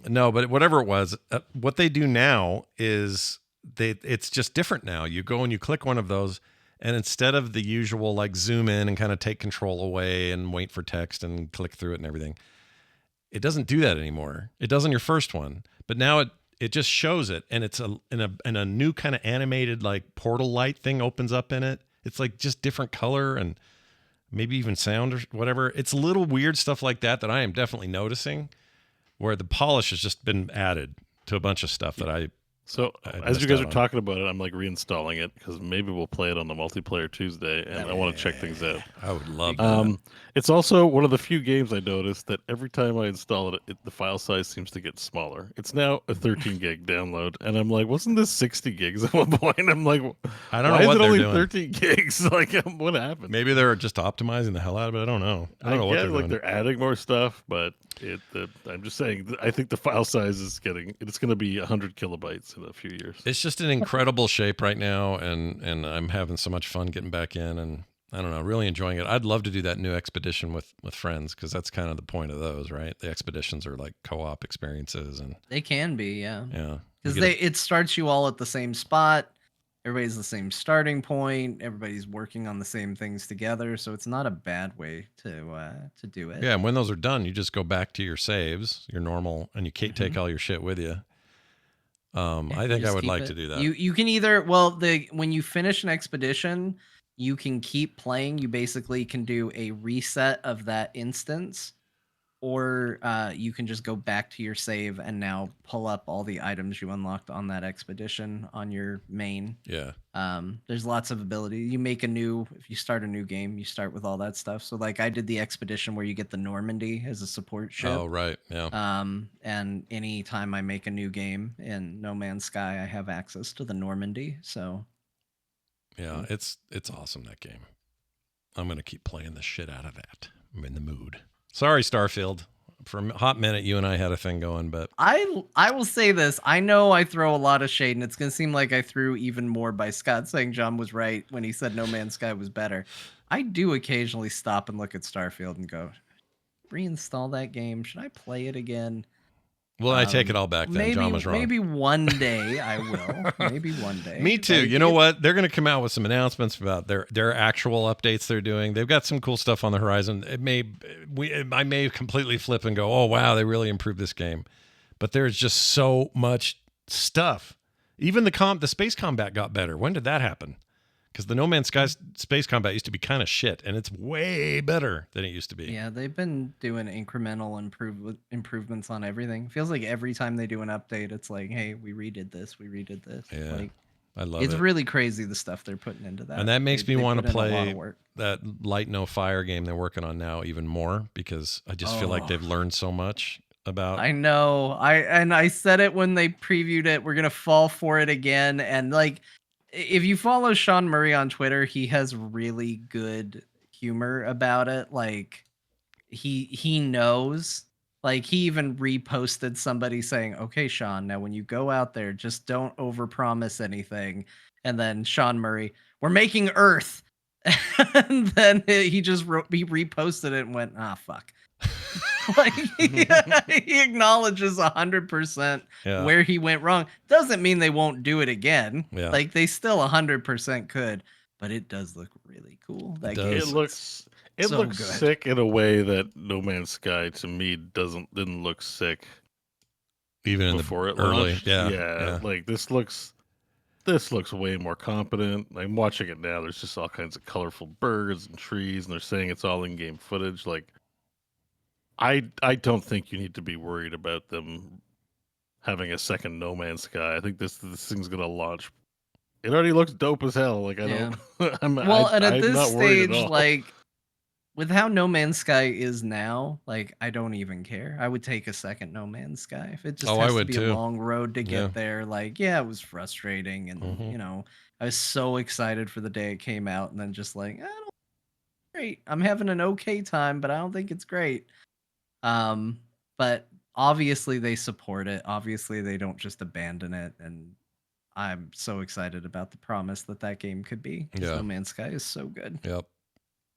No, but whatever it was, what they do now is it's just different now. You go and you click one of those, and instead of the usual like zoom in and kind of take control away and wait for text and click through it and everything, it doesn't do that anymore. It does on your first one, but now it just shows it, and it's in a new kind of animated like portal light thing opens up in it. It's like just different color and maybe even sound or whatever. It's little weird stuff like that I am definitely noticing, where the polish has just been added to a bunch of stuff that I as you guys are on. talking about it, I'm like reinstalling it because maybe we'll play it on the multiplayer Tuesday, and I want to check things out. I would love that. It's also one of the few games I noticed that every time I install it, the file size seems to get smaller. It's now a 13 gig download, and I'm like, wasn't this 60 gigs at one point? I'm like, I don't why know what is it they're only doing. 13 gigs? Like, what happened? Maybe they're just optimizing the hell out of it. I don't know. I don't know what they're doing. They're adding more stuff, but I'm just saying. I think the file size is it's going to be 100 kilobytes in a few years. It's just in incredible shape right now, and I'm having so much fun getting back in, and I don't know, really enjoying it. I'd love to do that new expedition with friends, because that's kind of the point of those, right? The expeditions are like co-op experiences, and They can be, yeah. yeah, Because it starts you all at the same spot. Everybody's the same starting point. Everybody's working on the same things together, so it's not a bad way to do it. yeah. And when those are done, you just go back to your saves, your normal, and you can't take all your shit with you. I think I would like to do that. You can either when you finish an expedition, you can keep playing. You basically can do a reset of that instance, or you can just go back to your save and now pull up all the items you unlocked on that expedition on your main. Yeah. There's lots of ability. You make if you start a new game, you start with all that stuff. So like I did the expedition where you get the Normandy as a support ship. Oh, right. Yeah. And anytime I make a new game in No Man's Sky, I have access to the Normandy. So yeah, it's awesome, that game. I'm going to keep playing the shit out of that. I'm in the mood. Sorry, Starfield. For a hot minute, you and I had a thing going, but I will say this. I know I throw a lot of shade, and it's going to seem like I threw even more by Scott saying John was right when he said No Man's Sky was better. I do occasionally stop and look at Starfield and go, reinstall that game. Should I play it again? well, I take it all back then. Maybe, John was wrong. Maybe one day I will. Maybe one day. Me too. Like, You know what? They're going to come out with some announcements about their actual updates they're doing. They've got some cool stuff on the horizon. I may completely flip and go, oh wow, they really improved this game. But there's just so much stuff. Even the space combat got better. When did that happen? Because the No Man's Sky space combat used to be kind of shit, and it's way better than it used to be. Yeah, they've been doing incremental improvements on everything. Feels like every time they do an update, it's like, hey, we redid this. Yeah, Like, I love it. it's really crazy the stuff they're putting into that. And that makes me want to put in a lot play of work. that Light No Fire game they're working on now even more, because I just feel like they've learned so much about. I know. I said it when they previewed it. We're gonna fall for it again. And like, if you follow Sean Murray on Twitter, he has really good humor about it. Like, he knows. Like, he even reposted somebody saying, "Okay, Sean, now when you go out there, just don't overpromise anything." And then Sean Murray, "We're making Earth," and then he reposted it and went, "Ah, fuck." Like, he acknowledges 100% Yeah. where he went wrong. Doesn't mean they won't do it again. Yeah. Like, they still 100% could, but it does look really cool. That game It looks so looks good. sick in a way that No Man's Sky to me didn't look sick even in before it the early. launched. Yeah. Like this looks way more competent. I'm watching it now. There's just all kinds of colorful birds and trees, and they're saying it's all in-game footage. Like, I don't think you need to be worried about them having a second No Man's Sky. I think this thing's gonna launch. It already looks dope as hell. Like, I don't. I'm at I'm this not worried stage, at all. like, with how No Man's Sky is now, like, I don't even care. I would take a second No Man's Sky if it just Oh, I has to would be too. a long road to get Yeah. there. Like, yeah, it was frustrating, and Mhm. I was so excited for the day it came out, and then just like, I don't great. I'm having an okay time, but I don't think it's great. But obviously they support it. Obviously they don't just abandon it, and I'm so excited about the promise that game could be. 'Cause Yeah. No Man's Sky is so good. Yep.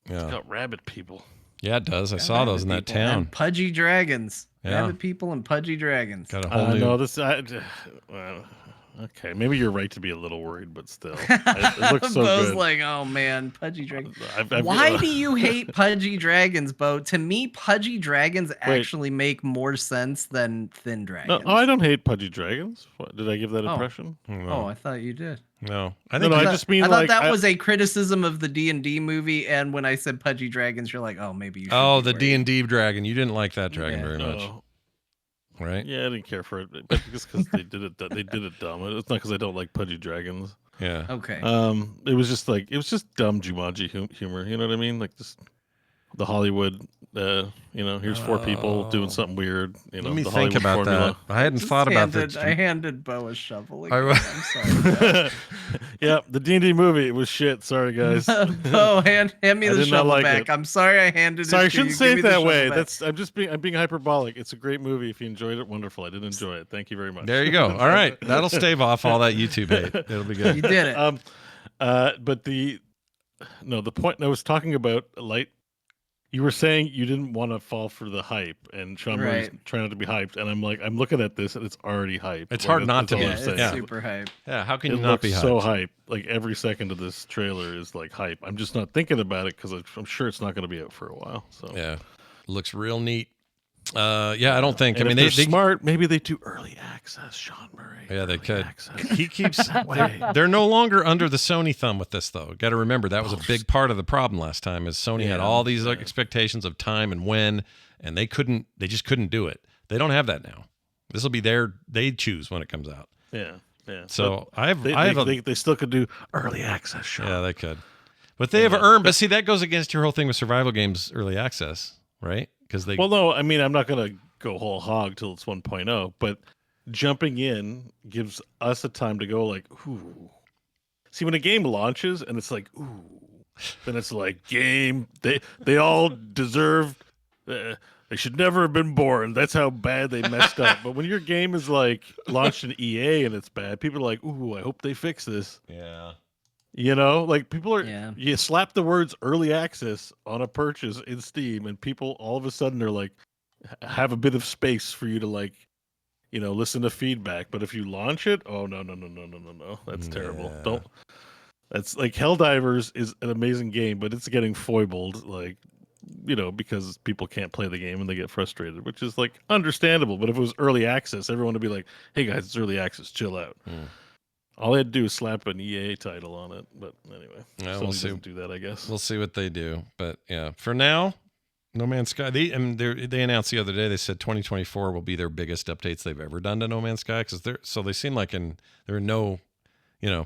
It's Yeah. got rabbit people. Yeah, it does. I Got saw those in rabbit that people town. and pudgy dragons. Yeah. Rabbit people and pudgy dragons. Got a whole new. No, this. Well, okay, maybe you're right to be a little worried, but still, it looks so Bo's good. like, oh man, pudgy dragons. I've- Why do you hate pudgy dragons, Bo? To me, pudgy dragons actually make more sense than thin No, dragons. I don't hate pudgy dragons. What, did I give that Oh. impression? Oh, I thought you did. No. I No, think no, I that- just mean I thought like that was a criticism of the D&D movie, and when I said pudgy dragons, you're like, oh, maybe you should. Oh, be the worried. D&D dragon. You didn't like that dragon Yeah. very much, No. right? Yeah, I didn't care for it, but just because they did it. They did it dumb. It's not because I don't like pudgy dragons. Yeah. Okay. It was just dumb Jumanji humor. You know what I mean? Like just the Hollywood. Here's four people doing something weird. Let me the think Hollywood about formula. that. I hadn't thought about that. I handed Bo a shovel. I- Again. I'm sorry. Yeah, the D&D movie. It was shit. Sorry, guys. Bo, hand me I the did not shovel like back. it. I'm sorry I handed Sorry, I it to you. shouldn't say Give it me the that way. shovel back. I'm being hyperbolic. It's a great movie. If you enjoyed it, wonderful. I didn't enjoy it. Thank you very much. There you go. All right. That'll stave off all that YouTube hate. It'll be good. You did it. But the point I was talking about, Light, you were saying you didn't want to fall for the hype, and Sean Murray's Right. trying not to be hyped, and I'm like, I'm looking at this, and it's already hype. It's Like, hard not that's to all be. I'm It's saying. Yeah. super hype. Yeah. How can It you not looks be hyped? so hype. Like every second of this trailer is like hype. I'm just not thinking about it because I'm sure it's not going to be out for a while. So Yeah. Looks real neat. Yeah, I don't think. And I mean, if they smart. Maybe they do early access, Sean Murray. Yeah, they Early could. access. He keeps. That way. They're no longer under the Sony thumb with this, though. Got to remember that was a big part of the problem last time. Is Sony had all these expectations of time and when, and they couldn't. They just couldn't do it. They don't have that now. This will be they choose when it comes out. Yeah. So they still could do early access. Sean. Yeah, they could. But they have earned. But see, that goes against your whole thing with survival games early access, right? Because they. Well, no, I mean, I'm not gonna go whole hog till it's 1.0, but jumping in gives us a time to go like, ooh. See, when a game launches and it's like, ooh, then it's like game. They all deserve. They should never have been born. That's how bad they messed up. But when your game is like launched in EA and it's bad, people are like, ooh, I hope they fix this. Yeah. You know, like people are, you slap the words early access on a purchase in Steam and people all of a sudden are like, have a bit of space for you to like, you know, listen to feedback. But if you launch it, oh, no. That's terrible. That's like Helldivers is an amazing game, but it's getting foibled, like, you know, because people can't play the game and they get frustrated, which is like understandable. But if it was early access, everyone would be like, hey guys, it's early access, chill out. All they had to do is slap an EA title on it. But anyway, we'll see. Doesn't do that, I guess. We'll see what they do. But yeah, for now, No Man's Sky. They announced the other day. They said 2024 will be their biggest updates they've ever done to No Man's Sky because they seem like they're in no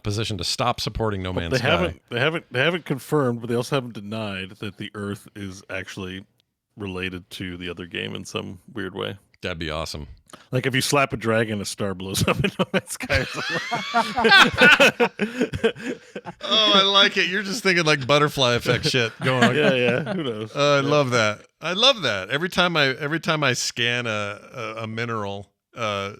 position to stop supporting No Man's Sky. They haven't confirmed, but they also haven't denied that the Earth is actually related to the other game in some weird way. That'd be awesome. Like if you slap a dragon, a star blows up in No Man's Sky. Oh, I like it. You're just thinking like butterfly effect shit going on. Yeah. Who knows? I love that. I love that. Every time I scan a mineral, a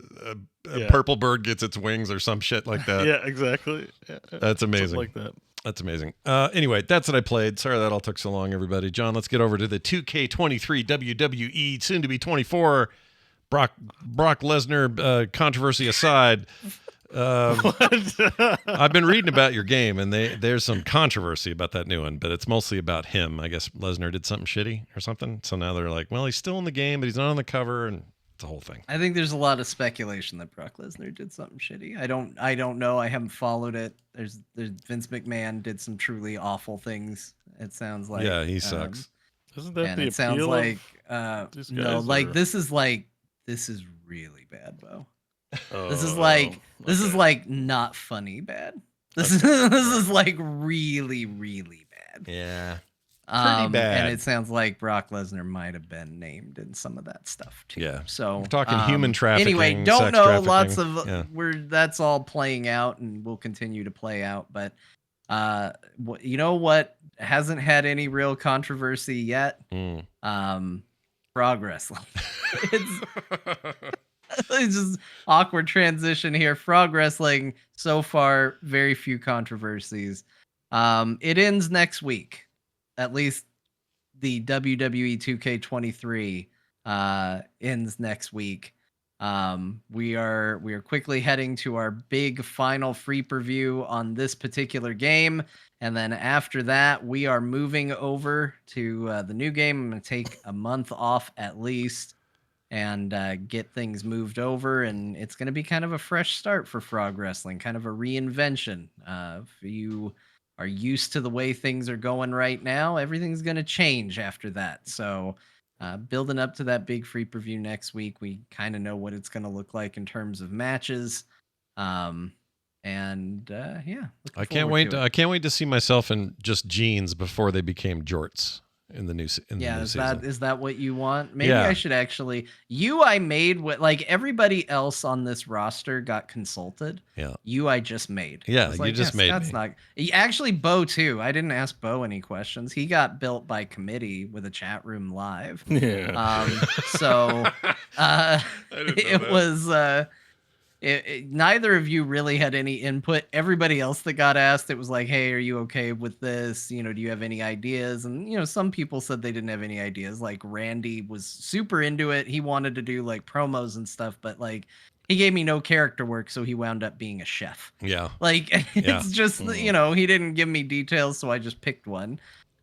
purple bird gets its wings or some shit like that. Yeah, exactly. Yeah. That's amazing. Something like that. That's amazing. Anyway, that's what I played. Sorry that all took so long, everybody. John, let's get over to the 2K23 WWE, soon to be 24. Brock Lesnar controversy aside, I've been reading about your game, and there's some controversy about that new one, but it's mostly about him. I guess Lesnar did something shitty or something. So now they're like, well, he's still in the game, but he's not on the cover, and it's a whole thing. I think there's a lot of speculation that Brock Lesnar did something shitty. I don't know. I haven't followed it. There's Vince McMahon did some truly awful things. It sounds like. Yeah, he sucks. Isn't that the it sounds appeal like these no, guys, like or- this is really bad, Bo. This Okay. is like not funny bad. This is like really, really bad. Yeah. Pretty bad. And it sounds like Brock Lesnar might have been named in some of that stuff too. Yeah. So We're talking human trafficking. Anyway, don't sex know. trafficking. Lots of Yeah. that's all playing out and will continue to play out. But you know what hasn't had any real controversy yet? Frog wrestling. It's just awkward transition here. Frog wrestling so far, very few controversies. It ends next week. At least the WWE 2K23 ends next week. We are quickly heading to our big final free preview on this particular game, and then after that, we are moving over to the new game. I'm going to take a month off at least and get things moved over, and it's going to be kind of a fresh start for Frog Wrestling, kind of a reinvention. If you are used to the way things are going right now, everything's going to change after that. So building up to that big free preview next week, we kind of know what it's going to look like in terms of matches. Yeah, I can't wait. I can't wait to see myself in just jeans before they became jorts in the new season. Is that what you want? Maybe Yeah. I should actually. I made what, like, everybody else on this roster got consulted. Yeah. I just made. Yeah, I was you just made That's me. not. Actually, Bo too. I didn't ask Bo any questions. He got built by committee with a chat room live. Yeah. So didn't know it that. was. Neither of you really had any input. Everybody else that got asked, it was like, hey, are you okay with this? Do you have any ideas? And, some people said they didn't have any ideas. Like Randy was super into it. He wanted to do like promos and stuff, but like he gave me no character work. So he wound up being a chef. Yeah. Like Yeah. it's just, he didn't give me details. So I just picked one.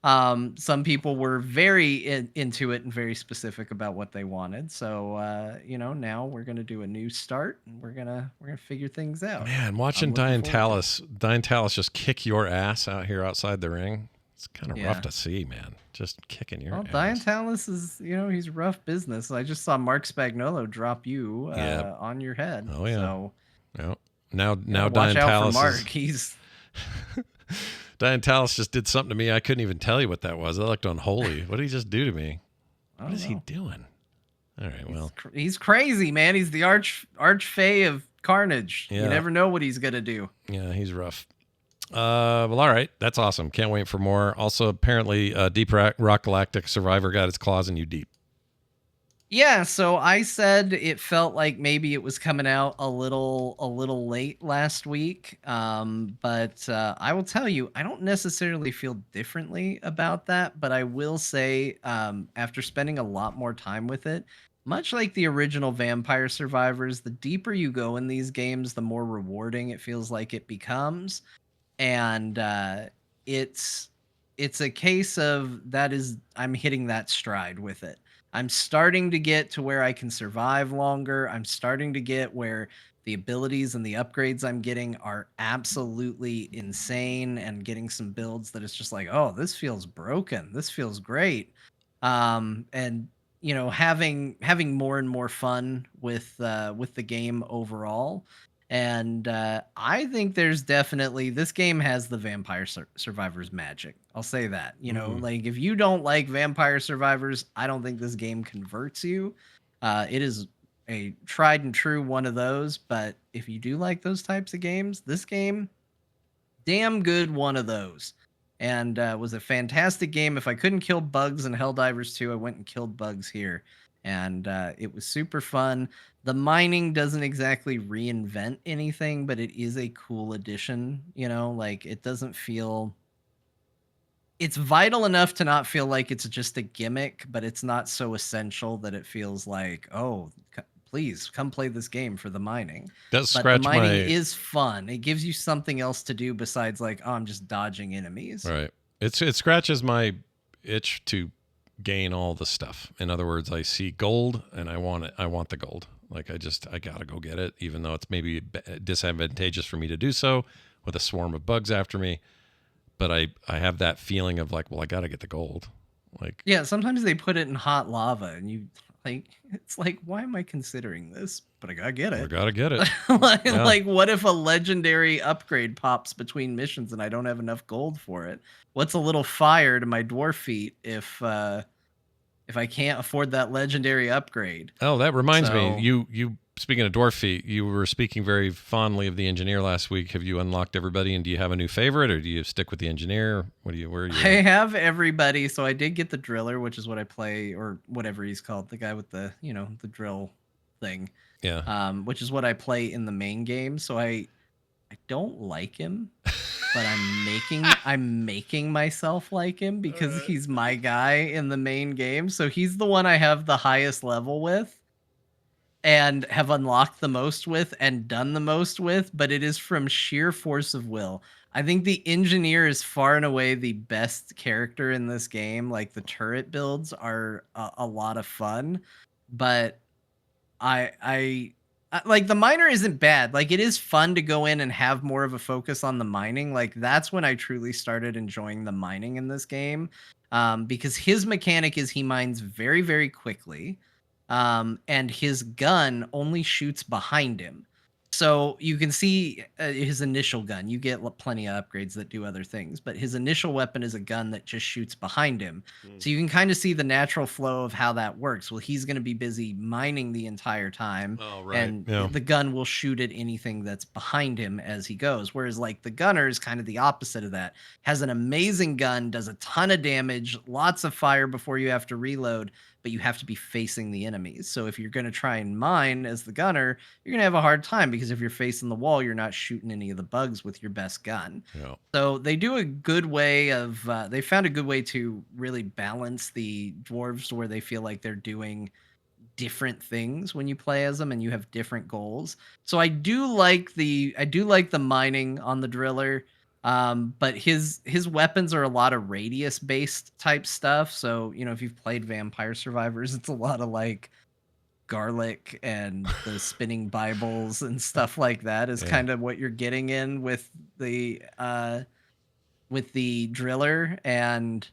Some people were very into it and very specific about what they wanted. So now we're gonna do a new start and we're gonna figure things out. Man, watching Diane Talis just kick your ass out here outside the ring. It's kind of rough to see, man. Just kicking your ass. Diane Talis is, he's rough business. I just saw Mark Spagnuolo drop you on your head. Oh yeah. So, now watch Diane out Talis for Mark. He's Diane Talis just did something to me. I couldn't even tell you what that was. That looked unholy. What did he just do to me? What is he doing? All right, he's crazy, man. He's the arch fae of carnage. Yeah. You never know what he's gonna do. Yeah, he's rough. Well, all right. That's awesome. Can't wait for more. Also, apparently, Deep Rock Galactic Survivor got its claws in you deep. Yeah, so I said it felt like maybe it was coming out a little late last week. But I will tell you, I don't necessarily feel differently about that. But I will say, after spending a lot more time with it, much like the original Vampire Survivors, the deeper you go in these games, the more rewarding it feels like it becomes. And it's a case of I'm hitting that stride with it. I'm starting to get to where I can survive longer. I'm starting to get where the abilities and the upgrades I'm getting are absolutely insane, and getting some builds that it's just like, oh, this feels broken. This feels great. And having more and more fun with the game overall. And I think there's definitely, this game has the Vampire Survivors magic. I'll say that. Like if you don't like Vampire Survivors, I don't think this game converts you. It is a tried and true one of those. But if you do like those types of games, this game, damn good one of those. And was a fantastic game. If I couldn't kill bugs in Helldivers 2, I went and killed bugs here. And it was super fun. The mining doesn't exactly reinvent anything, but it is a cool addition. Like it doesn't feel... It's vital enough to not feel like it's just a gimmick, but it's not so essential that it feels like, oh, please come play this game for the mining. But the mining is fun. It gives you something else to do besides like, oh, I'm just dodging enemies. Right. It scratches my itch to gain all the stuff. In other words, I see gold and I want it. I want the gold. Like I gotta go get it, even though it's maybe disadvantageous for me to do so with a swarm of bugs after me. But I have that feeling of like, well, I gotta get the gold. Like, yeah, sometimes they put it in hot lava and you like, it's like, why am I considering this? But I gotta get it. I gotta get it. Like, what if a legendary upgrade pops between missions and I don't have enough gold for it? What's a little fire to my dwarf feet if I can't afford that legendary upgrade? Oh, that reminds me. You speaking of dwarf feet, you were speaking very fondly of the engineer last week. Have you unlocked everybody, and do you have a new favorite, or do you stick with the engineer? Where are you? I have everybody, so I did get the driller, which is what I play, or whatever he's called, the guy with the the drill thing. Yeah. Which is what I play in the main game. So I don't like him, but I'm making myself like him because he's my guy in the main game. So he's the one I have the highest level with and have unlocked the most with and done the most with, but it is from sheer force of will. I think the engineer is far and away the best character in this game. Like the turret builds are a lot of fun, but I like the miner isn't bad. Like it is fun to go in and have more of a focus on the mining. Like that's when I truly started enjoying the mining in this game, because his mechanic is he mines very, very quickly, and his gun only shoots behind him. So you can see his initial gun. You get plenty of upgrades that do other things, but his initial weapon is a gun that just shoots behind him. So you can kind of see the natural flow of how that works. Well, he's going to be busy mining the entire time, and the gun will shoot at anything that's behind him as he goes. Whereas like the gunner is kind of the opposite of that. Has an amazing gun, does a ton of damage, lots of fire before you have to reload, but you have to be facing the enemies. So if you're going to try and mine as the gunner, you're going to have a hard time because if you're facing the wall, you're not shooting any of the bugs with your best gun. Yeah. So they do a good way of, they found a good way to really balance the dwarves to where they feel like they're doing different things when you play as them and you have different goals. So I do like the mining on the driller. But his weapons are a lot of radius based type stuff. So, you know, if you've played Vampire Survivors, it's a lot of like garlic and the spinning Bibles and stuff like that is kind of what you're getting in with the driller. And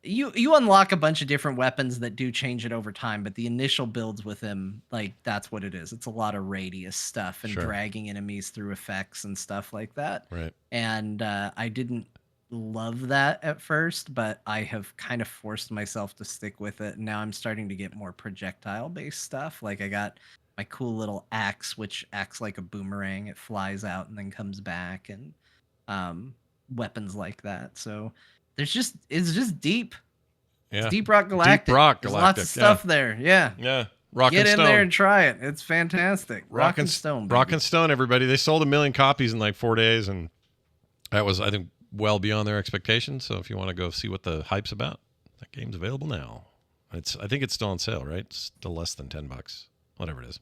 you unlock a bunch of different weapons that do change it over time, but the initial builds with him, like, that's what it is. It's a lot of radius stuff and dragging enemies through effects and stuff like that. Right. And I didn't love that at first, but I have kind of forced myself to stick with it. And now I'm starting to get more projectile based stuff. Like I got my cool little axe, which acts like a boomerang. It flies out and then comes back, and weapons like that. So it's just deep. Yeah. It's Deep Rock Galactic. Deep Rock There's Galactic. lots of stuff there. Yeah. Yeah. Rock Get and in Stone. there and try it. It's fantastic. Rock and Stone. Baby. Rock and Stone, everybody. They sold 1 million copies in like 4 days, and that was, I think, well beyond their expectations. So if you want to go see what the hype's about, that game's available now. I think it's still on sale, right? It's still less than $10, whatever it is.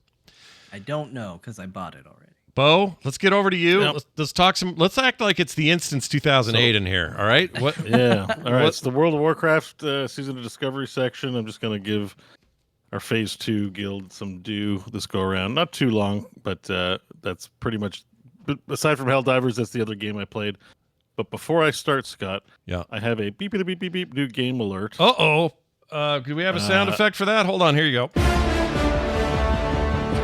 I don't know because I bought it already. Bo, let's get over to you. Yep. Let's talk some. Let's act like it's the Instance 2008 in here. All right. What? Yeah. All right. It's the World of Warcraft Season of Discovery section. I'm just going to give our Phase 2 guild some due this go around. Not too long, but that's pretty much. Aside from Helldivers, that's the other game I played. But before I start, Scott, I have a beep beep beep beep beep new game alert. Do we have a sound effect for that? Hold on. Here you go.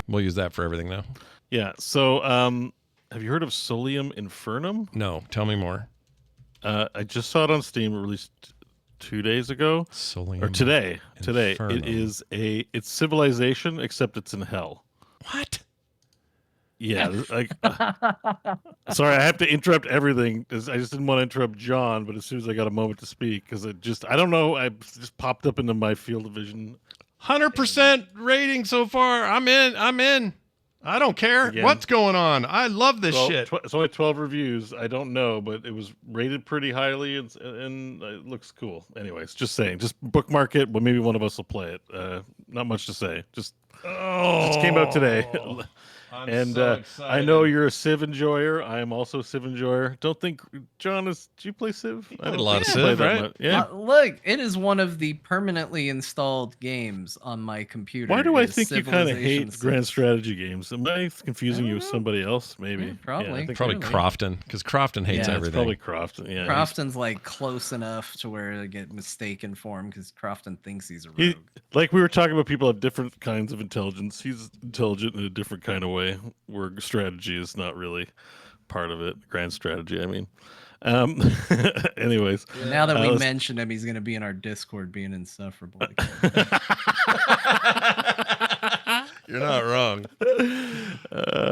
We'll use that for everything now. Yeah. So, have you heard of Solium Infernum? No. Tell me more. I just saw it on Steam, released 2 days ago. Solium or today. Infernum. It's Civilization, except it's in hell. What? Yeah. Like, sorry, I have to interrupt everything. I just didn't want to interrupt John, but as soon as I got a moment to speak, because I don't know, I just popped up into my field of vision. 100% rating so far. I'm in. I don't care what's going on. I love this shit. It's only 12 reviews. I don't know, but it was rated pretty highly, and it looks cool. Anyways, just saying. Just bookmark it, but maybe one of us will play it. Not much to say. Just came out today. I'm so excited. I know you're a Civ enjoyer. I am also a Civ enjoyer. Don't think John is. Do you play Civ? I did a lot of Civ, right? Yeah. Look, it is one of the permanently installed games on my computer. Why do I think you kind of hate grand strategy games? Am I confusing you with somebody else? Maybe. Yeah, probably. Yeah, Probably Crofton, because Crofton hates everything. It's probably Crofton. Yeah. Crofton's like close enough to where they get mistaken for him because Crofton thinks he's a rogue. Like we were talking about, people have different kinds of intelligence. He's intelligent in a different kind of way, where strategy is not really part of it. Grand strategy, I mean. Anyways. Now that we mentioned him, he's going to be in our Discord being insufferable. You're not wrong.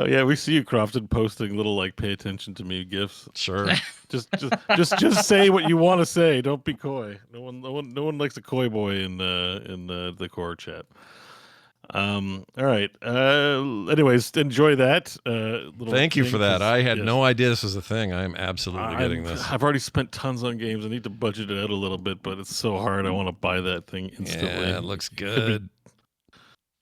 Yeah, we see you, Crofton, posting little like "pay attention to me" gifs. Sure. just say what you want to say. Don't be coy. No one likes a coy boy in the core chat. All right. Anyways, enjoy that. Thank you for that. I had no idea this was a thing. I'm absolutely getting this. I've already spent tons on games. I need to budget it out a little bit, but it's so hard. I want to buy that thing instantly. Yeah, it looks good.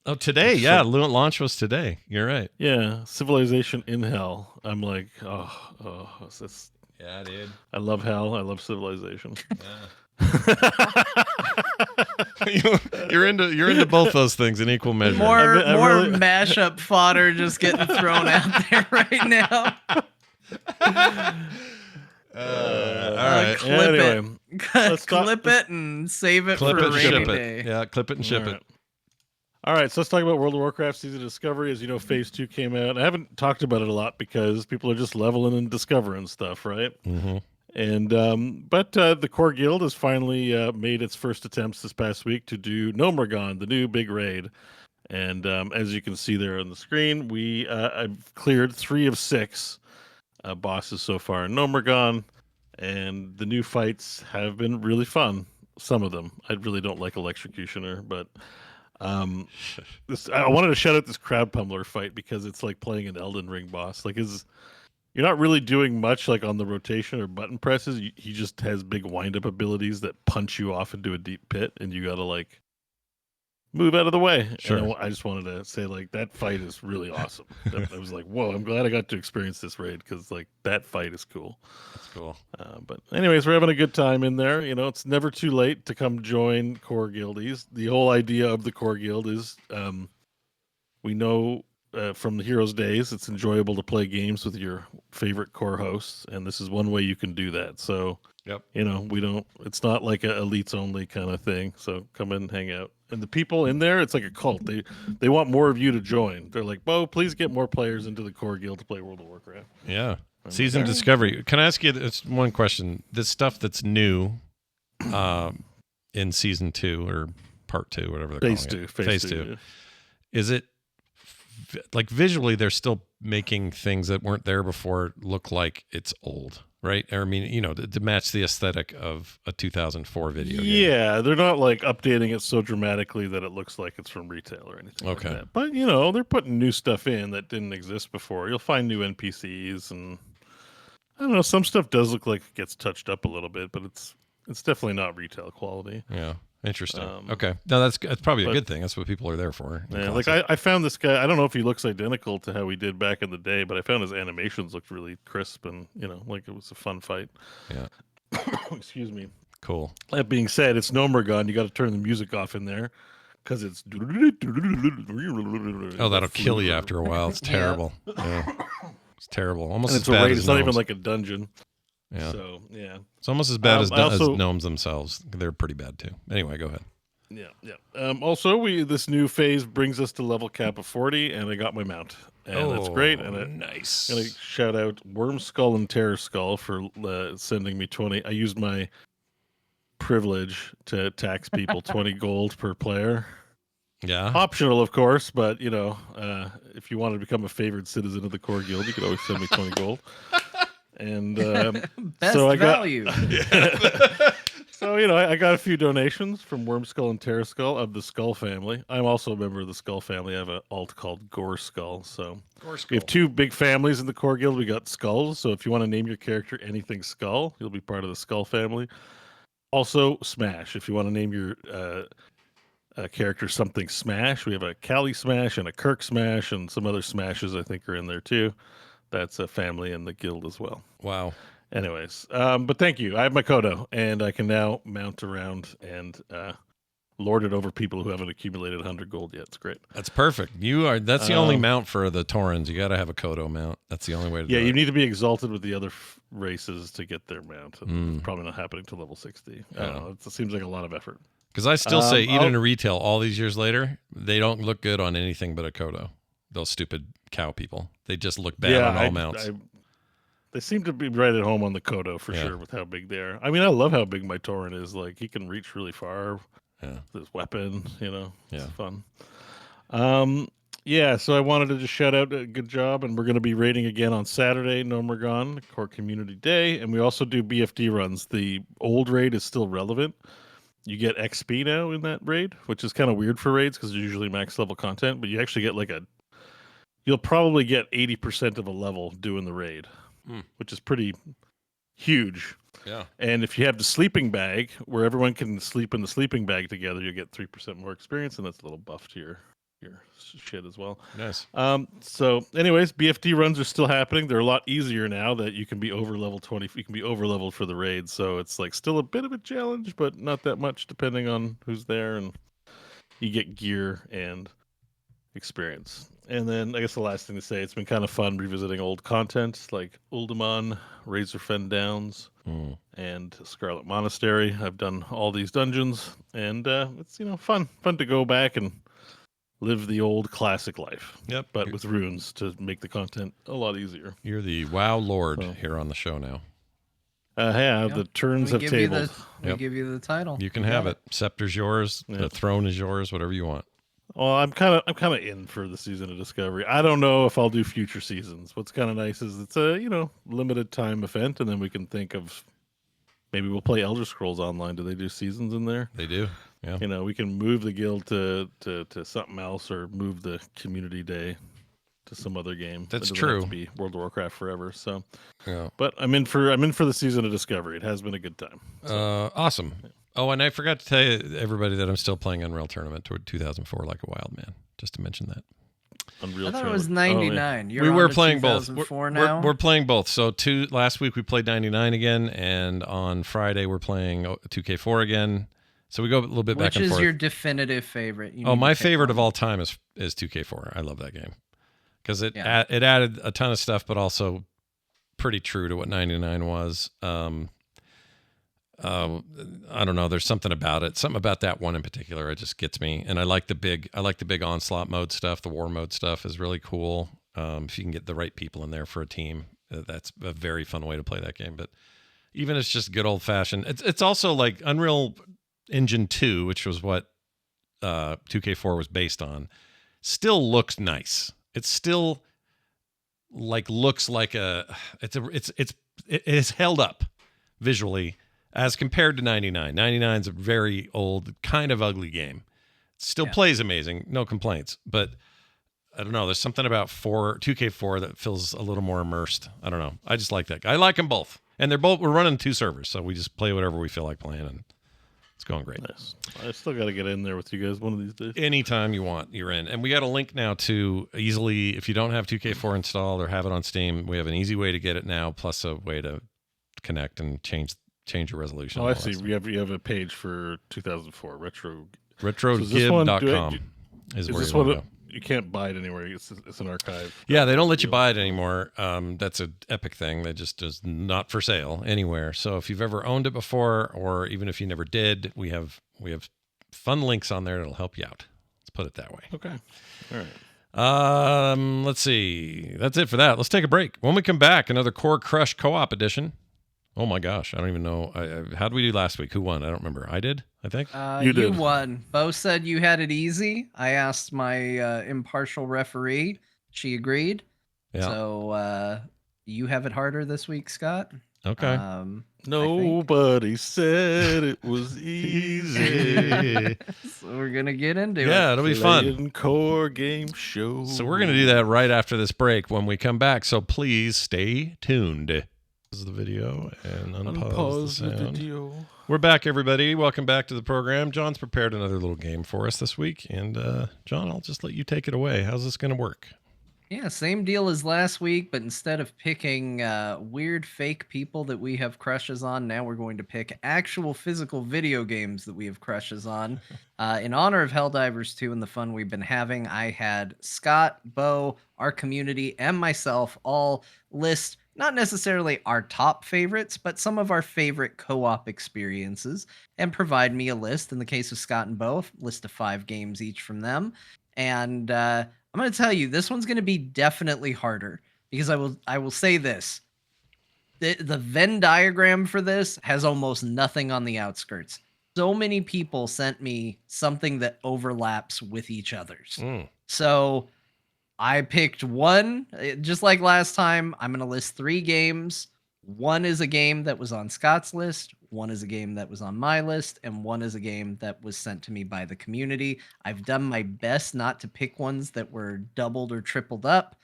Oh, today. Yeah, launch was today. You're right. Yeah, Civilization in Hell. I'm like, it's this. Yeah, dude. I love Hell. I love Civilization. Yeah. you're into both those things in equal measure. More mashup fodder just getting thrown out there right now. All right. Clip it and save it for a rainy day. Yeah, clip it and ship it. All right, so let's talk about World of Warcraft Season of Discovery. As you know, Phase 2 came out. I haven't talked about it a lot because people are just leveling and discovering stuff, right? Mm-hmm. And but the core guild has finally made its first attempts this past week to do Gnomeregan, the new big raid. And as you can see there on the screen, I've cleared 3 of 6 bosses so far in Gnomeregan, and the new fights have been really fun. Some of them. I really don't like Electrocutioner, but I wanted to shout out this Crowd Pummeler fight because it's like playing an Elden Ring boss. Like, you're not really doing much like on the rotation or button presses. He just has big wind-up abilities that punch you off into a deep pit, and you gotta like move out of the way. Sure. And I just wanted to say, like, that fight is really awesome. I was like, whoa, I'm glad I got to experience this raid because, like, that fight is cool. That's cool. But anyways, we're having a good time in there. You know, it's never too late to come join core guildies. The whole idea of the core guild is we know from the Heroes days, it's enjoyable to play games with your favorite core hosts, and this is one way you can do that. So, you know, it's not like a elites only kind of thing. So come in and hang out. And the people in there, it's like a cult. They want more of you to join. They're like, "Bo, please get more players into the core guild to play World of Warcraft." Yeah. Season discovery. Can I ask you this one question? This stuff that's new in season 2 or part 2, whatever they're Phase calling 2. it. Phase 2. Yeah. Is it like visually they're still making things that weren't there before look like it's old, right? Or I mean, you know, to match the aesthetic of a 2004 video game. Yeah, they're not like updating it so dramatically that it looks like it's from retail or anything like that. But, you know, they're putting new stuff in that didn't exist before. You'll find new NPCs, and I don't know, some stuff does look like it gets touched up a little bit, but it's definitely not retail quality. Yeah. Interesting. Okay. No, that's probably a good thing. That's what people are there for. Yeah, like I found this guy. I don't know if he looks identical to how he did back in the day, but I found his animations looked really crisp, and you know, like it was a fun fight. Yeah. Excuse me. Cool. That being said, it's Nomergon. You got to turn the music off in there because it's. Oh, that'll kill you after a while. It's terrible. Yeah. It's terrible. Almost and as it's a bad raid. as It's not even gnomes. like a dungeon. Yeah. So yeah, it's almost as bad as also, gnomes themselves. They're pretty bad too. Anyway, go ahead. Yeah. Also, this new phase brings us to level cap of 40, and I got my mount, and that's great. And nice. I'm gonna shout out Worm Skull and Terror Skull for sending me 20. I used my privilege to tax people 20 gold per player. Yeah. Optional, of course, but you know, if you wanted to become a favored citizen of the core guild, you could always send me 20 gold. And best so I value. So, you know, I got a few donations from Worm Skull and Terror Skull of the Skull family. I'm also a member of the Skull family. I have an alt called Gore Skull. So we have 2 big families in the core guild. We got Skulls. So if you want to name your character anything Skull, you'll be part of the Skull family. Also, Smash. If you want to name your character something Smash, we have a Callie Smash and a Kirk Smash and some other Smashes I think are in there too. That's a family in the guild as well. Wow. Anyways, but thank you. I have my Kodo, and I can now mount around and lord it over people who haven't accumulated 100 gold yet. It's great. That's perfect. That's the only mount for the Taurens. You got to have a Kodo mount. That's the only way to do it. Yeah, you need to be exalted with the other races to get their mount. It's probably not happening till level 60. I don't know. It seems like a lot of effort. Because I still say, even in retail, all these years later, they don't look good on anything but a Kodo. Those stupid cow people. They just look bad on all mounts. They seem to be right at home on the Kodo for sure with how big they are. I mean, I love how big my Tauren is. Like, he can reach really far with his weapon, you know. It's fun. So I wanted to just shout out a good job, and we're going to be raiding again on Saturday, Nomergon, Core Community Day, and we also do BFD runs. The old raid is still relevant. You get XP now in that raid, which is kind of weird for raids because there's usually max level content, but you actually get you'll probably get 80% of a level doing the raid. Which is pretty huge. Yeah. And if you have the sleeping bag where everyone can sleep in the sleeping bag together, you get 3% more experience, and that's a little buff to your shit as well. Nice. So anyways, BFD runs are still happening. They're a lot easier now that you can be over level 20. You can be over leveled for the raid. So it's like still a bit of a challenge, but not that much depending on who's there, and you get gear and experience. And then I guess the last thing to say, it's been kind of fun revisiting old content like Uldaman, Razorfen Downs, and Scarlet Monastery. I've done all these dungeons, and it's fun to go back and live the old classic life. Yep. But with runes to make the content a lot easier. You're the WoW Lord here on the show now. The turns have tabled. We give you the title. You can have it. Scepter's yours. The throne is yours. Whatever you want. Well, I'm kind of in for the season of Discovery. I don't know if I'll do future seasons. What's kind of nice is it's a limited time event, and then we can think of maybe we'll play Elder Scrolls Online. Do they do seasons in there? They do. Yeah. We can move the guild to something else, or move the community day to some other game. That's it doesn't true. Have to be World of Warcraft forever. So, yeah. But I'm in for the season of Discovery. It has been a good time. So. Awesome. Oh, and I forgot to tell you, everybody, that I'm still playing Unreal Tournament toward 2004 like a wild man. Just to mention that. Unreal I thought it Tournament. was 99. You're We on were to playing both. 2004 now? We're playing both. So last week we played 99 again, and on Friday we're playing 2K4 again. So we go a little bit back and Which forth. is your definitive favorite? You Oh, need my to pick favorite one. of all time is 2K4. I love that game because it Yeah. it added a ton of stuff, but also pretty true to what 99 was. I don't know. There's something about it. Something about that one in particular. It just gets me. And I like the big onslaught mode stuff. The war mode stuff is really cool. If you can get the right people in there for a team, that's a very fun way to play that game. But even it's just good old fashioned. It's also like Unreal Engine 2, which was what 2K4 was based on. Still looks nice. It still looks like it is held up visually. As compared to 99. 99 is a very old, kind of ugly game. It still plays amazing, no complaints. But I don't know, there's something about 2K4 that feels a little more immersed. I don't know. I just like that. I like them both. And we're running 2 servers, so we just play whatever we feel like playing, and it's going great. Nice. I still got to get in there with you guys one of these days. Anytime you want, you're in. And we got a link now to easily, if you don't have 2K4 installed or have it on Steam, we have an easy way to get it now, plus a way to connect and change your resolution. Oh, I see. You have a page for 2004 retro. Retrogib.com is where this you want one? to go. You can't buy it anywhere. It's an archive. Yeah, they don't let you buy it anymore. That's an Epic thing. That just is not for sale anywhere. So if you've ever owned it before, or even if you never did, we have fun links on there that'll help you out. Let's put it that way. Okay. All right. Let's see. That's it for that. Let's take a break. When we come back, another Core Crush Co-op edition. Oh my gosh, I don't even know. How did we do last week? Who won? I don't remember. I did, I think. You did. won. Bo said you had it easy. I asked my impartial referee. She agreed. Yeah. So you have it harder this week, Scott. Okay. Nobody said it was easy. So we're going to get into it. Yeah, it'll be fun. Playing Core Game Show. So we're going to do that right after this break when we come back. So please stay tuned. This is the video and unpause the sound. video. We're back, everybody. Welcome back to the program. John's prepared another little game for us this week. And John, I'll just let you take it away. How's this going to work? Yeah, same deal as last week, but instead of picking weird fake people that we have crushes on, now we're going to pick actual physical video games that we have crushes on. In honor of Helldivers 2 and the fun we've been having, I had Scott, Bo, our community, and myself all list not necessarily our top favorites, but some of our favorite co-op experiences, and provide me a list. In the case of Scott and Bo, a list of 5 games each from them. And I'm going to tell you, this one's going to be definitely harder because I will say this. The Venn diagram for this has almost nothing on the outskirts. So many people sent me something that overlaps with each other's. So I picked one, just like last time. I'm going to list 3 games. One is a game that was on Scott's list. One is a game that was on my list. And one is a game that was sent to me by the community. I've done my best not to pick ones that were doubled or tripled up.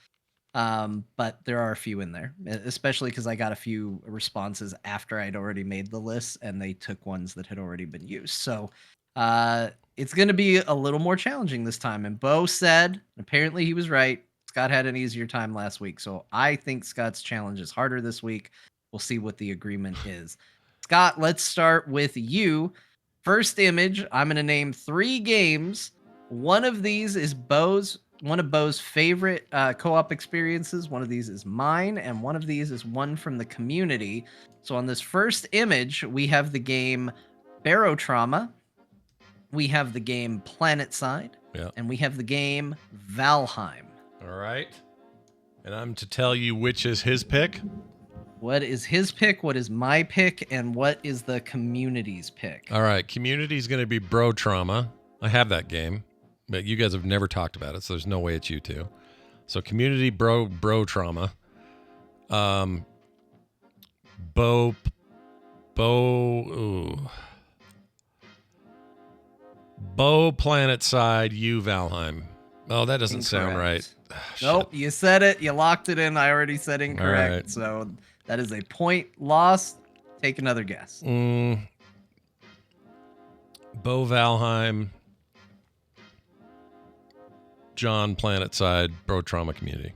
But there are a few in there, especially because I got a few responses after I'd already made the list and they took ones that had already been used. So it's going to be a little more challenging this time. And Bo said, apparently he was right, Scott had an easier time last week. So I think Scott's challenge is harder this week. We'll see what the agreement is. Scott, let's start with you. First image, I'm going to name 3 games. One of these is one of Bo's favorite co-op experiences. One of these is mine, and one of these is one from the community. So on this first image, we have the game Barotrauma. We have the game Planetside. Yeah. And we have the game Valheim. All right. And I'm to tell you which is his pick? What is his pick? What is my pick? And what is the community's pick? All right. Community's going to be Bro Trauma. I have that game, but you guys have never talked about it, so there's no way it's you two. So community Bro Trauma. Bo Planetside, you Valheim. Oh, that doesn't sound right. Nope, you said it. You locked it in. I already said incorrect. Right. So that is a point lost. Take another guess. Bo Valheim, John Planetside, Bro Trauma Community.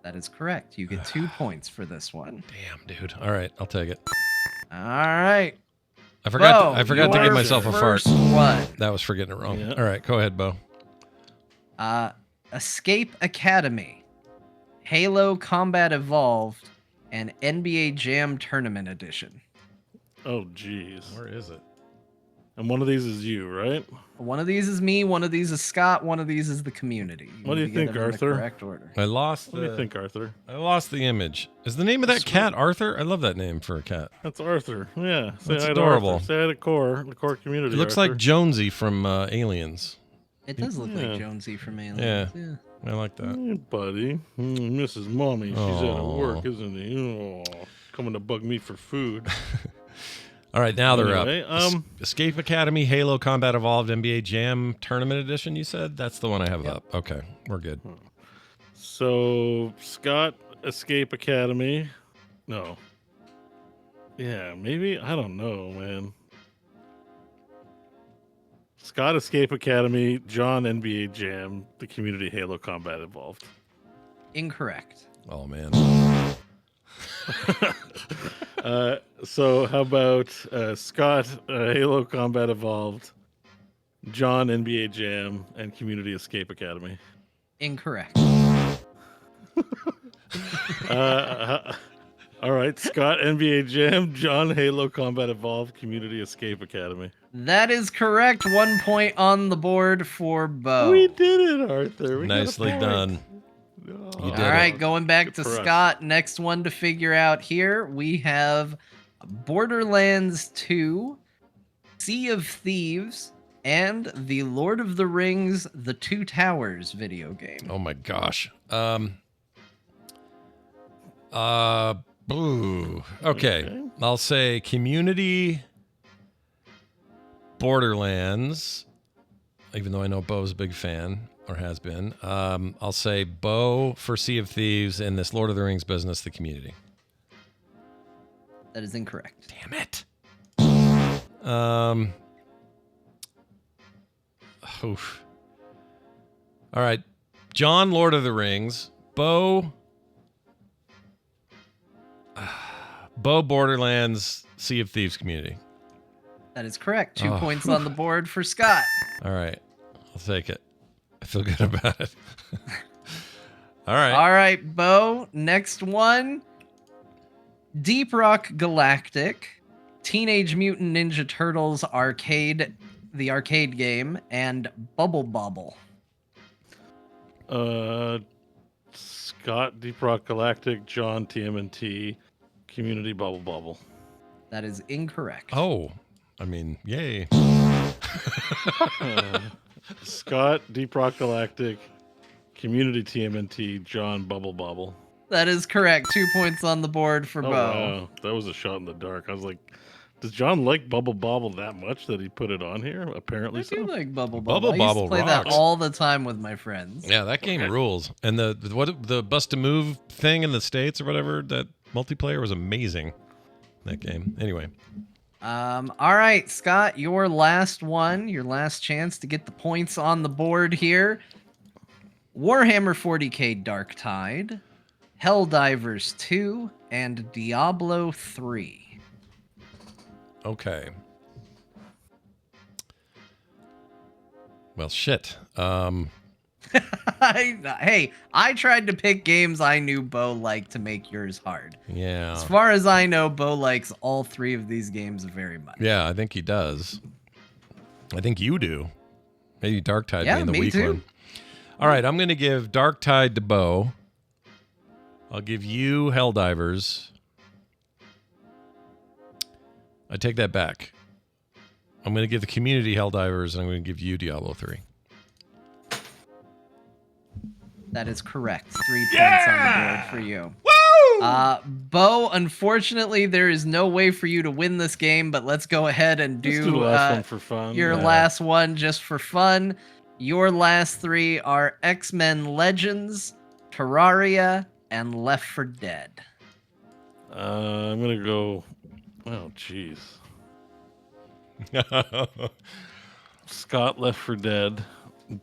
That is correct. You get 2 points for this one. Damn, dude. All right, I'll take it. All right. I forgot. Bo, I forgot to your give myself a fart. first one. That was for getting it wrong. Yeah. All right, go ahead, Bo. Escape Academy, Halo Combat Evolved, and NBA Jam Tournament Edition. Oh, jeez. Where is it? And one of these is you, right? One of these is me, one of these is Scott, one of these is the community. What do need you to get think, them in the Arthur? correct order. I lost What do you think, Arthur? I lost the image. Is the name of that cat Arthur? I love that name for a cat. That's Arthur. Yeah. Say That's hi to adorable. Arthur. Say hi to the core community. It looks Arthur. like Jonesy from Aliens. It does look Yeah. like Jonesy from Aliens. Yeah. I like that. Hey, buddy. Mrs. Mommy. She's out Aw. of work, isn't he? Oh, coming to bug me for food. All right, now they're Anyway, up. Escape Academy, Halo Combat Evolved, NBA Jam Tournament Edition, you said? That's the one I have up. Okay, we're good. So, Scott, Escape Academy. No. Yeah, maybe. I don't know, man. Scott, Escape Academy, John, NBA Jam, the community Halo Combat Evolved. Incorrect. Oh, man. So how about Scott, Halo Combat Evolved, John, NBA Jam, and Community Escape Academy? Incorrect. All right, Scott, NBA Jam, John, Halo Combat Evolved, Community Escape Academy. That is correct. 1 point on the board for Bo. We did it, Arthur. We got a Nicely point. done. Oh. You All did right, it. going back to Good for us. Scott. Next one to figure out here, we have Borderlands 2, Sea of Thieves, and the Lord of the Rings: The Two Towers video game. Oh, my gosh. Boo. Okay. I'll say Community, Borderlands, even though I know Bo's a big fan, or has been. I'll say Bo for Sea of Thieves and this Lord of the Rings business, the Community. That is incorrect. Damn it. Oof. All right. John, Lord of the Rings. Bo, Borderlands, Sea of Thieves, Community. That is correct. 2 Oh. points on the board for Scott. All right. I'll take it. I feel good about it. All right. All right, Bo. Next one. Deep Rock Galactic, Teenage Mutant Ninja Turtles arcade, the arcade game, and Bubble Bobble. Scott, Deep Rock Galactic, John, TMNT, Community Bubble Bubble. That is incorrect. Oh, I mean, yay. Scott, Deep Rock Galactic, Community TMNT, John, Bubble Bobble. That is correct. 2 points on the board for Oh, Bo. wow. That was a shot in the dark. I was like, does John like Bubble Bobble that much that he put it on here? Apparently I so. do like Bubble Bobble. Bubble I used to Bobble play that rocks. all the time with my friends. Yeah, that game rules. And the Bust a Move thing in the States or whatever, that multiplayer was amazing. That game. Anyway. All right, Scott, your last one, your last chance to get the points on the board here. Warhammer 40k Dark Tide, Helldivers 2, and Diablo 3. Okay. Well, shit. Hey, I tried to pick games I knew Bo liked to make yours hard. Yeah. As far as I know, Bo likes all three of these games very much. Yeah, I think he does. I think you do. Maybe Dark Tide Yeah, being the me weak too. one. All right, I'm going to give Dark Tide to Bo. I'll give you Helldivers. I take that back. I'm going to give the community Helldivers, and I'm going to give you Diablo 3. That is correct. 3 points on the board for you. Woo! Bo, unfortunately, there is no way for you to win this game, but let's go ahead and Let's do do the last one for fun. your last one just for fun. Your last three are X-Men Legends, Terraria, and Left 4 Dead. I'm going to go... Oh, jeez. Scott Left 4 Dead,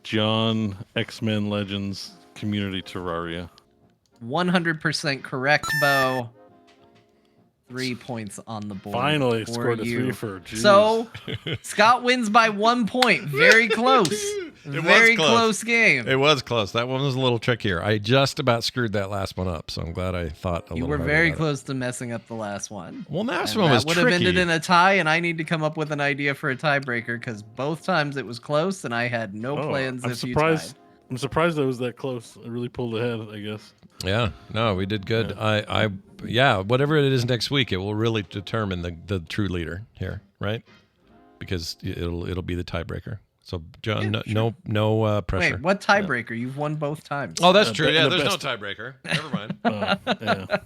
John X-Men Legends, Community Terraria. 100% correct, Bo. 3 points on the board. Finally for scored a you. 3 for jeez. So Scott wins by 1 point. Very close. Very close. close game. It was close. That one was a little trickier. I just about screwed that last one up, so I'm glad I thought a You little were harder very about it. close to messing up the last one. Well, the last And one was that would have ended tricky. in a tie, and I need to come up with an idea for a tiebreaker because both times it was close, and I had no plans I'm if you surprised. tied. I'm surprised I was that close. I really pulled ahead, I guess. Yeah, no, we did good. Yeah, whatever it is next week, it will really determine the true leader here, right? Because it'll be the tiebreaker. So, John, no pressure. Wait, what tiebreaker? You've won both times. Oh, that's true. but Yeah, the there's best- no tiebreaker. Never mind. Yeah.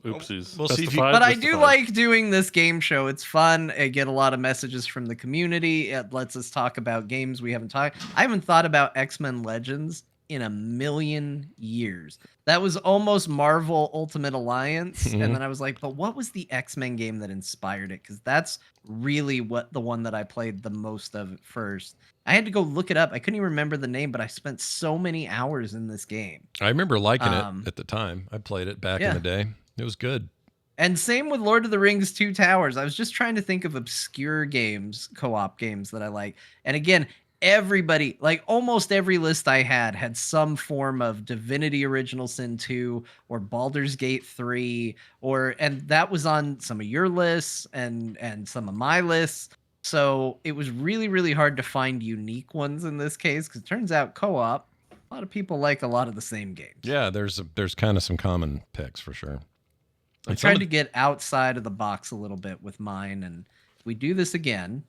Oopsies. We'll Best see of if you- five, But I best of do five. like doing this game show. It's fun. I get a lot of messages from the community. It lets us talk about games we haven't talked. I haven't thought about X-Men Legends in a million years. That was almost Marvel Ultimate Alliance, Mhm. and then I was like, but what was the X-Men game that inspired it? Because that's really what the one that I played the most of at first. I had to go look it up. I couldn't even remember the name, but I spent so many hours in this game. I remember liking it Um, at the time. I played it back yeah. in the day. It was good. And same with Lord of the Rings Two Towers. I was just trying to think of obscure games, co-op games that I like. And again, everybody, like almost every list I had some form of Divinity Original Sin 2 or Baldur's Gate 3 and that was on some of your lists and some of my lists. So it was really, really hard to find unique ones in this case because it turns out co-op, a lot of people like a lot of the same games. Yeah, there's kind of some common picks for sure. I And some tried of to get outside of the box a little bit with mine, and if we do this again,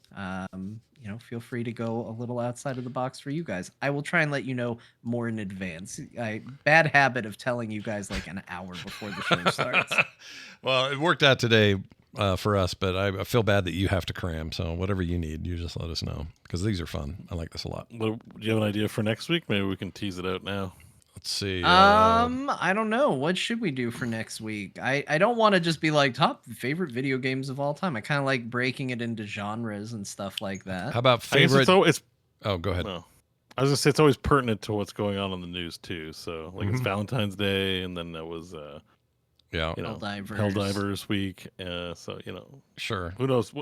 feel free to go a little outside of the box for you guys. I will try and let you know more in advance. Bad habit of telling you guys like an hour before the show starts. Well, it worked out today for us, but I feel bad that you have to cram. So whatever you need, you just let us know because these are fun. I like this a lot. Do you have an idea for next week? Maybe we can tease it out now. Let's see. I don't know. What should we do for next week? I don't want to just be like top favorite video games of all time. I kind of like breaking it into genres and stuff like that. How about I guess favorite? it's Oh, go ahead. no. I was gonna say it's always pertinent to what's going on the news too. So like it's Mhm. Valentine's Day, and then that was Yeah, Helldivers week. So sure. who knows?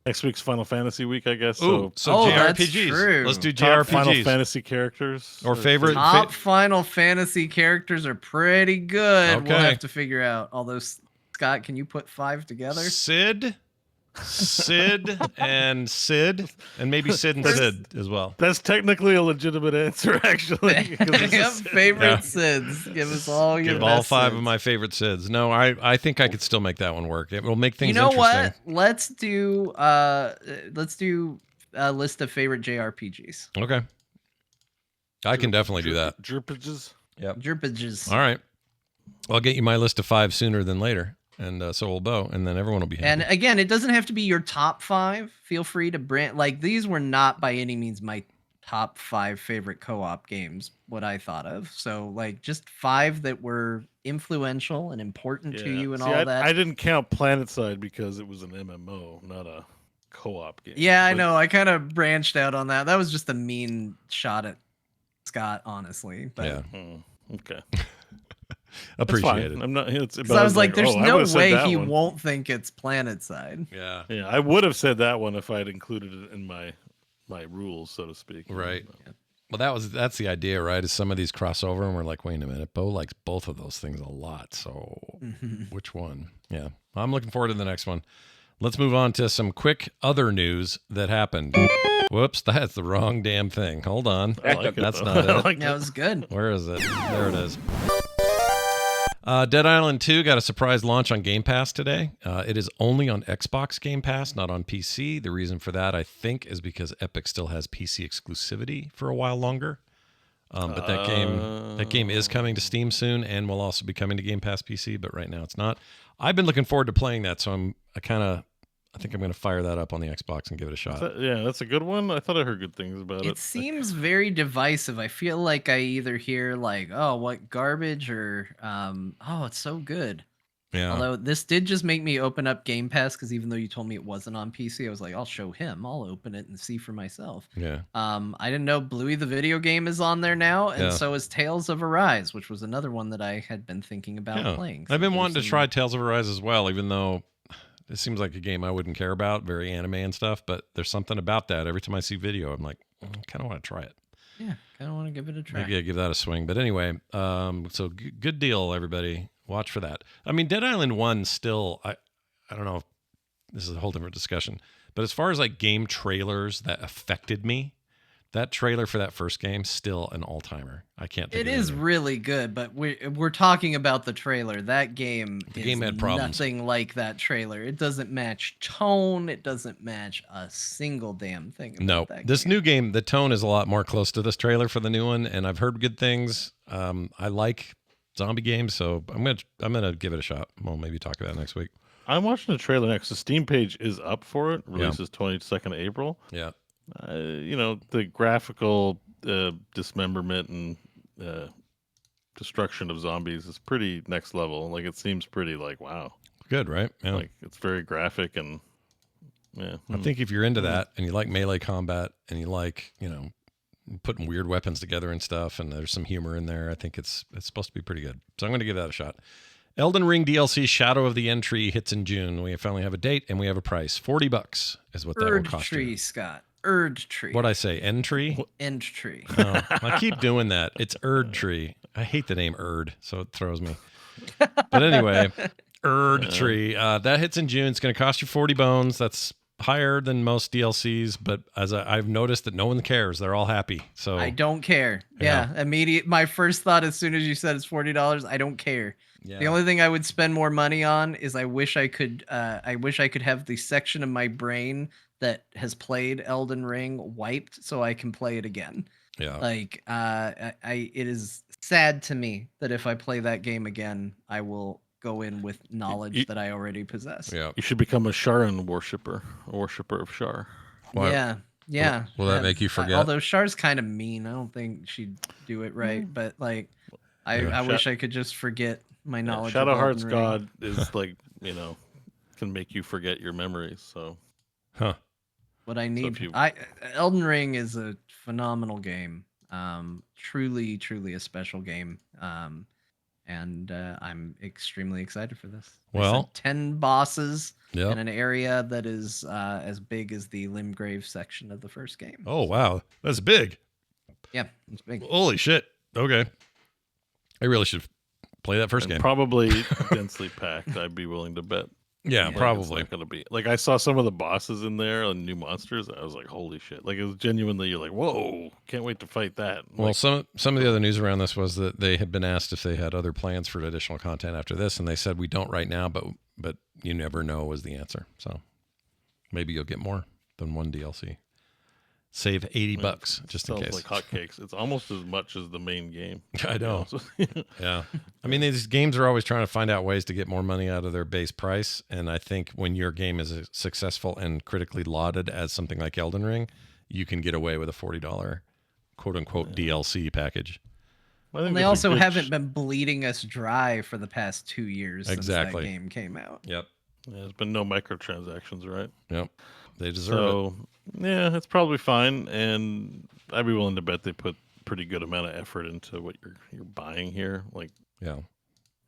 Next week's Final Fantasy week, I guess. Ooh, So so that's JRPGs. true. Let's do top Final JRPGs. Fantasy characters Or favorite- Top Final Fantasy characters are pretty good. We'll Okay. have to figure out. Although, Scott, can you put 5 together? Sid, and Sid, and maybe Sid and Sid as well. That's technically a legitimate answer, actually. 'cause it's Yep, a- favorite Yeah. Sids. Give us all your Give all best 5 Sids. of my favorite Sids. No, I think I could still make that one work. It will make things You know interesting. what? Let's do a list of favorite JRPGs. Okay. I can definitely do that. Jerpages. Yep. JRPGs. All right. I'll get you my list of 5 sooner than later. And so will Bo, and then everyone will be happy. And again, it doesn't have to be your top 5. Feel free to brand like these were not by any means my top 5 favorite co-op games, what I thought of. So like just 5 that were influential and important to you and See, all that. I didn't count PlanetSide because it was an MMO, not a co-op game. Yeah, I But- know. I kind of branched out on that. That was just a mean shot at Scott, honestly. But Yeah. Okay. That's Appreciate fine. it. I'm not. It's because I was like, there's I no would've said way that he one. won't think it's PlanetSide. Yeah. Yeah, I would have said that one if I had included it in my rules, so to speak. Right. Well, that's the idea, right? Is some of these crossover, and we're like, wait a minute, Bo likes both of those things a lot. So which one? Yeah, I'm looking forward to the next one. Let's move on to some quick other news that happened. Whoops, that's the wrong damn thing. Hold on, I like it, that's though. not I it. like That it. was good. Where is it? There it is. Dead Island 2 got a surprise launch on Game Pass today. It is only on Xbox Game Pass, not on PC. The reason for that, I think, is because Epic still has PC exclusivity for a while longer. But that game is coming to Steam soon and will also be coming to Game Pass PC, but right now it's not. I've been looking forward to playing that, so I think I'm going to fire that up on the Xbox and give it a shot. Yeah, that's a good one. I thought I heard good things about it. It seems very divisive. I feel like I either hear like, "Oh, what garbage," or "Oh, it's so good." Yeah. Although this did just make me open up Game Pass because even though you told me it wasn't on PC, I was like, I'll show him. I'll open it and see for myself. Yeah. I didn't know Bluey the video game is on there now, and Yeah. so is Tales of Arise, which was another one that I had been thinking about Yeah. playing. I've been there's wanting to some- try Tales of Arise as well, even though it seems like a game I wouldn't care about, very anime and stuff. But there's something about that. Every time I see video, I'm like, I kind of want to try it. Yeah, kind of want to give it a try. Maybe I give that a swing. But anyway, so good deal, everybody. Watch for that. I mean, Dead Island 1 still, I don't know if this is a whole different discussion, but as far as like game trailers that affected me, that trailer for that first game still an all-timer. I can't think It of is anything. really good, but we're talking about the trailer. That game The is game had problems. nothing like that trailer. It doesn't match tone. It doesn't match a single damn thing. About No, that this game. new game, the tone is a lot more close to this trailer for the new one, and I've heard good things. I like zombie games, so I'm gonna give it a shot. We'll maybe talk about it next week. I'm watching the trailer next. The Steam page is up for it. Releases 22nd of April. Yeah. The graphical dismemberment and destruction of zombies is pretty next level. Like it seems pretty like wow. Good, right? Yeah. Like it's very graphic and yeah. I think if you're into that and you like melee combat and you like, putting weird weapons together and stuff, and there's some humor in there, I think it's supposed to be pretty good. So I'm going to give that a shot. Elden Ring DLC Shadow of the Entry hits in June. We finally have a date and we have a price. $40 is what that will Erd cost tree, you. Erd tree. What'd I say? Entry? End tree. Oh, I keep doing that. It's Erd tree. I hate the name Erd, so it throws me. But anyway, Erd tree. That hits in June. It's going to cost you 40 bones. That's higher than most DLCs, but as I've noticed that no one cares. They're all happy. So I don't care. Yeah. Immediate. My first thought as soon as you said it's $40, I don't care. yeah. The only thing I would spend more money on is I wish I could have the section of my brain that has played Elden Ring wiped so I can play it again. Yeah. Like it is sad to me that if I play that game again, I will go in with knowledge that I already possess. Yeah. You should become a Sharon worshiper, a worshiper of Shar. Why- Yeah. Yeah. Will that make you forget? Although Char's kind of mean. I don't think she'd do it right. But like I wish I could just forget my knowledge. Shadow of Heart's Elden Ring. God is like, can make you forget your memories. So Huh. What I need. if you- Elden Ring is a phenomenal game. Truly a special game. And I'm extremely excited for this. They said Well- 10 bosses Yeah. in an area that is as big as the Limgrave section of the first game. Oh, wow. That's big. Yeah, it's big. Holy shit. Okay. I really should play that first and game. probably densely packed. I'd be willing to bet. Yeah, Like, probably. It's not gonna be like I saw some of the bosses in there and new monsters. I was like, holy shit! Like it was genuinely, you're like, whoa, can't wait to fight that. Well, Like, some of the other news around this was that they had been asked if they had other plans for additional content after this, and they said we don't right now, but you never know was the answer. So maybe you'll get more than one DLC. Save $80 just in sells case. like hotcakes. It's almost as much as the main game. I know. So- Yeah. I mean, these games are always trying to find out ways to get more money out of their base price. And I think when your game is successful and critically lauded as something like Elden Ring, you can get away with a $40 quote unquote DLC package. I think And they there's a also good haven't been bleeding us dry for the past 2 years Exactly. since that game came out. Yep. There's been no microtransactions, right? Yep. They deserve it. So yeah, it's probably fine, and I'd be willing to bet they put pretty good amount of effort into what you're buying here. Like Yeah.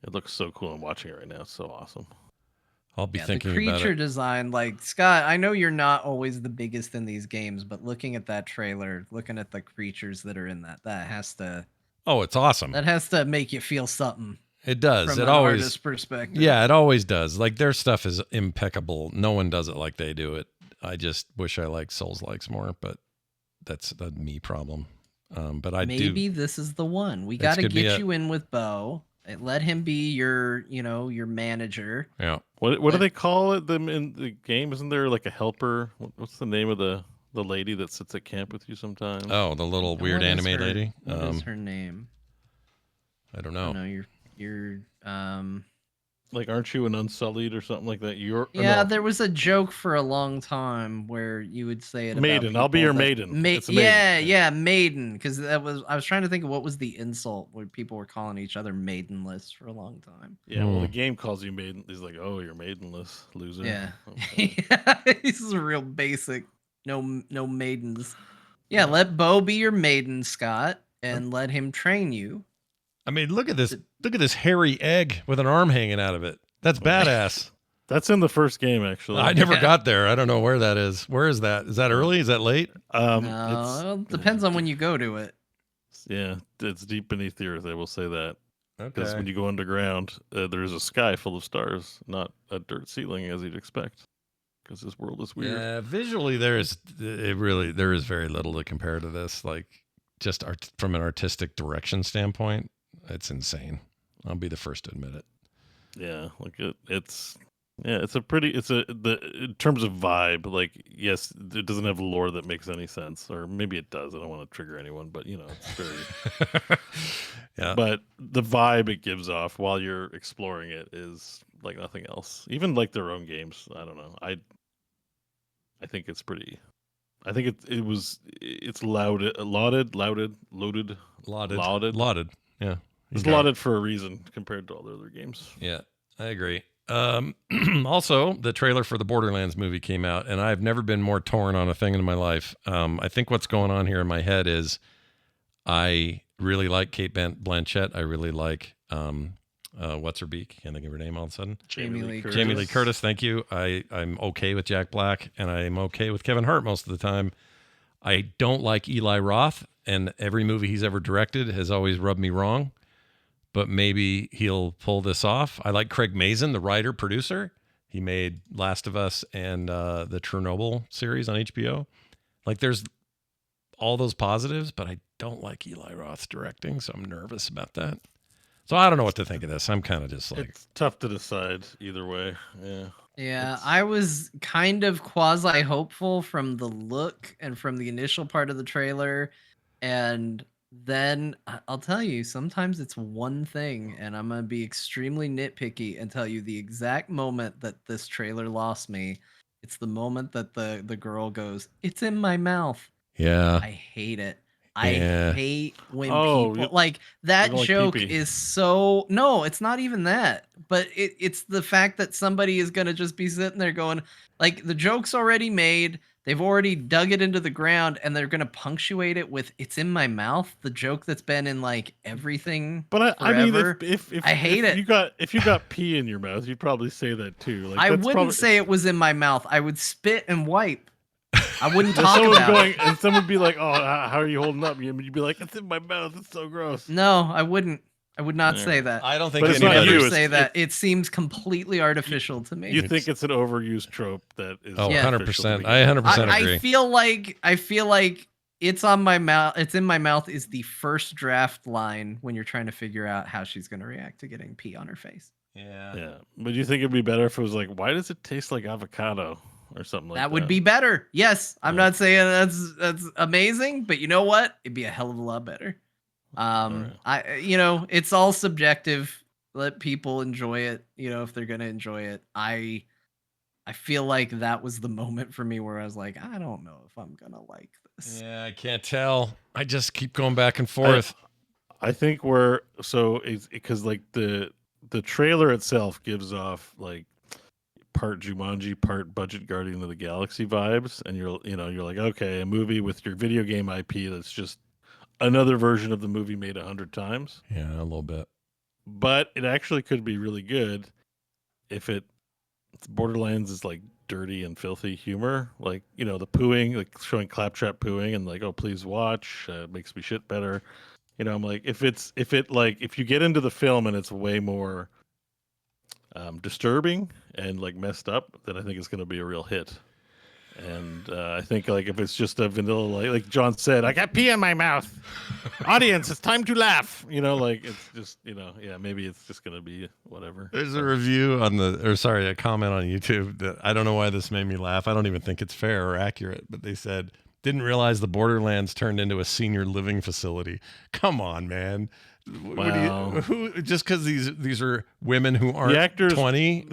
it looks so cool. I'm watching it right now. It's so awesome. I'll be Yeah, the thinking about creature it. design, like Scott, I know you're not always the biggest in these games, but looking at that trailer, looking at the creatures that are in that has to Oh, it's awesome. make you feel something It does. from It an always artist's perspective. Yeah, it always does. Like their stuff is impeccable. No one does it like they do it. I just wish I liked Souls likes more, but that's a me problem. But I Maybe do. this is the one. We This got to could be get it. you in with BEAU. Let him be your manager. Yeah. What do they call it? Them in the game? Isn't there like a helper? What's the name of the lady that sits at camp with you sometimes? Oh, the little weird What is anime her- lady. What is her name? I don't Oh know. no, you're Like, aren't you an Unsullied or something like that? You're Yeah, no, there was a joke for a long time where you would say it maiden. about I'll be people your that maiden. It's a maiden. yeah, maiden. Because I was trying to think of what was the insult where people were calling each other maidenless for a long time. Yeah, well, the game calls you maiden. He's like, oh, you're maidenless, loser. Yeah, Okay. this is a real basic. No maidens. Yeah, let Bo be your maiden, Scott, and let him train you. I mean, look at this. Look at this hairy egg with an arm hanging out of it. That's badass. That's in the first game, actually. I never got there. I don't know where that is. Where is that? Is that early? Is that late? No, it depends on when you go to it. Yeah, it's deep beneath the earth. I will say that. Because Okay. when you go underground, there's a sky full of stars, not a dirt ceiling as you'd expect. Because this world is weird. Yeah, visually there is very little to compare to this. Like just from an artistic direction standpoint, it's insane. I'll be the first to admit it. Yeah, like it's in terms of vibe, like, yes, it doesn't have lore that makes any sense, or maybe it does. I don't want to trigger anyone, but it's very Yeah. but the vibe it gives off while you're exploring it is like nothing else. Even like their own games, I don't know. I think it's pretty. I think it's lauded. Yeah. It's lauded for a reason compared to all the other games. Yeah, I agree. Also, the trailer for the Borderlands movie came out, and I've never been more torn on a thing in my life. I think what's going on here in my head is I really like Kate Blanchett. I really like what's her beak? Can't think of her name all of a sudden. Jamie Lee Curtis. Thank you. I'm okay with Jack Black, and I'm okay with Kevin Hart most of the time. I don't like Eli Roth, and every movie he's ever directed has always rubbed me wrong. But maybe he'll pull this off. I like Craig Mazin, the writer, producer. He made Last of Us and the Chernobyl series on HBO. Like, there's all those positives, but I don't like Eli Roth's directing, so I'm nervous about that. So I don't know what to think of this. I'm kind of just like... It's tough to decide either way. Yeah. Yeah, I was kind of quasi hopeful from the look and from the initial part of the trailer, and then I'll tell you, sometimes it's one thing, and I'm gonna be extremely nitpicky and tell you the exact moment that this trailer lost me. It's the moment that the girl goes, "It's in my mouth." Yeah. I hate it. I Yeah. hate when Oh, people like that don't like joke pee-pee. is so no, it's not even that. But it's the fact that somebody is gonna just be sitting there going, like, the joke's already made, they've already dug it into the ground, and they're gonna punctuate it with "it's in my mouth," the joke that's been in like everything. But I mean, forever. if I hate it. if you got pee in your mouth, you'd probably say that too. Like, I that's wouldn't probably, say it was in my mouth. I would spit and wipe. I wouldn't and talk someone about going, it. and someone would be like, "Oh, how are you holding up?" You'd be like, "It's in my mouth. It's so gross." No, I wouldn't. I would not Yeah. say that. I don't think But it's I would not anybody... you, never it's- say that. It seems completely artificial to me. You think it's an overused trope that is Oh, Yeah. 100%. I 100% agree. I feel like it's on my mouth. It's in my mouth is the first draft line when you're trying to figure out how she's going to react to getting pee on her face. Yeah. Yeah, but you think it'd be better if it was like, "Why does it taste like avocado?" or something like that? That would be better. Yes, I'm Yeah. not saying that's amazing, but you know what? It'd be a hell of a lot better. Alright. It's all subjective. Let people enjoy it, if they're going to enjoy it. I feel like that was the moment for me where I was like, I don't know if I'm going to like this. Yeah, I can't tell. I just keep going back and forth. I think it's because like the trailer itself gives off like part Jumanji, part Budget Guardian of the Galaxy vibes, and you're like, okay, a movie with your video game IP that's just another version of the movie made 100 times. Yeah, a little bit. But it actually could be really good if Borderlands is like dirty and filthy humor, like the pooing, like showing claptrap pooing, and like, oh, please watch, it makes me shit better. I'm like, if you get into the film and it's way more disturbing and like messed up, then I think it's going to be a real hit. And I think like if it's just a vanilla, like John said, I got pee in my mouth. Audience, it's time to laugh. Like it's just yeah, maybe it's just going to be whatever. There's a review a comment on YouTube that I don't know why this made me laugh. I don't even think it's fair or accurate, but they said Didn't realize the Borderlands turned into a senior living facility. Come on, man. Wow. Just because these are women who aren't The actors, 20?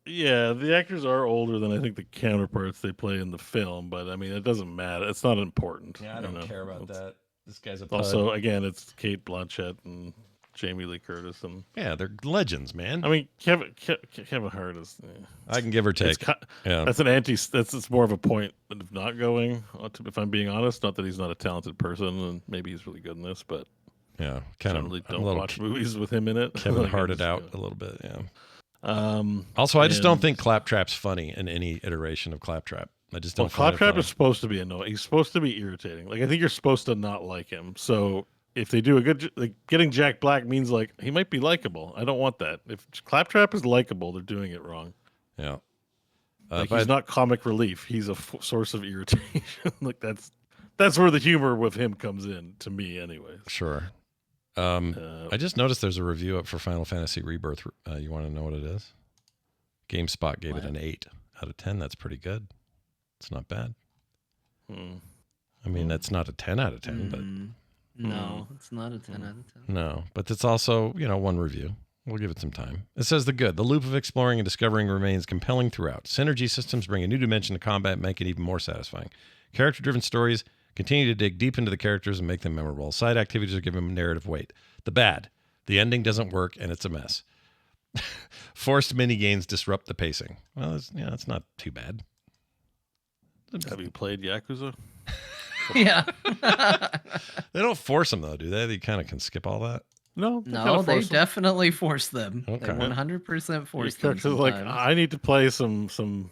the actors are older than I think the counterparts they play in the film, but I mean, it doesn't matter. It's not important. Yeah, I don't care about that. This guy's a pud. Also, again, it's Kate Blanchett and Jamie Lee Curtis, and yeah, they're legends, man. I mean, Kevin Hart is. I can give or take. Yeah, that's an anti. It's more of a point of not going. If I'm being honest, not that he's not a talented person, and maybe he's really good in this, but yeah, generally don't watch movies with him in it. Kevin Like, Harted out a little bit. Yeah. Also, I just don't think Claptrap's funny in any iteration of Claptrap. I just don't. Well, Claptrap is supposed to be annoying. He's supposed to be irritating. Like I think you're supposed to not like him. So if they do a good, like getting Jack Black means like he might be likable. I don't want that. If Claptrap is likable, they're doing it wrong. Yeah. Like he's not comic relief. He's a source of irritation. Like that's where the humor with him comes in to me, anyways. Sure. I just noticed there's a review up for Final Fantasy Rebirth. You want to know what it is? GameSpot gave it an 8 out of 10. That's pretty good. It's not bad. I mean, that's not a 10 out of 10, but no, it's not a 10 out of 10. No, but it's also, one review. We'll give it some time. It says the loop of exploring and discovering remains compelling throughout. Synergy systems bring a new dimension to combat and make it even more satisfying. Character-driven stories continue to dig deep into the characters and make them memorable. Side activities are given narrative weight. The bad. The ending doesn't work and it's a mess. Forced minigames disrupt the pacing. Well, it's not too bad. Have you played Yakuza? Yeah. They don't force them, though, do they? They kind of can skip all that. No, they definitely force them. Okay. They 100% force them. Characters like, I need to play some.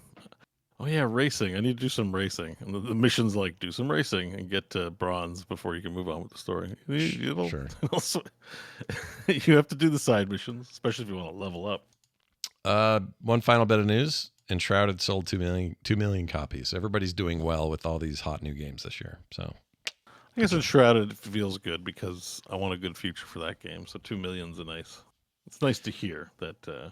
Oh yeah, racing. I need to do some racing. And the mission's like, do some racing and get to bronze before you can move on with the story. Sure. You have to do the side missions, especially if you want to level up. One final bit of news. Enshrouded sold 2 million copies. Everybody's doing well with all these hot new games this year. So I guess Enshrouded feels good because I want a good future for that game. So 2 million's it's nice to hear that.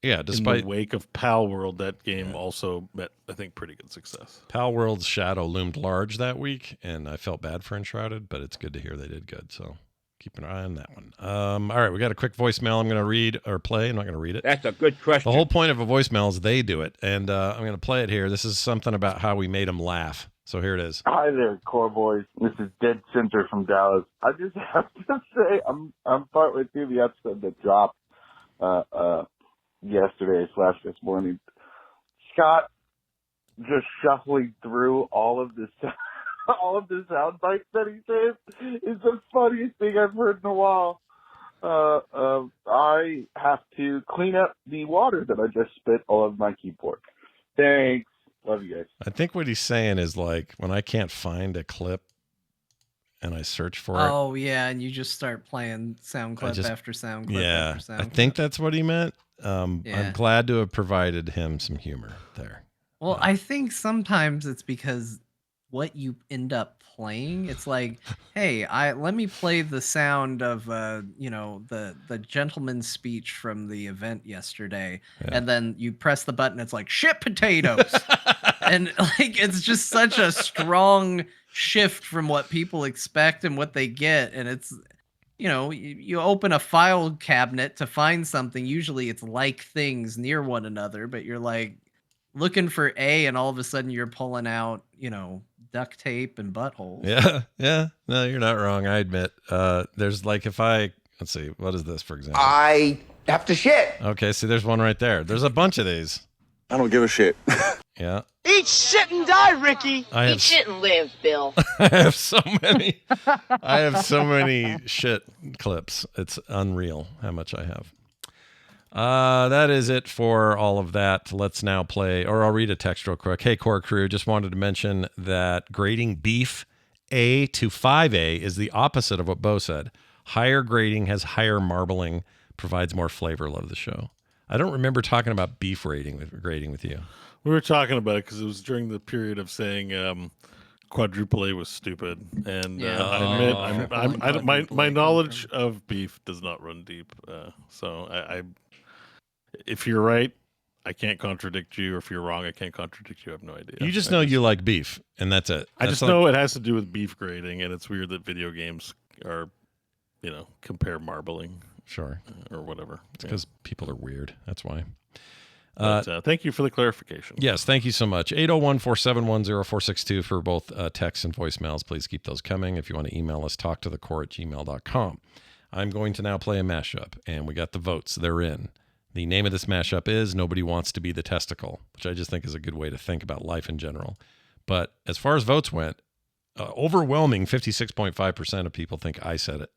Yeah, despite in the wake of Pal World, that game also met, I think, pretty good success. Pal World's shadow loomed large that week, and I felt bad for Enshrouded, but it's good to hear they did good. So keep an eye on that one. All right, we got a quick voicemail I'm going to read or play. I'm not going to read it. That's a good question. The whole point of a voicemail is they do it, and I'm going to play it here. This is something about how we made them laugh. So here it is. Hi there, Core Boys. This is Dead Center from Dallas. I just have to say I'm partway through the episode that dropped yesterday / this morning. Scott just shuffling through all of the sound bites that he says is the funniest thing I've heard in a while. I have to clean up the water that I just spit all over my keyboard. Thanks. Love you guys. I think what he's saying is like when I can't find a clip and I search for it. Oh, yeah, and you just start playing sound clip after sound clip after sound clip. I think that's what he meant. I'm Yeah. glad to have provided him some humor there. Well, I think sometimes it's because what you end up playing, it's like, hey, let me play the sound of the gentleman's speech from the event yesterday, and then you press the button, it's like shit potatoes, and like it's just such a strong shift from what people expect and what they get, and it's you open a file cabinet to find something. Usually it's like things near one another, but you're like looking for A, and all of a sudden you're pulling out duct tape and buttholes. Yeah. No, you're not wrong. I admit. There's like let's see, what is this, for example? I have to shit. Okay, see, there's one right there. There's a bunch of these. I don't give a shit. Yeah. Eat shit and die, Ricky. Eat shit and live, Bill. I have so many. I have so many shit clips. It's unreal how much I have. That is it for all of that. Let's now play, or I'll read a text real quick. Hey, Core Crew, just wanted to mention that grading beef A to 5A is the opposite of what Bo said. Higher grading has higher marbling, provides more flavor. Love the show. I don't remember talking about beef grading with you. We were talking about it because it was during the period of saying quadruple A was stupid, and I admit my knowledge of beef does not run deep. So I if you're right, I can't contradict you, or if you're wrong, I can't contradict you. I have no idea. You just know you like beef, and that's it. I just know it has to do with beef grading, and it's weird that video games are, compare marbling. Sure. Or whatever. It's because people are weird. That's why. But, thank you for the clarification. Yes, thank you so much. 801-471-0462 for both texts and voicemails. Please keep those coming. If you want to email us, talktothecore@gmail.com. I'm going to now play a mashup, and we got the votes. They're in. The name of this mashup is Nobody Wants to Be the Testicle, which I just think is a good way to think about life in general. But as far as votes went, overwhelming 56.5% of people think I said it.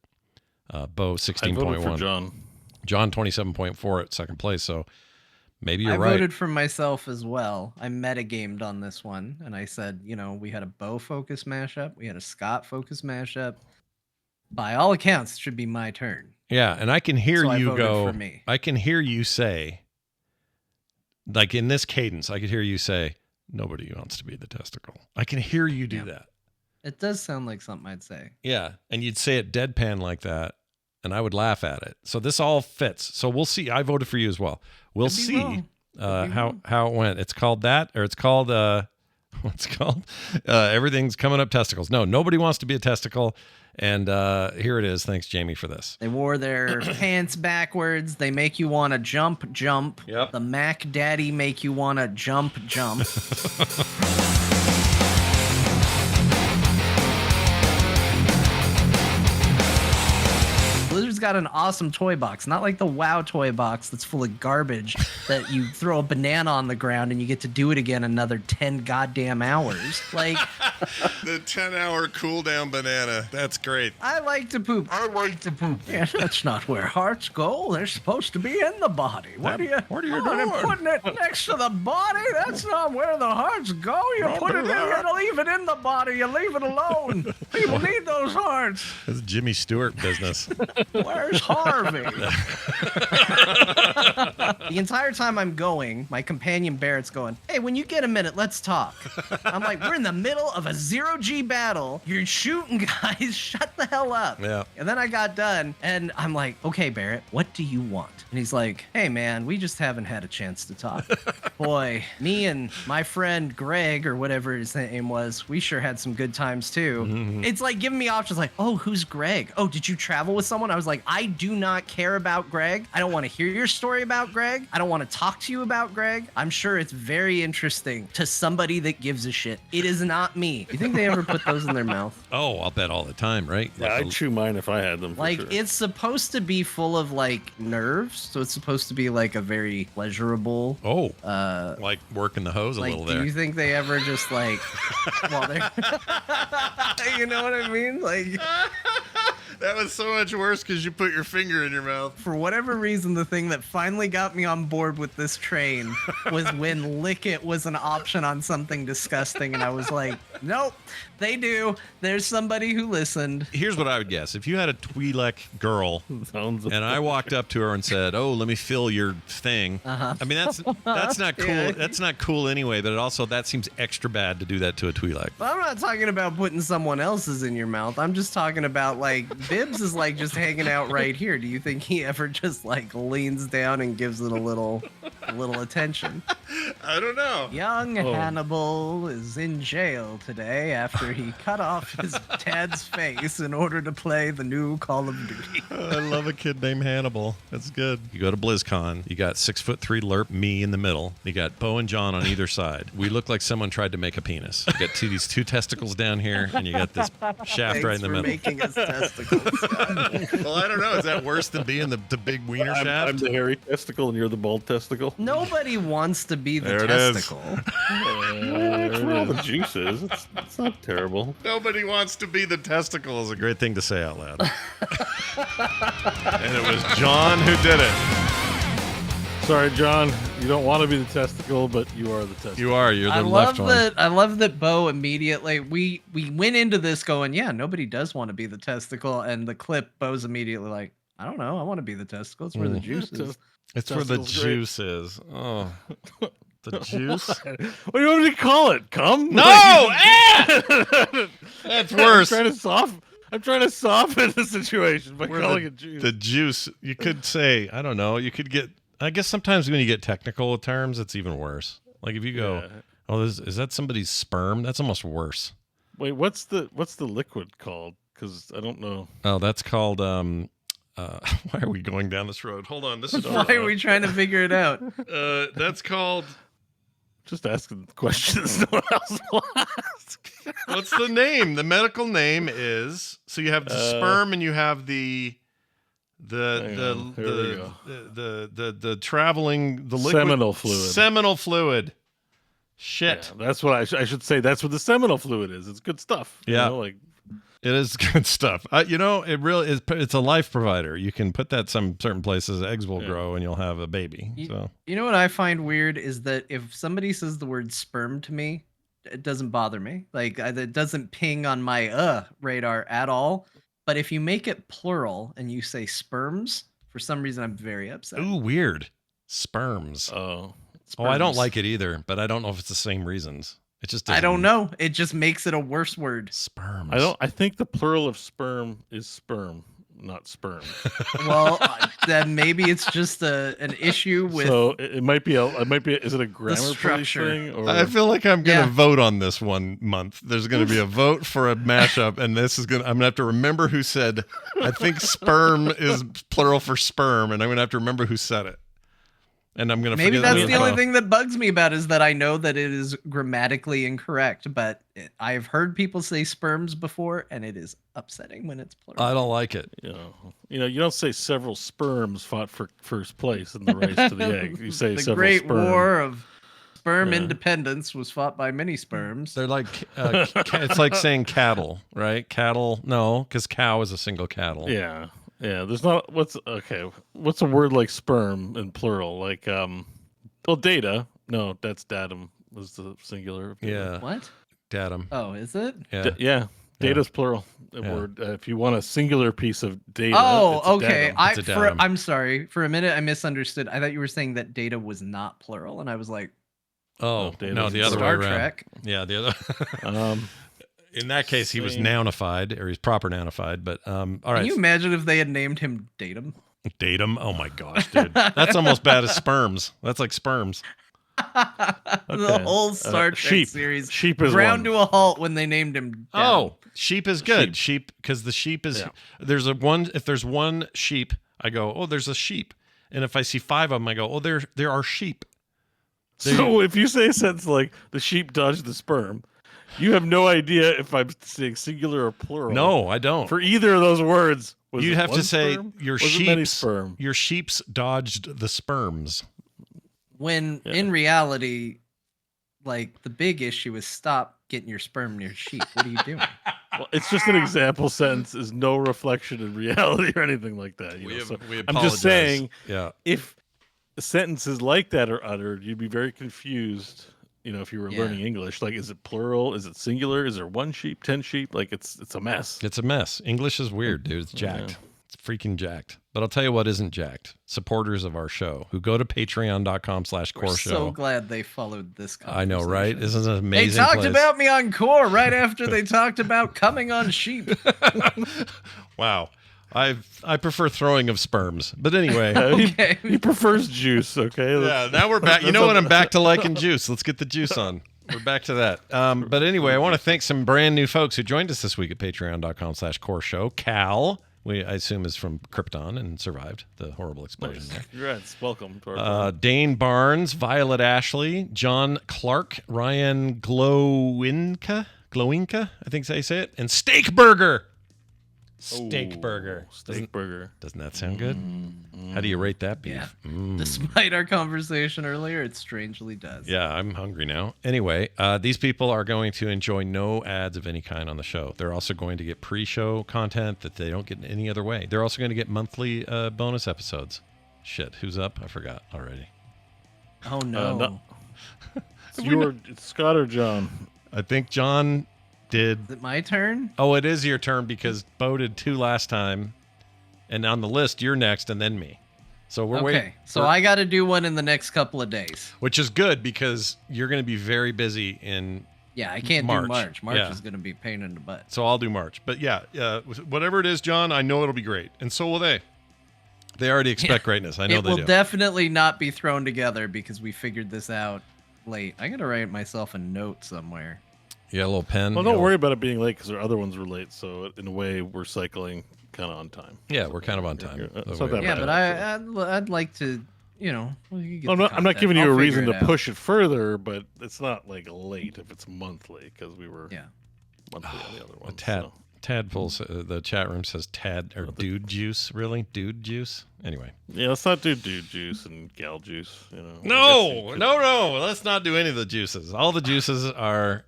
Bo 16.1. For John. John 27.4 at second place. So maybe you're right. I voted for myself as well. I metagamed on this one, and I said, we had a Bo focus mashup, we had a Scott focus mashup. By all accounts, it should be my turn. Yeah, and I can hear So you go. for me. I can hear you say, like in this cadence, I could hear you say, "Nobody wants to be the testicle." I can hear you do that. It does sound like something I'd say. Yeah, and you'd say it deadpan like that, and I would laugh at it. So this all fits. So we'll see. I voted for you as well. We'll see how it went. It's called that, or it's called what's it called? Everything's coming up testicles. No, nobody wants to be a testicle. And here it is. Thanks, Jamie, for this. They wore their pants backwards. They make you want to jump. Yep. The Mac Daddy make you want to jump. Blizzard's got an awesome toy box, not like the WoW toy box that's full of garbage that you throw a banana on the ground and you get to do it again another 10 goddamn hours. Like the 10-hour cooldown banana. That's great. I like to poop. Yeah, that's not where hearts go. They're supposed to be in the body. What are you doing? Putting it next to the body? That's not where the hearts go. You put it in, you leave it in the body. You leave it alone. People need those hearts. This is Jimmy Stewart business. Where's Harvey? The entire time I'm going, my companion Barrett's going, "Hey, when you get a minute, let's talk." I'm like, "We're in the middle of a 0G battle. You're shooting guys. Shut the hell up." Yeah. And then I got done, and I'm like, "Okay, Barrett, what do you want?" And he's like, "Hey, man, we just haven't had a chance to talk. Boy, me and my friend Greg, or whatever his name was, we sure had some good times, too." Mm-hmm. It's like giving me options like, "Oh, who's Greg? Oh, did you travel with someone?" I was like, I do not care about Greg. I don't want to hear your story about Greg. I don't want to talk to you about Greg. I'm sure it's very interesting to somebody that gives a shit. It is not me. You think they ever put those in their mouth? Oh, I'll bet all the time, right? Yeah, I'd chew mine if I had them. Like, sure. It's supposed to be full of, like, nerves. So it's supposed to be, like, a very pleasurable... like working the hose a little there. Do you think they ever just, like... well, they're... you know what I mean? Like... That was so much worse because you put your finger in your mouth. For whatever reason, the thing that finally got me on board with this train was when Lick It was an option on something disgusting, and I was like, nope, they do. There's somebody who listened. Here's what I would guess. If you had a Twi'lek girl and I walked up to her and said, "Oh, let me fill your thing." I mean, that's not cool. Yeah. That's not cool anyway, but that seems extra bad to do that to a Twi'lek. But I'm not talking about putting someone else's in your mouth. I'm just talking about, like, Bibbs is, like, just hanging out right here. Do you think he ever just, like, leans down and gives it a little attention? I don't know. Young Hannibal is in jail today after he cut off his dad's face in order to play the new Call of Duty. I love a kid named Hannibal. That's good. You go to BlizzCon. You got 6'3" lerp me in the middle. You got Bo and John on either side. We look like someone tried to make a penis. You got these two testicles down here, and you got this shaft right in the middle. Making us testicles. Well, I don't know. Is that worse than being the big wiener shaft? I'm the hairy testicle, and you're the bald testicle. Nobody wants to be the There it testicle. That's where all the juice is. It's not terrible. Nobody wants to be the testicle is a great thing to say out loud. And it was John who did it. Sorry, John. You don't want to be the testicle, but you are the testicle. You are. You're the I left love one. that. I love that Bo immediately. We went into this going, yeah, nobody does want to be the testicle, and the clip Bo's immediately like, I don't know, I want to be the testicle. It's where the juice is. It's where the Testicle's great. juice is. Oh, the juice. What do you want me to call it? Cum? No! That's worse. I'm trying to soften the situation by calling it juice. The juice. You could say, I don't know. You could get I guess sometimes when you get technical with terms, it's even worse. Like if you go, "Oh, is that somebody's sperm?" That's almost worse. Wait, what's the liquid called? Because I don't know. Oh, that's called. Why are we going down this road? Hold on. This is Why are we trying to figure it out? That's called. Just asking questions no one else will ask. What's the name? The medical name is. So you have the sperm and you have the traveling the liquid seminal fluid. Seminal fluid. Shit. Yeah, that's what I should say. That's what the seminal fluid is. It's good stuff. Yeah. You know, like it is good stuff. It really is. It's a life provider. You can put that some certain places. Eggs will grow, and you'll have a baby. So you know what I find weird is that if somebody says the word sperm to me, it doesn't bother me. Like it doesn't ping on my radar at all. But if you make it plural and you say sperms, for some reason I'm very upset. Ooh, weird. Sperms. Sperms. Oh, I don't like it either, but I don't know if it's the same reasons. It just I don't know. It just makes it a worse word. Sperms. I think the plural of sperm is sperm, not sperm. Well, then maybe it's just an issue with. So it might be is it a grammar police thing? Or I feel like I'm gonna vote on this one month. There's gonna be a vote for a mashup, and I'm gonna have to remember who said. I think sperm is plural for sperm, and I'm gonna have to remember who said it. And I'm gonna maybe forget that's the only thing that bugs me about is that I know that it is grammatically incorrect, but I've heard people say sperms before, and it is upsetting when it's plural. I don't like it. You know, you don't say several sperms fought for first place in the race to the egg. You say the several Great sperm. War of Sperm Independence was fought by many sperms. They're like it's like saying cattle, right? Cattle, no, because cow is a single cattle. Yeah. Yeah, there's not what's a word like sperm in plural? Like data. No, that's datum was the singular. Yeah. What? Datum. Oh, is it? Yeah. Data's plural. Word. If you want a singular piece of data. Oh, it's a okay. datum. I'm sorry. For a minute, I misunderstood. I thought you were saying that data was not plural, and I was like, "Oh, no, the other Star way around." Trek. Yeah, the other. In that case, he was nounified, or he's proper nounified. But all right. Can you imagine if they had named him Datum? Datum? Oh my gosh, dude, that's almost bad as sperms. That's like sperms. The whole Star Trek series sheep is ground one. to a halt when they named him Datum. Oh, sheep is good. Sheep, because the sheep is there's a one. If there's one sheep, I go, oh, there's a sheep. And if I see 5 of them, I go, oh, there are sheep. So if you say a sentence like the sheep dodged the sperm, you have no idea if I'm saying singular or plural. No, I don't. For either of those words, you have to say your sperm? Your sheeps dodged the sperms. When in reality, like the big issue is stop getting your sperm near sheep. What are you doing? Well, it's just an example sentence, is no reflection in reality or anything like that. We apologize. I'm just saying, yeah, if sentences like that are uttered, you'd be very confused. You know, if you were learning English, like, is it plural? Is it singular? Is there 1 sheep, 10 sheep? Like, it's a mess. It's a mess. English is weird, dude. It's jacked. Yeah. It's freaking jacked. But I'll tell you what isn't jacked. Supporters of our show who go to patreon.com/core We're show. so glad they followed this conversation. I know, right? Isn't it an amazing They talked place? about me on Core right after they talked about coming on sheep. Wow. I prefer throwing of sperms. But anyway. Okay. He prefers juice, okay? Yeah, now we're back. You know what? I'm back to liking juice. Let's get the juice on. We're back to that. But anyway, I want to thank some brand new folks who joined us this week at patreon.com/core show. Cal, I assume is from Krypton and survived the horrible explosion there. Congrats. Welcome to our Dane Barnes, Violet Ashley, John Clark, Ryan Glowinka, I think is how you say it, and Steak Burger. Steak Burger. Doesn't that sound good? How do you rate that beef? Yeah. Despite our conversation earlier, it strangely does. Yeah, I'm hungry now. Anyway, these people are going to enjoy no ads of any kind on the show. They're also going to get pre-show content that they don't get in any other way. They're also going to get monthly bonus episodes. Shit, who's up? I forgot already. Oh, no. It's Scott or John? I think John did. Is it my turn? Oh, it is your turn because Bo did 2 last time. And on the list, you're next and then me. So we're waiting. Okay, so I got to do one in the next couple of days. Which is good because you're going to be very busy in Yeah, I can't March. do March. March is going to be a pain in the butt. So I'll do March. But yeah, whatever it is, John, I know it'll be great. And so will they. They already expect greatness. I know It they will do. definitely not be thrown together because we figured this out late. I gotta write myself a note somewhere. You got a little pen? Well, don't worry about it being late because our other ones were late. So in a way, we're cycling kind of on time. Yeah, we're kind of on time. It's not that Yeah, bad. but I'd like to, you know. I'm not giving you a reason to push it further, but it's not like late if it's monthly because we were monthly on the other one. Tadpoles, the chat room says Tad or Dude Juice. Really, Dude Juice. Anyway, yeah, let's not do Dude Juice and Gal Juice. You know. No. Let's not do any of the juices. All the juices are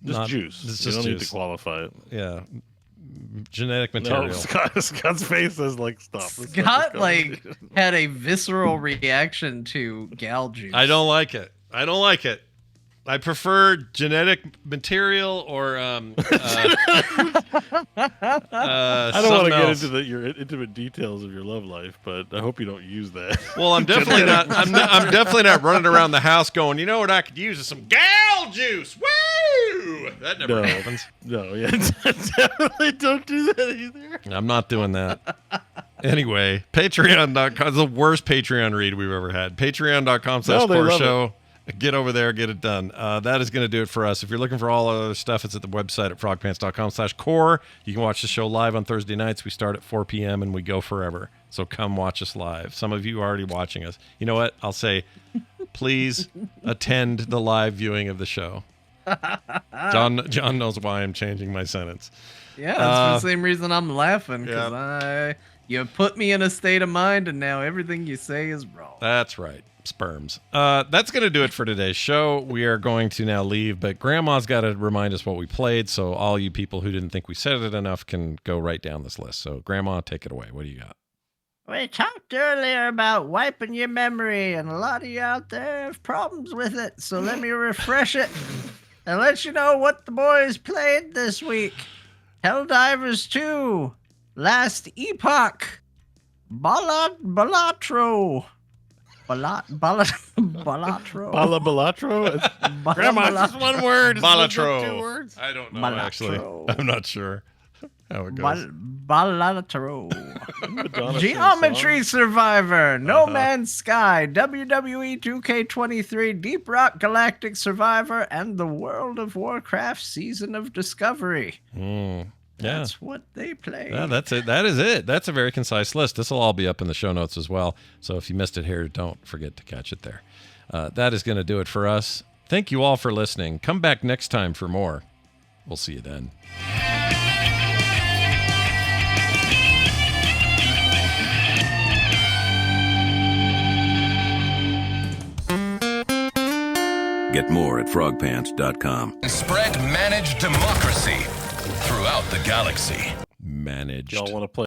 just juice. It's you just don't juice. need to qualify it. Yeah, genetic material. No, Scott's face says like stop. Scott like had a visceral reaction to gal juice. I don't like it. I prefer genetic material or I don't want to get into your intimate details of your love life, but I hope you don't use that. Well, I'm definitely not. I'm definitely not running around the house going, you know what I could use is some gal juice. Woo! That never happens. No, yeah, definitely don't do that either. I'm not doing that. Anyway, Patreon.com is the worst Patreon read we've ever had. Patreon.com/core show. Get over there, get it done. That is going to do it for us. If you're looking for all other stuff, it's at the website at frogpants.com/core. You can watch the show live on Thursday nights. We start at 4 p.m. and we go forever. So come watch us live. Some of you are already watching us. You know what? I'll say, please attend the live viewing of the show. John knows why I'm changing my sentence. Yeah, that's for the same reason I'm laughing, because you put me in a state of mind, and now everything you say is wrong. That's right. Sperms. That's going to do it for today's show. We are going to now leave, but Grandma's got to remind us what we played, so all you people who didn't think we said it enough can go right down this list. So, Grandma, take it away. What do you got? We talked earlier about wiping your memory, and a lot of you out there have problems with it, so let me refresh it and let you know what the boys played this week. Helldivers II, Last Epoch, Balatro. Balatro. Balatro? Grandma, it's just one word. Balatro. 2 words. I don't know, Balatro. actually. I'm not sure how it goes. Balatro. Geometry Survivor, No Man's Sky, WWE 2K23, Deep Rock Galactic Survivor, and the World of Warcraft Season of Discovery. That's what they play. Yeah, that's it. That is it. That's a very concise list. This will all be up in the show notes as well. So if you missed it here, don't forget to catch it there. That is going to do it for us. Thank you all for listening. Come back next time for more. We'll see you then. Get more at frogpants.com. Spread managed democracy throughout the galaxy. Managed. Y'all want to play